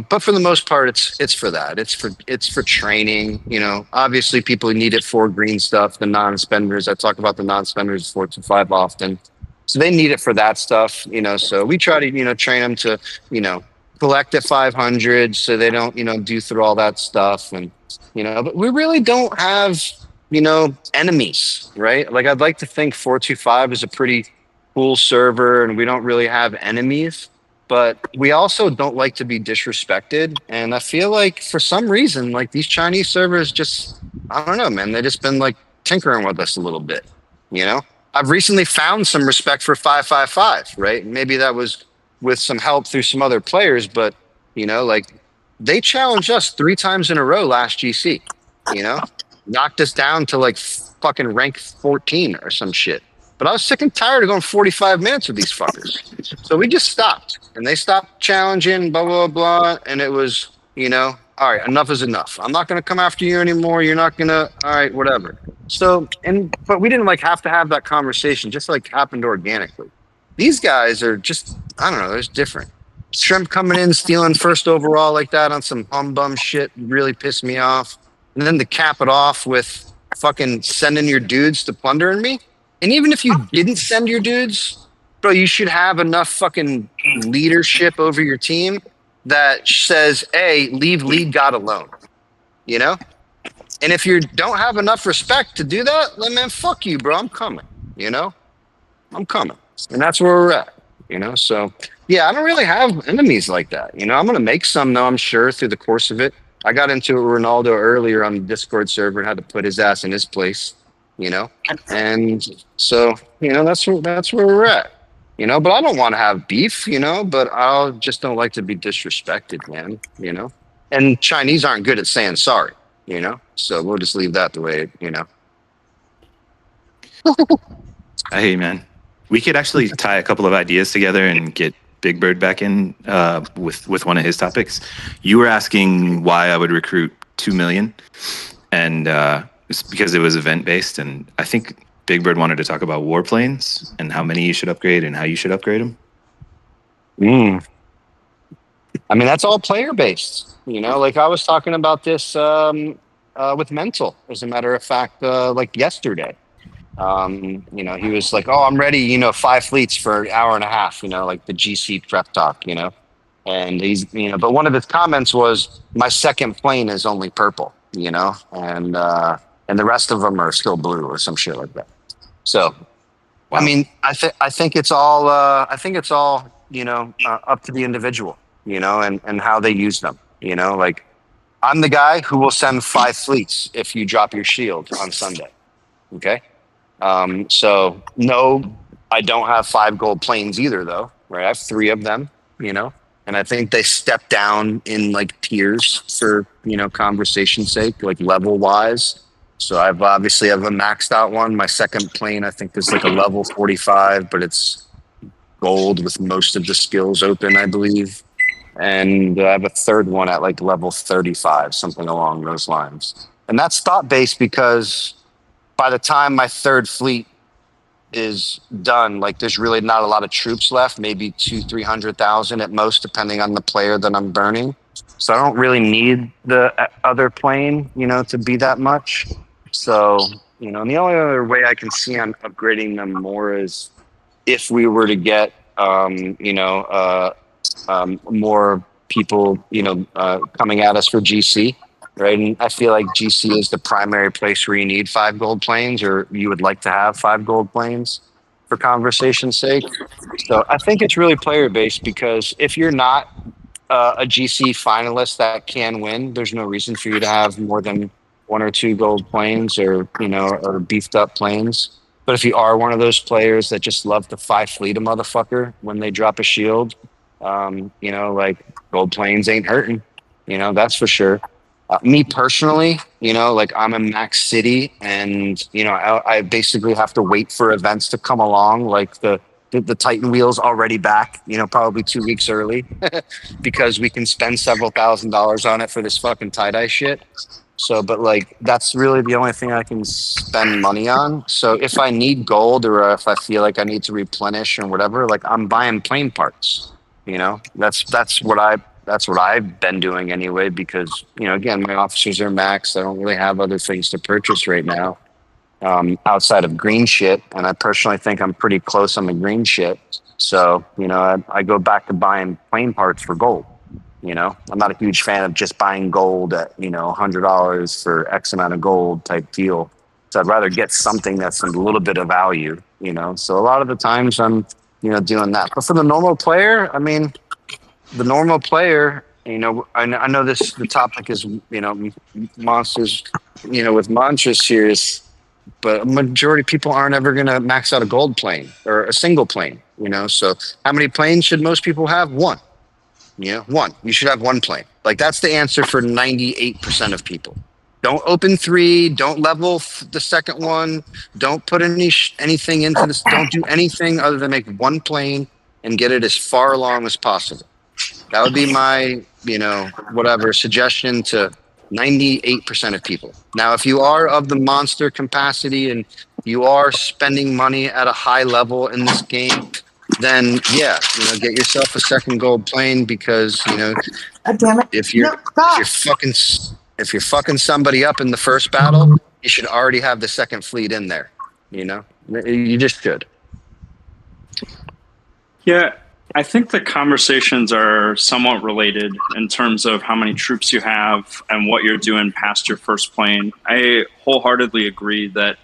but for the most part, it's for that. It's for training, obviously people need it for green stuff, the non-spenders. I talk about the non-spenders 425 often. So they need it for that stuff, so we try to, train them to, collect at 500 so they don't, do through all that stuff. And, but we really don't have, enemies, right? I'd like to think 425 is a pretty cool server and we don't really have enemies, but we also don't like to be disrespected. And I feel like for some reason, these Chinese servers just, I don't know, man, they just been tinkering with us a little bit. You know, I've recently found some respect for 555, right? Maybe that was with some help through some other players, but you know, like they challenged us 3 times in a row last GC. You know, knocked us down to like fucking rank 14 or some shit. But I was sick and tired of going 45 minutes with these fuckers. So we just stopped, and they stopped challenging, blah, blah, blah. And it was, you know, all right, enough is enough. I'm not going to come after you anymore. You're not going to, all right, whatever. So, but we didn't like have to have that conversation, just like happened organically. These guys are just, I don't know, they're just different. Shrimp coming in, stealing first overall like that on some bum shit really pissed me off. And then to cap it off with fucking sending your dudes to plundering me. And even if you didn't send your dudes, bro, you should have enough fucking leadership over your team that says, hey, leave lead God alone. You know? And if you don't have enough respect to do that, then man, fuck you, bro. I'm coming. You know? I'm coming. And that's where we're at. You know? So, yeah, I don't really have enemies like that. You know? I'm going to make some, though, I'm sure, through the course of it. I got into Ronaldo earlier on the Discord server and had to put his ass in his place. You know, and so you know that's where we're at. You know, but I don't want to have beef. You know, but I just don't like to be disrespected, man. You know, and Chinese aren't good at saying sorry. You know, so we'll just leave that the way. You know. Hey, man, we could actually tie a couple of ideas together and get Big Bird back in with one of his topics. You were asking why I would recruit 2 million, and it's because it was event based, and I think Big Bird wanted to talk about warplanes and how many you should upgrade and how you should upgrade them. I mean, that's all player based. You know, like I was talking about this with Mental, as a matter of fact, like yesterday. You know, he was like, "Oh, I'm ready. You know, 5 fleets for an hour and a half." You know, like the GC prep talk. You know, and he's but one of his comments was, "My second plane is only purple." You know, and the rest of them are still blue or some shit like that. So, wow. I mean, I think it's all you know up to the individual, you know, and how they use them. You know, like I'm the guy who will send 5 fleets if you drop your shield on Sunday. Okay, so no, I don't have 5 gold planes either, though. Right, I have 3 of them. You know. And I think they step down in like tiers for, you know, conversation's sake, like level wise. So I've obviously have a maxed out one. My second plane, I think, is like a level 45, but it's gold with most of the skills open, I believe. And I have a third one at like level 35, something along those lines. And that's thought based because by the time my third fleet is done, like there's really not a lot of troops left, maybe 200,000-300,000 at most, depending on the player that I'm burning. So I don't really need the other plane, you know, to be that much. So, you know, and the only other way I can see on upgrading them more is if we were to get, more people, you know, coming at us for GC. Right, and I feel like GC is the primary place where you need 5 gold planes, or you would like to have 5 gold planes for conversation's sake. So I think it's really player based because if you're not a GC finalist that can win, there's no reason for you to have more than 1 or 2 gold planes, or you know, or beefed up planes. But if you are one of those players that just love to 5 fleet a motherfucker when they drop a shield, you know, like gold planes ain't hurting. You know, that's for sure. Me personally, you know, like I'm in Max City, and you know, I basically have to wait for events to come along. Like the Titan wheel's already back, you know, probably 2 weeks early, because we can spend several $1,000s on it for this fucking tie-dye shit. So, but like that's really the only thing I can spend money on. So if I need gold, or if I feel like I need to replenish or whatever, like I'm buying plane parts. You know, that's what I've been doing anyway, because, you know, again, my officers are maxed. I don't really have other things to purchase right now outside of green shit. And I personally think I'm pretty close on the green shit. So, you know, I go back to buying plane parts for gold. You know, I'm not a huge fan of just buying gold at, you know, $100 for X amount of gold type deal. So I'd rather get something that's a little bit of value, you know. So a lot of the times I'm, you know, doing that. But for the normal player, I mean, the normal player, you know, I know the topic is, you know, monsters, you know, with Monstrous here is but a majority of people aren't ever going to max out a gold plane or a single plane, So how many planes should most people have? One. One. You should have one plane. Like that's the answer for 98% of people. Don't open 3. Don't level the second one. Don't put anything into this. Don't do anything other than make one plane and get it as far along as possible. That would be my, whatever suggestion to 98% of people. Now, if you are of the monster capacity and you are spending money at a high level in this game, then yeah, get yourself a second gold plane because Damn it. if you're fucking somebody up in the first battle, you should already have the second fleet in there. You just should. Yeah, I think the conversations are somewhat related in terms of how many troops you have and what you're doing past your first plane. I wholeheartedly agree that,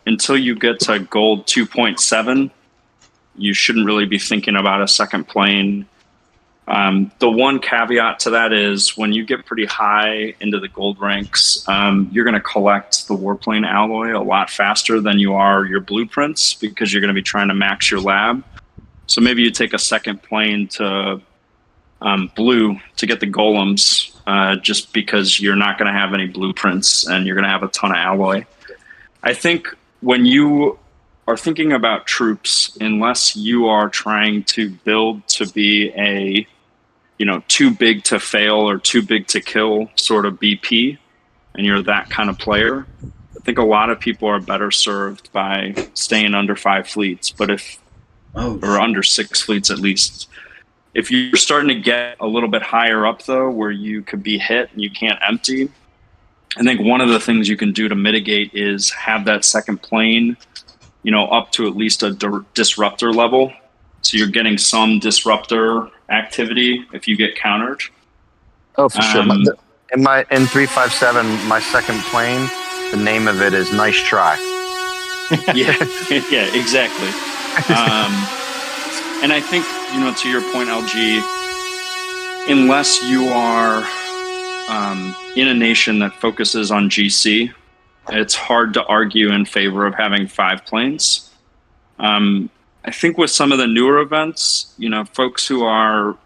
until you get to gold 2.7, you shouldn't really be thinking about a second plane. The one caveat to that is when you get pretty high into the gold ranks, you're going to collect the Warplane alloy a lot faster than you are your blueprints because you're going to be trying to max your lab. So maybe you take a second plane to blue to get the golems just because you're not going to have any blueprints and you're going to have a ton of alloy. I think when you are thinking about troops, unless you are trying to build to be a too big to fail or too big to kill sort of BP, and you're that kind of player, I think a lot of people are better served by staying under 5 fleets, or under 6 fleets at least. If you're starting to get a little bit higher up, though, where you could be hit and you can't empty, I think one of the things you can do to mitigate is have that second plane, up to at least a disruptor level. So you're getting some disruptor activity if you get countered. Oh, for sure. In 357, my second plane, the name of it is Nice Try. Yeah, exactly. And I think, to your point, LG, unless you are in a nation that focuses on GC, it's hard to argue in favor of having 5 planes. I think with some of the newer events, folks who are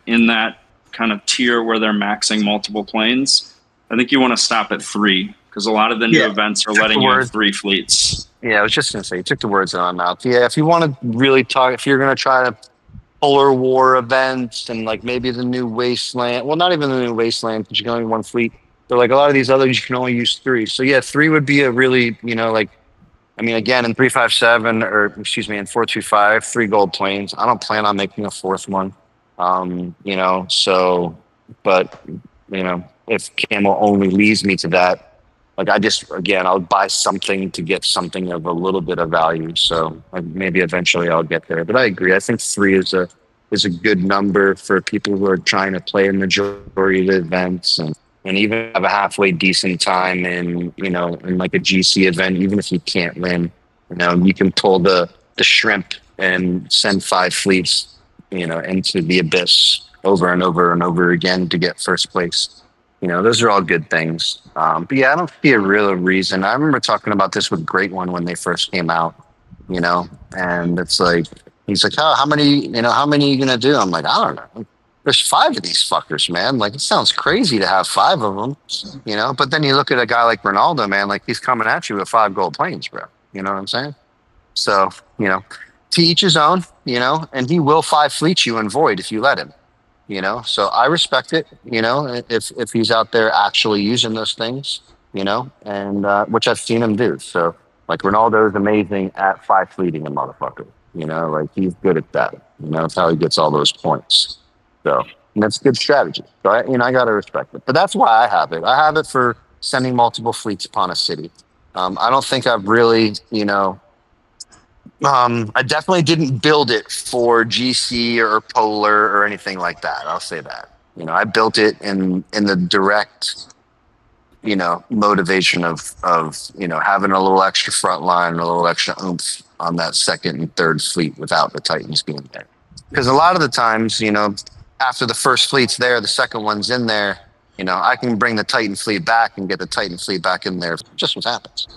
in that kind of tier where they're maxing multiple planes, I think you want to stop at 3 because a lot of the new events are letting you have 3 fleets. Yeah, I was just going to say, you took the words out of my mouth. Yeah, if you want to really talk, if you're going to try to Polar War events and like maybe the new Wasteland, well, not even the new Wasteland because you can only have 1 fleet. So like a lot of these others, you can only use 3. So yeah, 3 would be a really, again, in 357 or in 425, 3 gold planes. I don't plan on making a 4th one. If Camel only leads me to that, I'll buy something to get something of a little bit of value. So maybe eventually I'll get there. But I agree. I think 3 is a good number for people who are trying to play a majority of the events and even have a halfway decent time in like a GC event, even if you can't win. You can pull the shrimp and send 5 fleets, into the abyss over and over and over again to get first place. Those are all good things. But yeah, I don't see a real reason. I remember talking about this with Great One when they first came out, and it's like, he's like, oh, how many are you going to do? I'm like, I don't know. There's 5 of these fuckers, man. Like, it sounds crazy to have 5 of them, but then you look at a guy like Ronaldo, man, like he's coming at you with 5 gold planes, bro. You know what I'm saying? So, to each his own, and he will 5 fleet you in Void if you let him. So I respect it, if he's out there actually using those things, and which I've seen him do. So like Ronaldo is amazing at 5 fleeting a motherfucker, like he's good at that. That's how he gets all those points. So that's good strategy. So I got to respect it. But that's why I have it. I have it for sending multiple fleets upon a city. I don't think I've really, I definitely didn't build it for GC or Polar or anything like that. I'll say that. I built it in the direct, motivation of having a little extra front line, a little extra oomph on that second and third fleet without the Titans being there. Because a lot of the times, after the first fleet's there, the second one's in there, I can bring the Titan fleet back and get the Titan fleet back in there. Just what happens.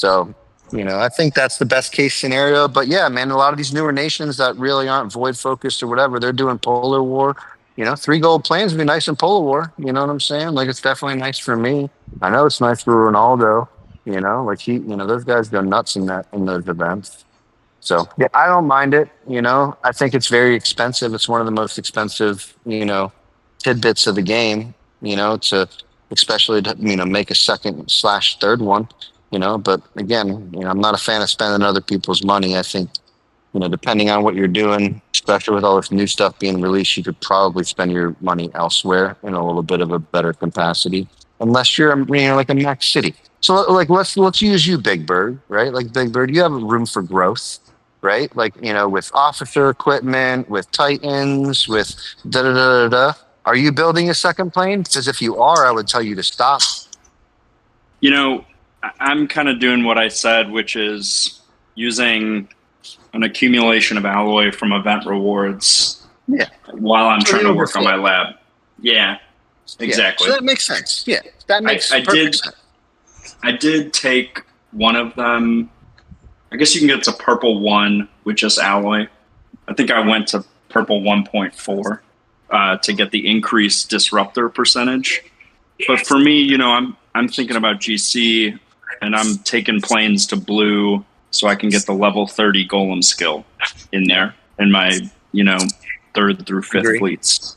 So, I think that's the best case scenario. But yeah, man, a lot of these newer nations that really aren't void focused or whatever, they're doing polar war. 3 gold planes would be nice in polar war. You know what I'm saying? Like, it's definitely nice for me. I know it's nice for Ronaldo. Like those guys go nuts in those events. So yeah, I don't mind it. I think it's very expensive. It's one of the most expensive, tidbits of the game. To especially to make a second/third one. But again, I'm not a fan of spending other people's money. I think, depending on what you're doing, especially with all this new stuff being released, you could probably spend your money elsewhere in a little bit of a better capacity, unless you're, like a Max City. So like, let's use you, Big Bird, right? Like Big Bird, you have room for growth, right? Like, with officer equipment, with Titans, with da da da da da. Are you building a second plane? Because if you are, I would tell you to stop. I'm kind of doing what I said, which is using an accumulation of alloy from event rewards while I'm trying to work on my lab. Yeah, exactly. So that makes sense. Yeah, that makes perfect sense. I did take one of them. I guess you can get to purple 1 with just alloy. I think I went to purple 1.4 to get the increased disruptor percentage. But for me, I'm thinking about GC, and I'm taking planes to blue so I can get the level 30 golem skill in there in my, 3rd through 5th fleets.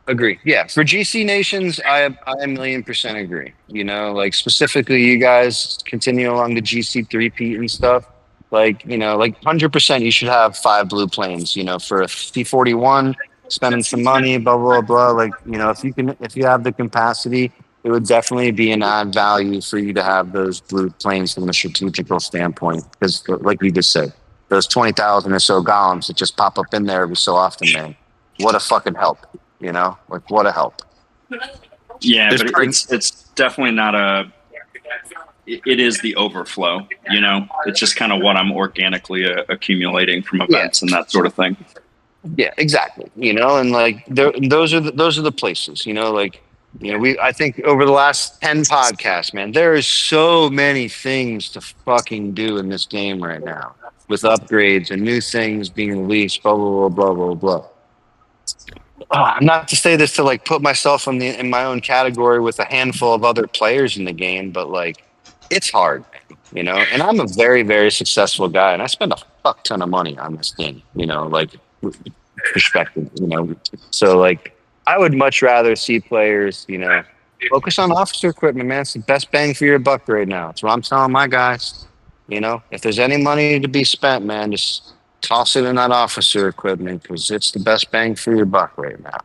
Agree. Yeah. For GC nations, I 1,000,000% agree. Like specifically you guys continue along the GC 3P and stuff. Like, like 100% you should have 5 blue planes, for a C41, spending some money, blah, blah, blah. Like, if you have the capacity, it would definitely be an odd value for you to have those blue planes from a strategical standpoint. Because like you just said, those 20,000 or so golems that just pop up in there every so often, man. What a fucking help. Like what a help. Yeah, but it's definitely not it is the overflow, it's just kind of what I'm organically accumulating from events and that sort of thing. Yeah, exactly. And like those are the places, like, I think over the last 10 podcasts, man, there is so many things to fucking do in this game right now with upgrades and new things being released, blah, blah, blah, blah, blah, blah. Not to say this to like put myself in my own category with a handful of other players in the game, but like it's hard, and I'm a very, very successful guy and I spend a fuck ton of money on this game, like perspective, so like I would much rather see players, focus on officer equipment, man. It's the best bang for your buck right now. That's what I'm telling my guys. If there's any money to be spent, man, just toss it in that officer equipment because it's the best bang for your buck right now.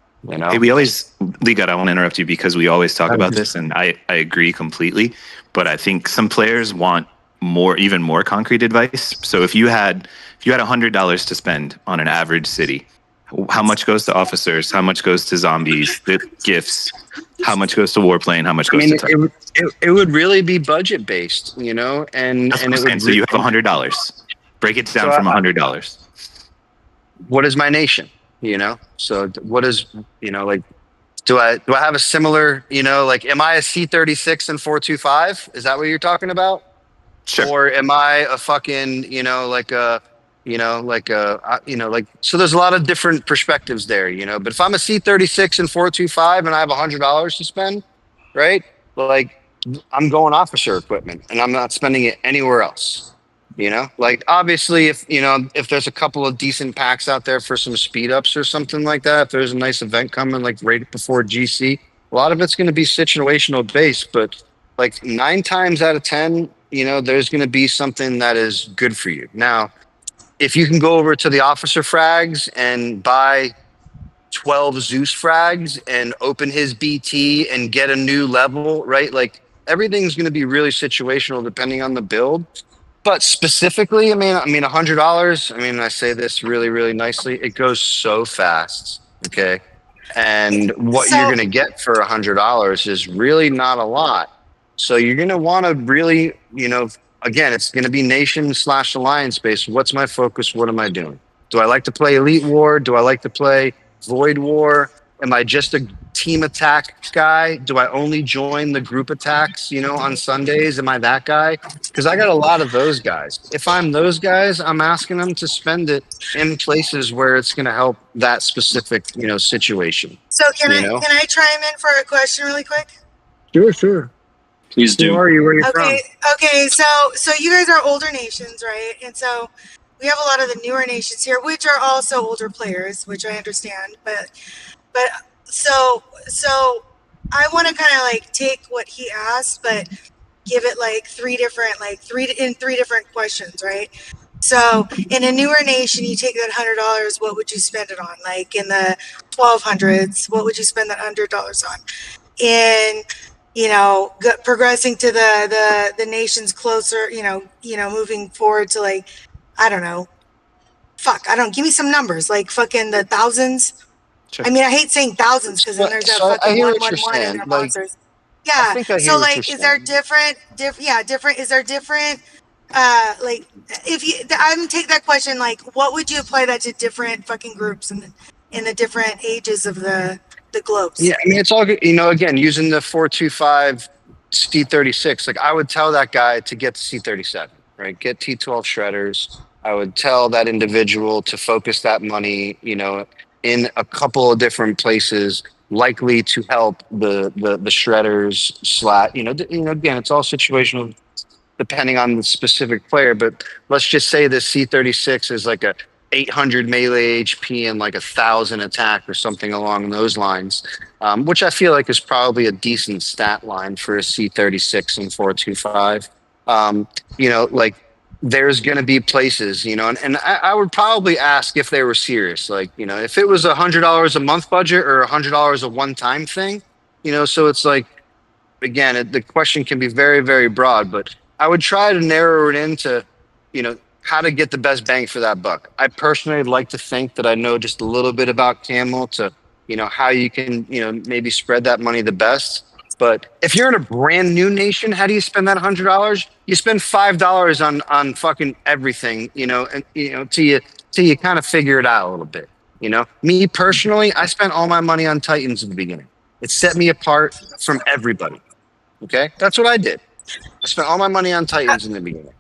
Hey, we always, Ligat, I want to interrupt you because we always talk about this, and I agree completely. But I think some players want even more concrete advice. So if you had $100 to spend on an average city, how much goes to officers? How much goes to zombies? The gifts? How much goes to Warplane? How much goes to Titan? It would really be budget based, and That's what I'm saying. So you have $100. Break it down from $100. What is my nation? So what is, like, do I have a similar, like, am I a C36 and 425? Is that what you're talking about? Sure. Or am I a fucking, so there's a lot of different perspectives there, but if I'm a C36 and 425 and I have $100 to spend, right? Like I'm going officer equipment and I'm not spending it anywhere else. Like obviously if there's a couple of decent packs out there for some speed ups or something like that, if there's a nice event coming like right before GC, a lot of it's going to be situational based, but like 9 times out of 10, there's going to be something that is good for you. Now, if you can go over to the officer frags and buy 12 Zeus frags and open his BT and get a new level, right? Like everything's going to be really situational depending on the build. But specifically, I mean, $100. I mean, I say this really, really nicely. It goes so fast, okay. And what you're going to get for $100 is really not a lot. So you're going to want to really, again, it's going to be nation/alliance based. What's my focus? What am I doing? Do I like to play Elite War? Do I like to play Void War? Am I just a team attack guy? Do I only join the group attacks, on Sundays? Am I that guy? Because I got a lot of those guys. If I'm those guys, I'm asking them to spend it in places where it's going to help that specific, situation. So can I chime in for a question really quick? Sure. Please do. Who are you? Where are you from? Okay. So you guys are older nations, right? And so we have a lot of the newer nations here, which are also older players, which I understand. But so I want to kind of like take what he asked, but give it like three different questions, right? So in a newer nation, you take that $100, what would you spend it on? Like in the 1200s, what would you spend that $100 on? In progressing to the nations closer, moving forward to like, I don't know, give me some numbers, like fucking the thousands. Sure. I mean, I hate saying thousands because then there's that fucking 111 in their monsters. Yeah. So like, is there different? Is there different? Like, if you, I'm gonna take that question. Like, what would you apply that to different fucking groups in the different ages of the globes? Yeah, I mean, it's all good. Again, using the 425 C36, like I would tell that guy to get the C37, right? Get T12 shredders. I would tell that individual to focus that money, in a couple of different places, likely to help the shredders again, it's all situational depending on the specific player, but let's just say the C36 is like a 800 melee HP and like 1,000 attack or something along those lines, which I feel like is probably a decent stat line for a C36 and 425. Like there's going to be places, and I would probably ask if they were serious. Like, if it was $100 a month budget or $100 a one-time thing, so it's like, again, the question can be very, very broad, but I would try to narrow it into, how to get the best bang for that buck. I personally like to think that I know just a little bit about Camel to, how you can, maybe spread that money the best. But if you're in a brand new nation, how do you spend that $100? You spend $5 on fucking everything, and till you kind of figure it out a little bit. Me personally, I spent all my money on Titans in the beginning. It set me apart from everybody. Okay, that's what I did. I spent all my money on Titans in the beginning.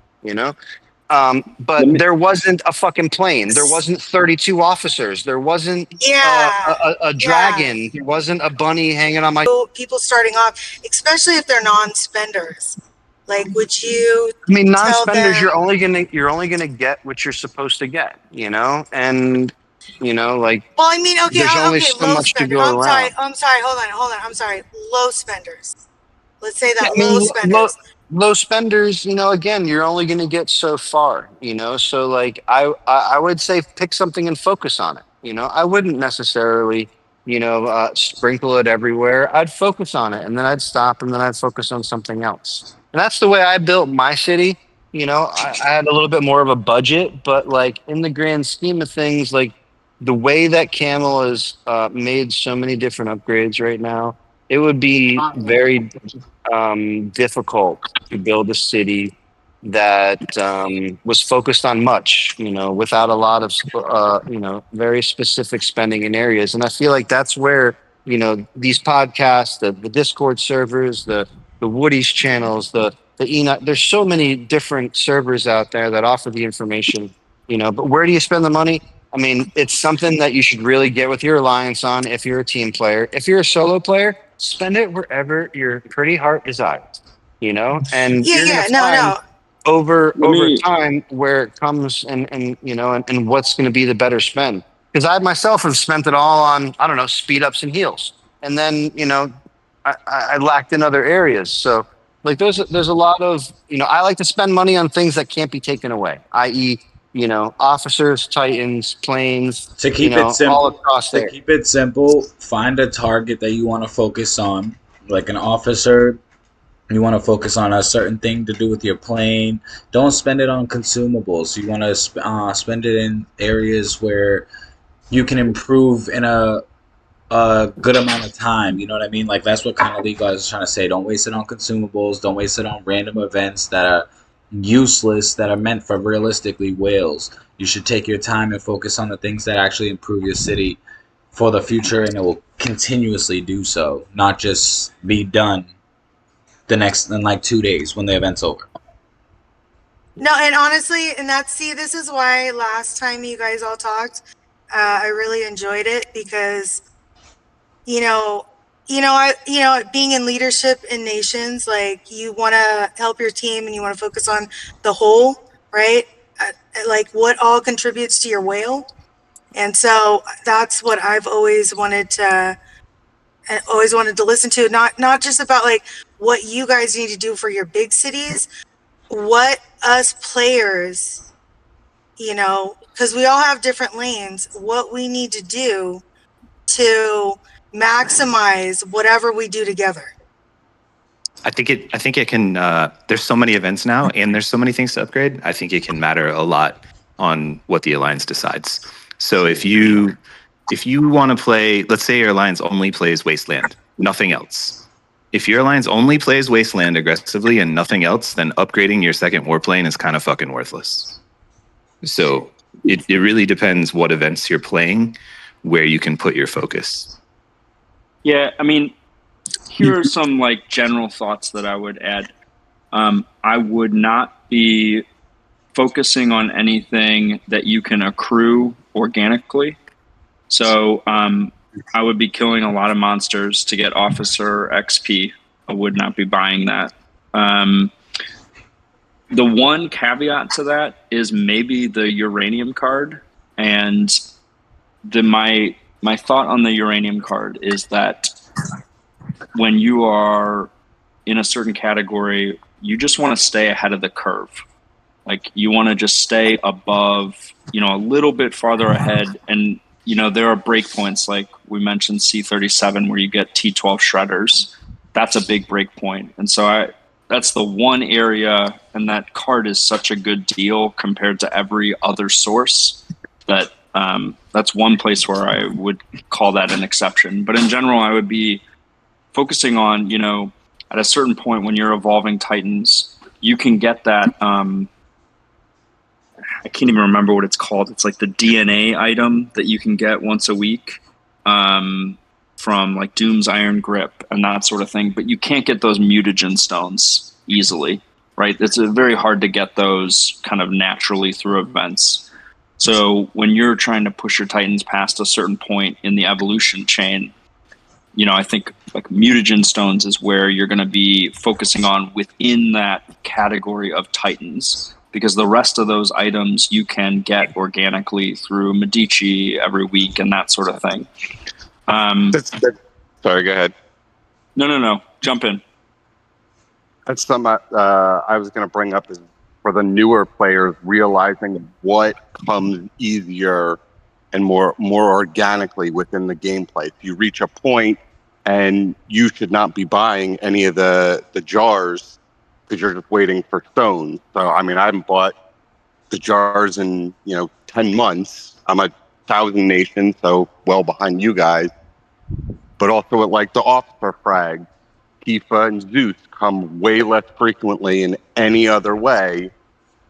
But there wasn't a fucking plane. There wasn't 32 officers. There wasn't a dragon. Yeah. There wasn't a bunny hanging on my. People starting off, especially if they're non-spenders, like would you? I mean, non-spenders. You're only gonna get what you're supposed to get. And like. Well, I mean, okay, there's only so much to go around. I'm sorry. Hold on. I'm sorry. Low spenders. Let's say that low spenders. Low spenders, again, you're only going to get so far, so like I would say pick something and focus on it. I wouldn't necessarily, sprinkle it everywhere. I'd focus on it and then I'd stop and then I'd focus on something else. And that's the way I built my city. I had a little bit more of a budget, but like in the grand scheme of things, like the way that Camel has made so many different upgrades right now, it would be very difficult to build a city that was focused on much, without a lot of, very specific spending in areas. And I feel like that's where, these podcasts, the Discord servers, the Woody's channels, the Enoch, there's so many different servers out there that offer the information, but where do you spend the money? I mean, it's something that you should really get with your alliance on if you're a team player. If you're a solo player, spend it wherever your pretty heart resides, and you're gonna find over time where it comes and what's going to be the better spend. Because I myself have spent it all on, I don't know, speed ups and heals, and then I lacked in other areas. So like there's a lot of I like to spend money on things that can't be taken away, i.e. officers, Titans, planes, to keep it simple, all across there. To keep it simple, find a target that you want to focus on, like an officer. You want to focus on a certain thing to do with your plane. Don't spend it on consumables. You want to spend it in areas where you can improve in a good amount of time. You know what I mean? Like that's what kind of league I was trying to say. Don't waste it on consumables. Don't waste it on random events that are useless, that are meant for realistically whales. You should take your time and focus on the things that actually improve your city for the future, and it will continuously do so, not just be done in like 2 days when the event's over. No, and honestly, this is why last time you guys all talked, I really enjoyed it because, being in leadership in nations, like you want to help your team and you want to focus on the whole, right? Like what all contributes to your whale. And so that's what I've always wanted to listen to, not just about like what you guys need to do for your big cities, what us players, because we all have different lanes, what we need to do to maximize whatever we do together. I think it can. There's so many events now, and there's so many things to upgrade. I think it can matter a lot on what the alliance decides. So if you want to play, let's say your alliance only plays Wasteland, nothing else. If your alliance only plays Wasteland aggressively and nothing else, then upgrading your second Warplane is kind of fucking worthless. So it really depends what events you're playing, where you can put your focus. Yeah, I mean, here are some like general thoughts that I would add. I would not be focusing on anything that you can accrue organically. So I would be killing a lot of monsters to get officer XP. I would not be buying that. The one caveat to that is maybe the uranium card. And my thought on the uranium card is that when you are in a certain category, you just want to stay ahead of the curve. Like you want to just stay above, a little bit farther ahead. And, there are breakpoints like we mentioned C37 where you get T12 shredders. That's a big breakpoint. And so that's the one area, and that card is such a good deal compared to every other source that that's one place where I would call that an exception. But in general, I would be focusing on, at a certain point when you're evolving Titans, you can get that. I can't even remember what it's called. It's like the DNA item that you can get once a week from like Doom's Iron Grip and that sort of thing. But you can't get those mutagen stones easily, right? It's very hard to get those kind of naturally through events. So when you're trying to push your Titans past a certain point in the evolution chain, I think like mutagen stones is where you're going to be focusing on within that category of Titans, because the rest of those items you can get organically through Medici every week and that sort of thing. Sorry, go ahead. No. Jump in. That's something I was going to bring up is for the newer players realizing what comes easier and more organically within the gameplay. If you reach a point and you should not be buying any of the jars because you're just waiting for stones. So, I mean, I haven't bought the jars in, 10 months. I'm a 1,000 nation, so well behind you guys. But also at like the officer frag, Tifa and Zeus come way less frequently in any other way.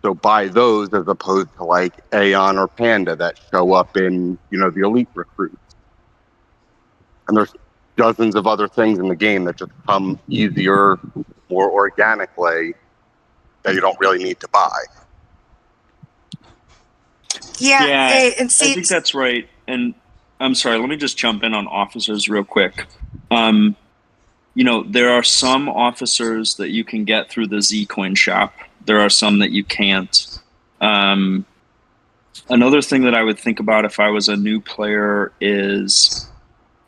So buy those as opposed to like Aeon or Panda that show up in, the elite recruits. And there's dozens of other things in the game that just come easier, more organically that you don't really need to buy. Yeah. Hey, and I think that's right. And I'm sorry, let me just jump in on officers real quick. There are some officers that you can get through the Z-Coin shop. There are some that you can't. Another thing that I would think about if I was a new player is,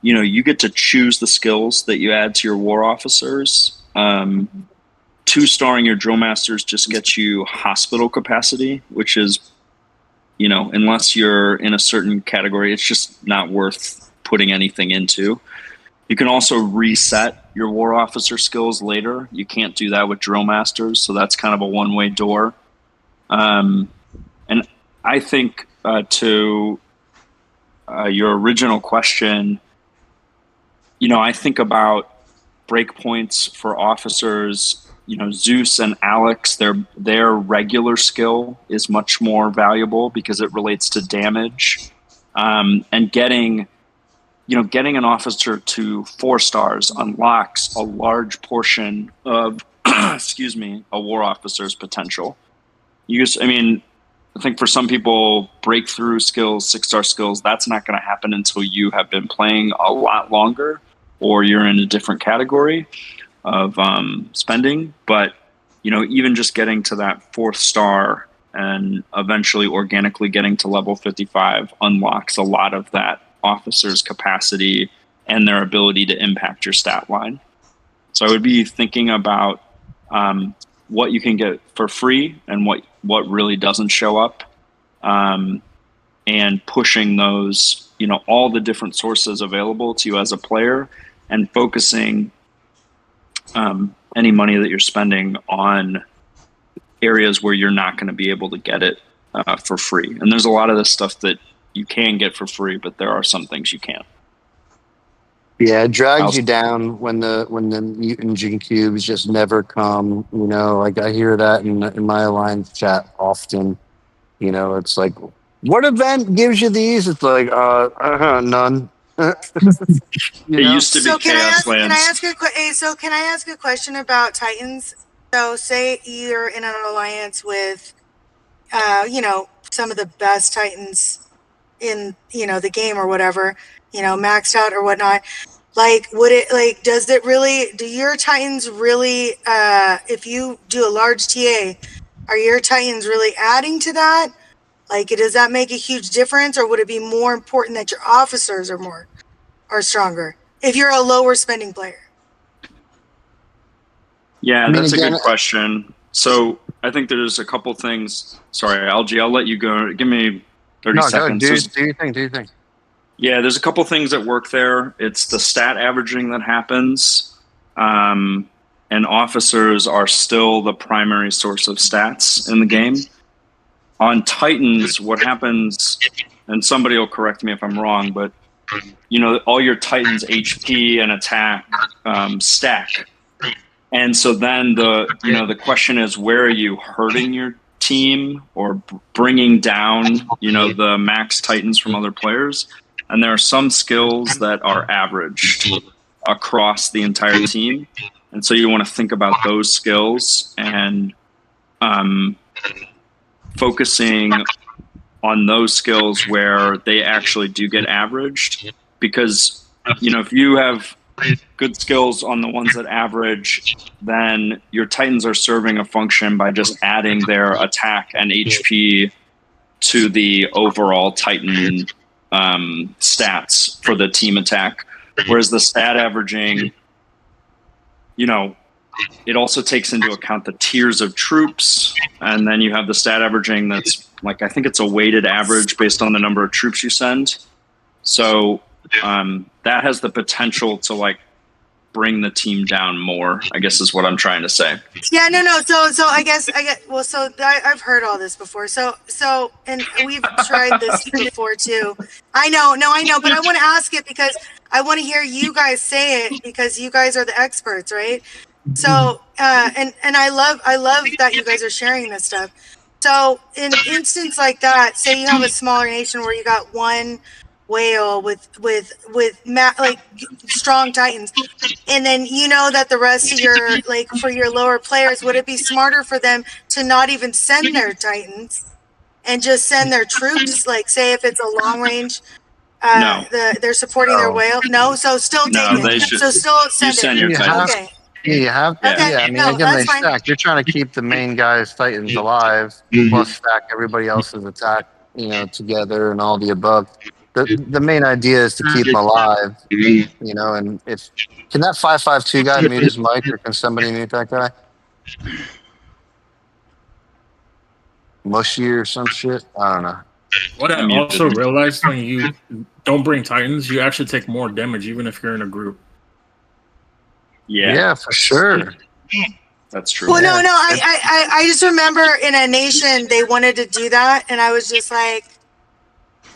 you get to choose the skills that you add to your war officers. 2-starring your drill masters just gets you hospital capacity, which is, unless you're in a certain category, it's just not worth putting anything into. You can also reset your war officer skills later. You can't do that with drill masters, so that's kind of a one-way door. And I think to your original question, I think about breakpoints for officers. Zeus and Alex, their regular skill is much more valuable because it relates to damage. And getting getting an officer to 4 stars unlocks a large portion of, excuse me, a war officer's potential. I think for some people, breakthrough skills, 6-star skills, that's not going to happen until you have been playing a lot longer or you're in a different category of spending. But, even just getting to that 4th star and eventually organically getting to level 55 unlocks a lot of that officer's capacity and their ability to impact your stat line. So I would be thinking about what you can get for free and what really doesn't show up, and pushing those, all the different sources available to you as a player, and focusing any money that you're spending on areas where you're not going to be able to get it for free. And there's a lot of this stuff that you can get for free, but there are some things you can't. Yeah, it drags you down when the mutant gene cubes just never come. Like I hear that in my Alliance chat often. It's like, what event gives you these? It's like, none. It used to be So Chaos Lands. can I ask a question about Titans? So say you're in an alliance with, some of the best Titans in the game or whatever, maxed out or whatnot. Like, do your Titans really, if you do a large TA, are your Titans really adding to that? Like, does that make a huge difference, or would it be more important that your officers are stronger if you're a lower spending player? Yeah, that's a good question. So I think there's a couple things. Sorry, LG, I'll let you go. Give me 30 seconds. Do you think? Yeah, there's a couple things that work there. It's the stat averaging that happens, and officers are still the primary source of stats in the game. On Titans, what happens, and somebody will correct me if I'm wrong, but all your Titans HP and attack stack. And so then the question is, where are you hurting your team or bringing down, the max Titans from other players? And there are some skills that are averaged across the entire team. And so you want to think about those skills and focusing on those skills where they actually do get averaged. Because, if you have good skills on the ones that average, then your Titans are serving a function by just adding their attack and HP to the overall Titan stats for the team attack. Whereas the stat averaging, it also takes into account the tiers of troops, and then you have the stat averaging that's like, I think it's a weighted average based on the number of troops you send. So that has the potential to bring the team down more, I guess is what I'm trying to say. Yeah, no. So I've heard all this before. So, and we've tried this before too. I know, but I want to ask it because I want to hear you guys say it, because you guys are the experts, right? So, and I love that you guys are sharing this stuff. So in an instance like that, say you have a smaller nation where you got one whale with strong Titans, and then that the rest of your, for your lower players, would it be smarter for them to not even send their Titans and just send their troops? Like, say if it's a long range, No. they're supporting their whale. No, so still take it. They should. So still send You send it. your Titans. Okay. Yeah, you have to. Okay, Yeah, I mean, no, again, that's they fine. stack. You're trying to keep the main guy's Titans alive, plus stack everybody else's attack, together and all the above. The main idea is to keep them alive, and can that 552 guy mute his mic, or can somebody mute that guy? Mushy or some shit? I don't know. What I also realized, when you don't bring Titans, you actually take more damage, even if you're in a group. Yeah, for sure. That's true. Well, no, I just remember in a nation they wanted to do that, and I was just like,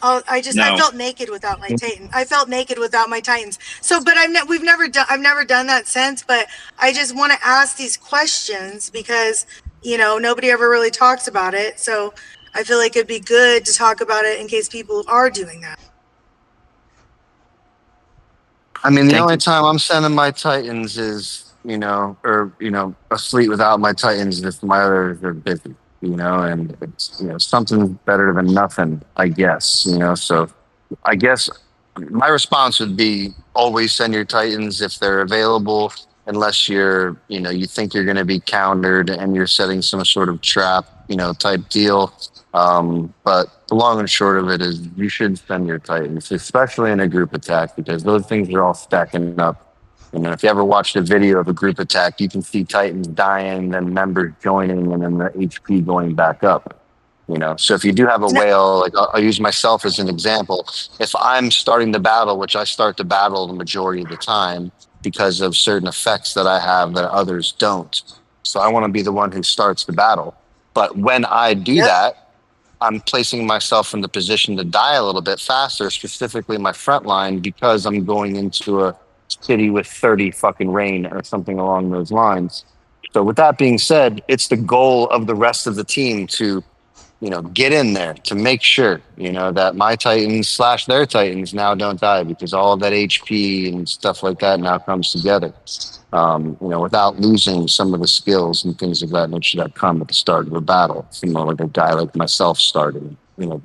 I felt naked without my Titan. I felt naked without my Titans. So, but I've never done that since. But I just want to ask these questions because nobody ever really talks about it. So I feel like it'd be good to talk about it in case people are doing that. I mean, the Thank only you. time I'm sending my Titans is, a fleet without my Titans is if my others are busy, and it's, something better than nothing, I guess, so I guess my response would be always send your Titans if they're available, unless you think you're going to be countered and you're setting some sort of trap, type deal. But the long and short of it is you should send your Titans, especially in a group attack, because those things are all stacking up. And if you ever watched a video of a group attack, you can see Titans dying, then members joining, and then the HP going back up. So if you do have a whale, like I'll use myself as an example. If I'm starting the battle, which I start the battle the majority of the time because of certain effects that I have that others don't. So I want to be the one who starts the battle. But when I do that, I'm placing myself in the position to die a little bit faster, specifically my front line, because I'm going into a city with 30 fucking rain or something along those lines. So with that being said, it's the goal of the rest of the team to get in there to make sure, that my Titans / their Titans now don't die, because all of that HP and stuff like that now comes together, without losing some of the skills and things of that nature that come at the start of a battle, like a guy like myself starting, the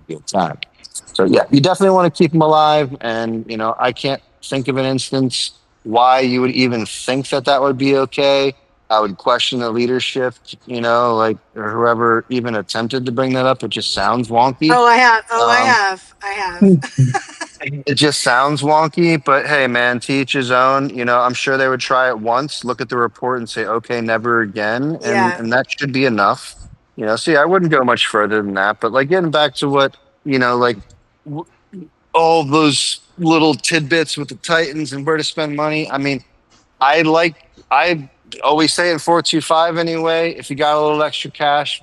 attack. So yeah, you definitely want to keep them alive. And, I can't think of an instance why you would even think that would be okay. I would question the leadership, or whoever even attempted to bring that up. It just sounds wonky. Oh, I have. It just sounds wonky, but hey, man, to each his own. I'm sure they would try it once, look at the report and say, okay, never again. And that should be enough. So yeah, I wouldn't go much further than that. But like getting back to what, all those little tidbits with the Titans and where to spend money. I mean, I always say in 425 anyway, if you got a little extra cash,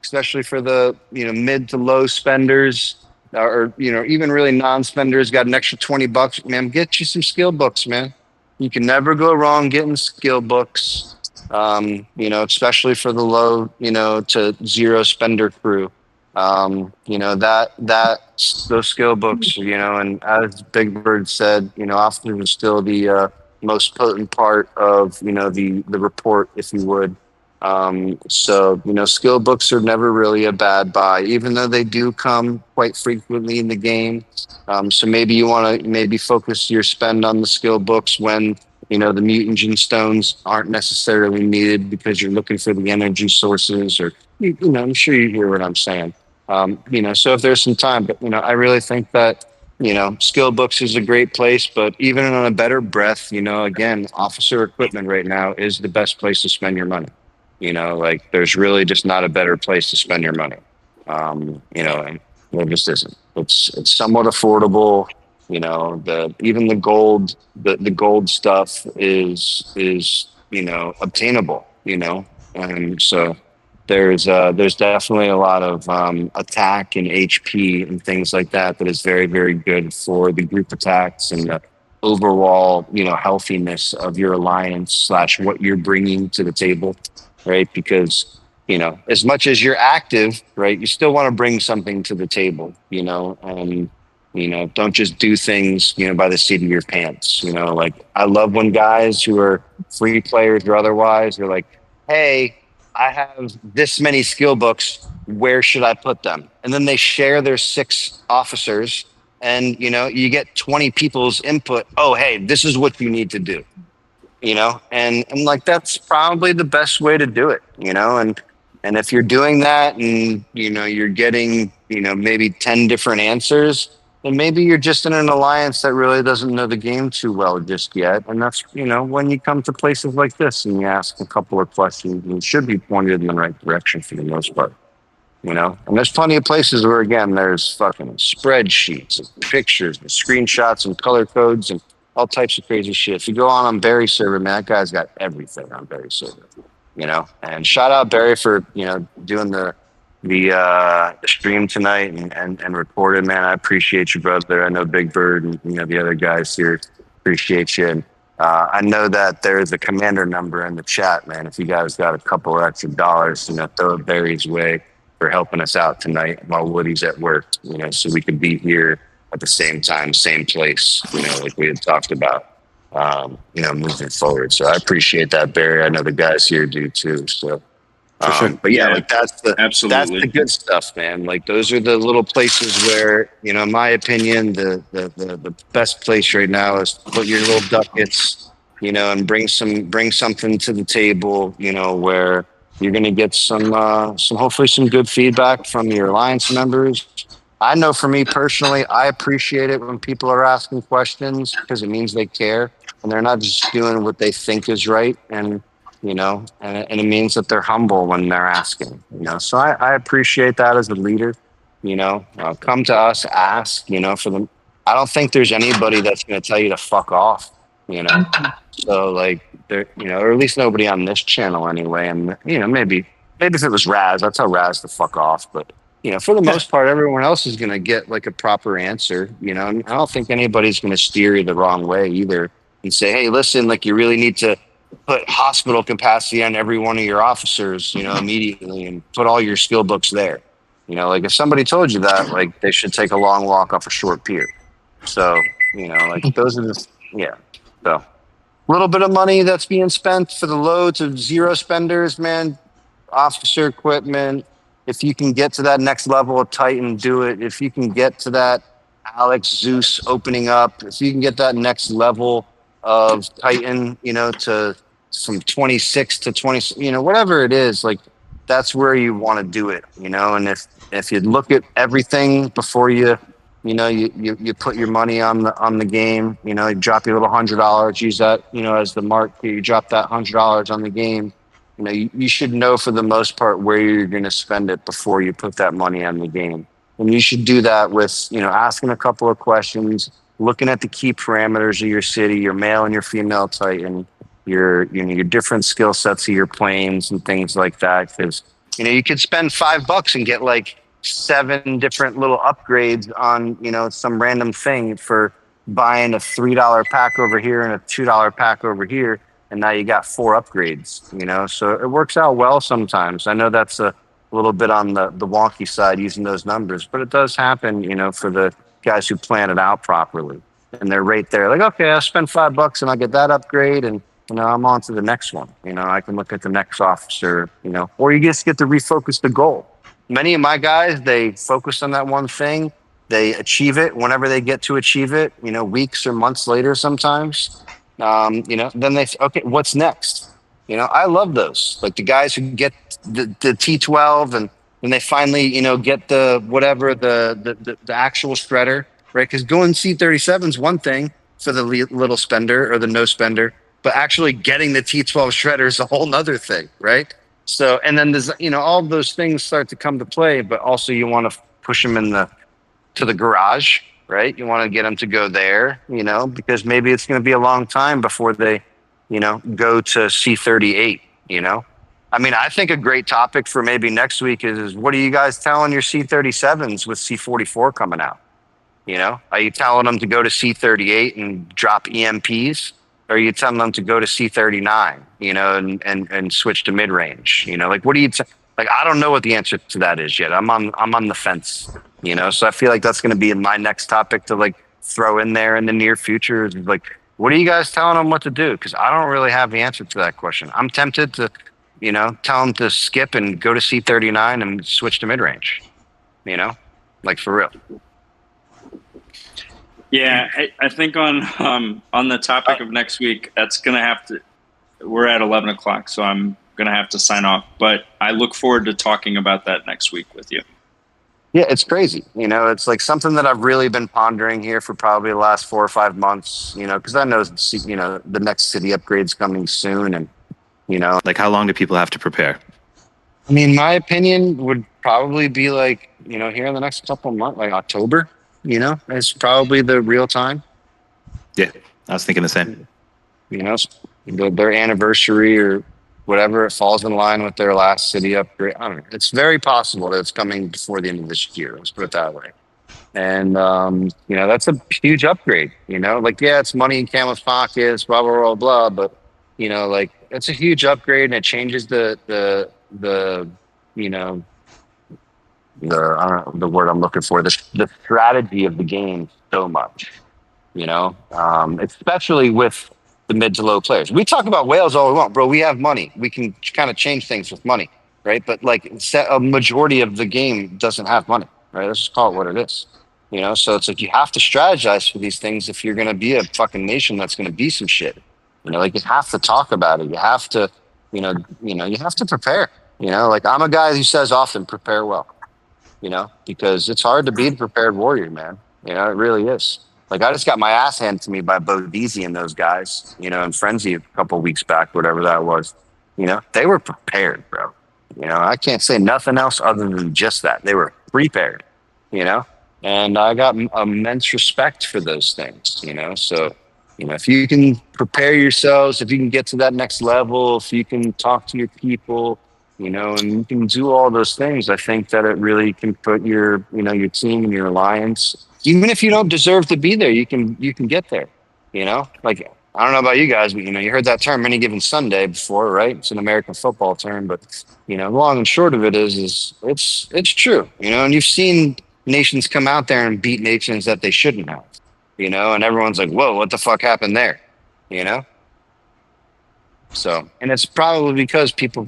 especially for the, mid to low spenders or, even really non-spenders, got an extra $20, man, get you some skill books, man. You can never go wrong getting skill books, especially for the low, to zero spender crew. Those skill books, and as Big Bird said, often is still the most potent part of, the report, if you would. So, skill books are never really a bad buy, even though they do come quite frequently in the game. So maybe you want to focus your spend on the skill books when, the mutagen stones aren't necessarily needed because you're looking for the energy sources, or, I'm sure you hear what I'm saying. So if there's some time, but, I really think that, skill books is a great place, but even on a better breath, again, officer equipment right now is the best place to spend your money. There's really just not a better place to spend your money. And there just isn't. It's somewhat affordable. Even the gold, the gold stuff is obtainable. And so there's definitely a lot of attack and HP and things like that is very, very good for the group attacks and the overall, healthiness of your alliance / what you're bringing to the table, right? Because, as much as you're active, right, you still want to bring something to the table, and, don't just do things, by the seat of your pants, I love when guys who are free players or otherwise, they're like, hey, I have this many skill books. Where should I put them? And then they share their 6 officers and, you get 20 people's input. Oh, hey, this is what you need to do, and like, that's probably the best way to do it, and if you're doing that and, you're getting, maybe 10 different answers, then maybe you're just in an alliance that really doesn't know the game too well just yet. And that's, when you come to places like this and you ask a couple of questions, you should be pointed in the right direction for the most part, and there's plenty of places where, again, there's fucking spreadsheets and pictures and screenshots and color codes and all types of crazy shit. If you go on Barry server, man, that guy's got everything on Barry server, and shout out Barry for, doing the stream tonight and recorded, man. I appreciate you, brother. I know Big Bird and, the other guys here appreciate you. And I know that there's a commander number in the chat, man. If you guys got a couple of extra dollars, throw it Barry's way for helping us out tonight while Woody's at work, so we could be here, at the same time, same place, like we had talked about, moving forward. So I appreciate that, Barry. I know the guys here do too. So, but yeah, like that's the good stuff, man. Like those are the little places where, in my opinion, the best place right now is to put your little ducats, and bring something to the table, where you're going to get some hopefully some good feedback from your alliance members. I know for me personally, I appreciate it when people are asking questions because it means they care and they're not just doing what they think is right. And it means that they're humble when they're asking, so I appreciate that as a leader, come to us, ask, for them. I don't think there's anybody that's going to tell you to fuck off, so like there, or at least nobody on this channel anyway. And, maybe if it was Raz, I'd tell Raz to fuck off. But, for the most part, everyone else is going to get like a proper answer, and I don't think anybody's going to steer you the wrong way either and say, hey, listen, like you really need to put hospital capacity on every one of your officers, immediately and put all your skill books there. Like if somebody told you that, like they should take a long walk off a short pier. So, like those are just, so a little bit of money that's being spent for the loads of zero spenders, man, officer equipment. If you can get to that next level of Titan, do it. If you can get to that Alex Zeus opening up, if you can get that next level of Titan, to from 26 to 20, whatever it is, like that's where you want to do it, and if you look at everything before you put your money on the game, you drop your little $100, use that, as the mark, you drop that $100 on the game, you should know for the most part where you're going to spend it before you put that money on the game. And you should do that with, asking a couple of questions, looking at the key parameters of your city, your male and your female Titan, your different skill sets of your planes and things like that. Because, you could spend $5 and get like 7 different little upgrades on, some random thing for buying a $3 pack over here and a $2 pack over here. And now you got 4 upgrades, so it works out well sometimes. I know that's a little bit on the wonky side using those numbers, but it does happen, for the guys who plan it out properly. And they're right there like, okay, I'll spend $5 and I'll get that upgrade. And, I'm on to the next one. I can look at the next officer, or you just get to refocus the goal. Many of my guys, they focus on that one thing. They achieve it whenever they get to achieve it, weeks or months later sometimes. Then they say, okay, what's next? I love those. Like the guys who get the T12 and when they finally, get the whatever, the actual shredder, right? Because going C37 is one thing for the little spender or the no spender, but actually getting the T12 shredder is a whole nother thing, right? So, and then there's, all of those things start to come to play, but also you want to push them to the garage, right? You want to get them to go there, because maybe it's going to be a long time before they, go to C38, I mean, I think a great topic for maybe next week is what are you guys telling your C37s with C44 coming out? Are you telling them to go to C38 and drop EMPs? Or are you telling them to go to C39, and switch to mid-range? Like what do you like? I don't know what the answer to that is yet. I'm on the fence, so I feel like that's going to be my next topic to like throw in there in the near future is like, what are you guys telling them what to do? Because I don't really have the answer to that question. I'm tempted to, tell them to skip and go to C39 and switch to mid-range, like for real. Yeah, I think on the topic of next week, that's going to have to, we're at 11 o'clock, so I'm going to have to sign off. But I look forward to talking about that next week with you. Yeah, it's crazy. It's like something that I've really been pondering here for probably the last 4 or 5 months, because I know, the next city upgrade's coming soon. And, like how long do people have to prepare? I mean, my opinion would probably be like, here in the next couple of months, like October, is probably the real time. Yeah, I was thinking the same. Their anniversary or whatever, it falls in line with their last city upgrade. I don't know. It's very possible that it's coming before the end of this year. Let's put it that way. And, that's a huge upgrade, like, yeah, it's money in Camel's pockets, blah, blah, blah, blah. But, like it's a huge upgrade and it changes the I don't know the word I'm looking for, the strategy of the game so much, especially with the mid to low players. We talk about whales all we want, bro. We have money. We can kind of change things with money, right? But like a majority of the game doesn't have money, right? Let's just call it what it is. So it's like you have to strategize for these things if you're going to be a fucking nation that's going to be some shit. Like you have to talk about it. You have to, you have to prepare. Like I'm a guy who says often, prepare well. Because it's hard to be a prepared warrior, man. It really is. Like I just got my ass handed to me by Bodizi and those guys, in Frenzy a couple of weeks back, whatever that was. They were prepared, bro. I can't say nothing else other than just that. They were prepared, and I got immense respect for those things, So, if you can prepare yourselves, if you can get to that next level, if you can talk to your people, and you can do all those things, I think that it really can put your, your team and your alliance, even if you don't deserve to be there, you can get there, like, I don't know about you guys, but, you heard that term any given Sunday before, right? It's an American football term, but, long and short of it is it's true, and you've seen nations come out there and beat nations that they shouldn't have, and everyone's like, whoa, what the fuck happened there? So, and it's probably because people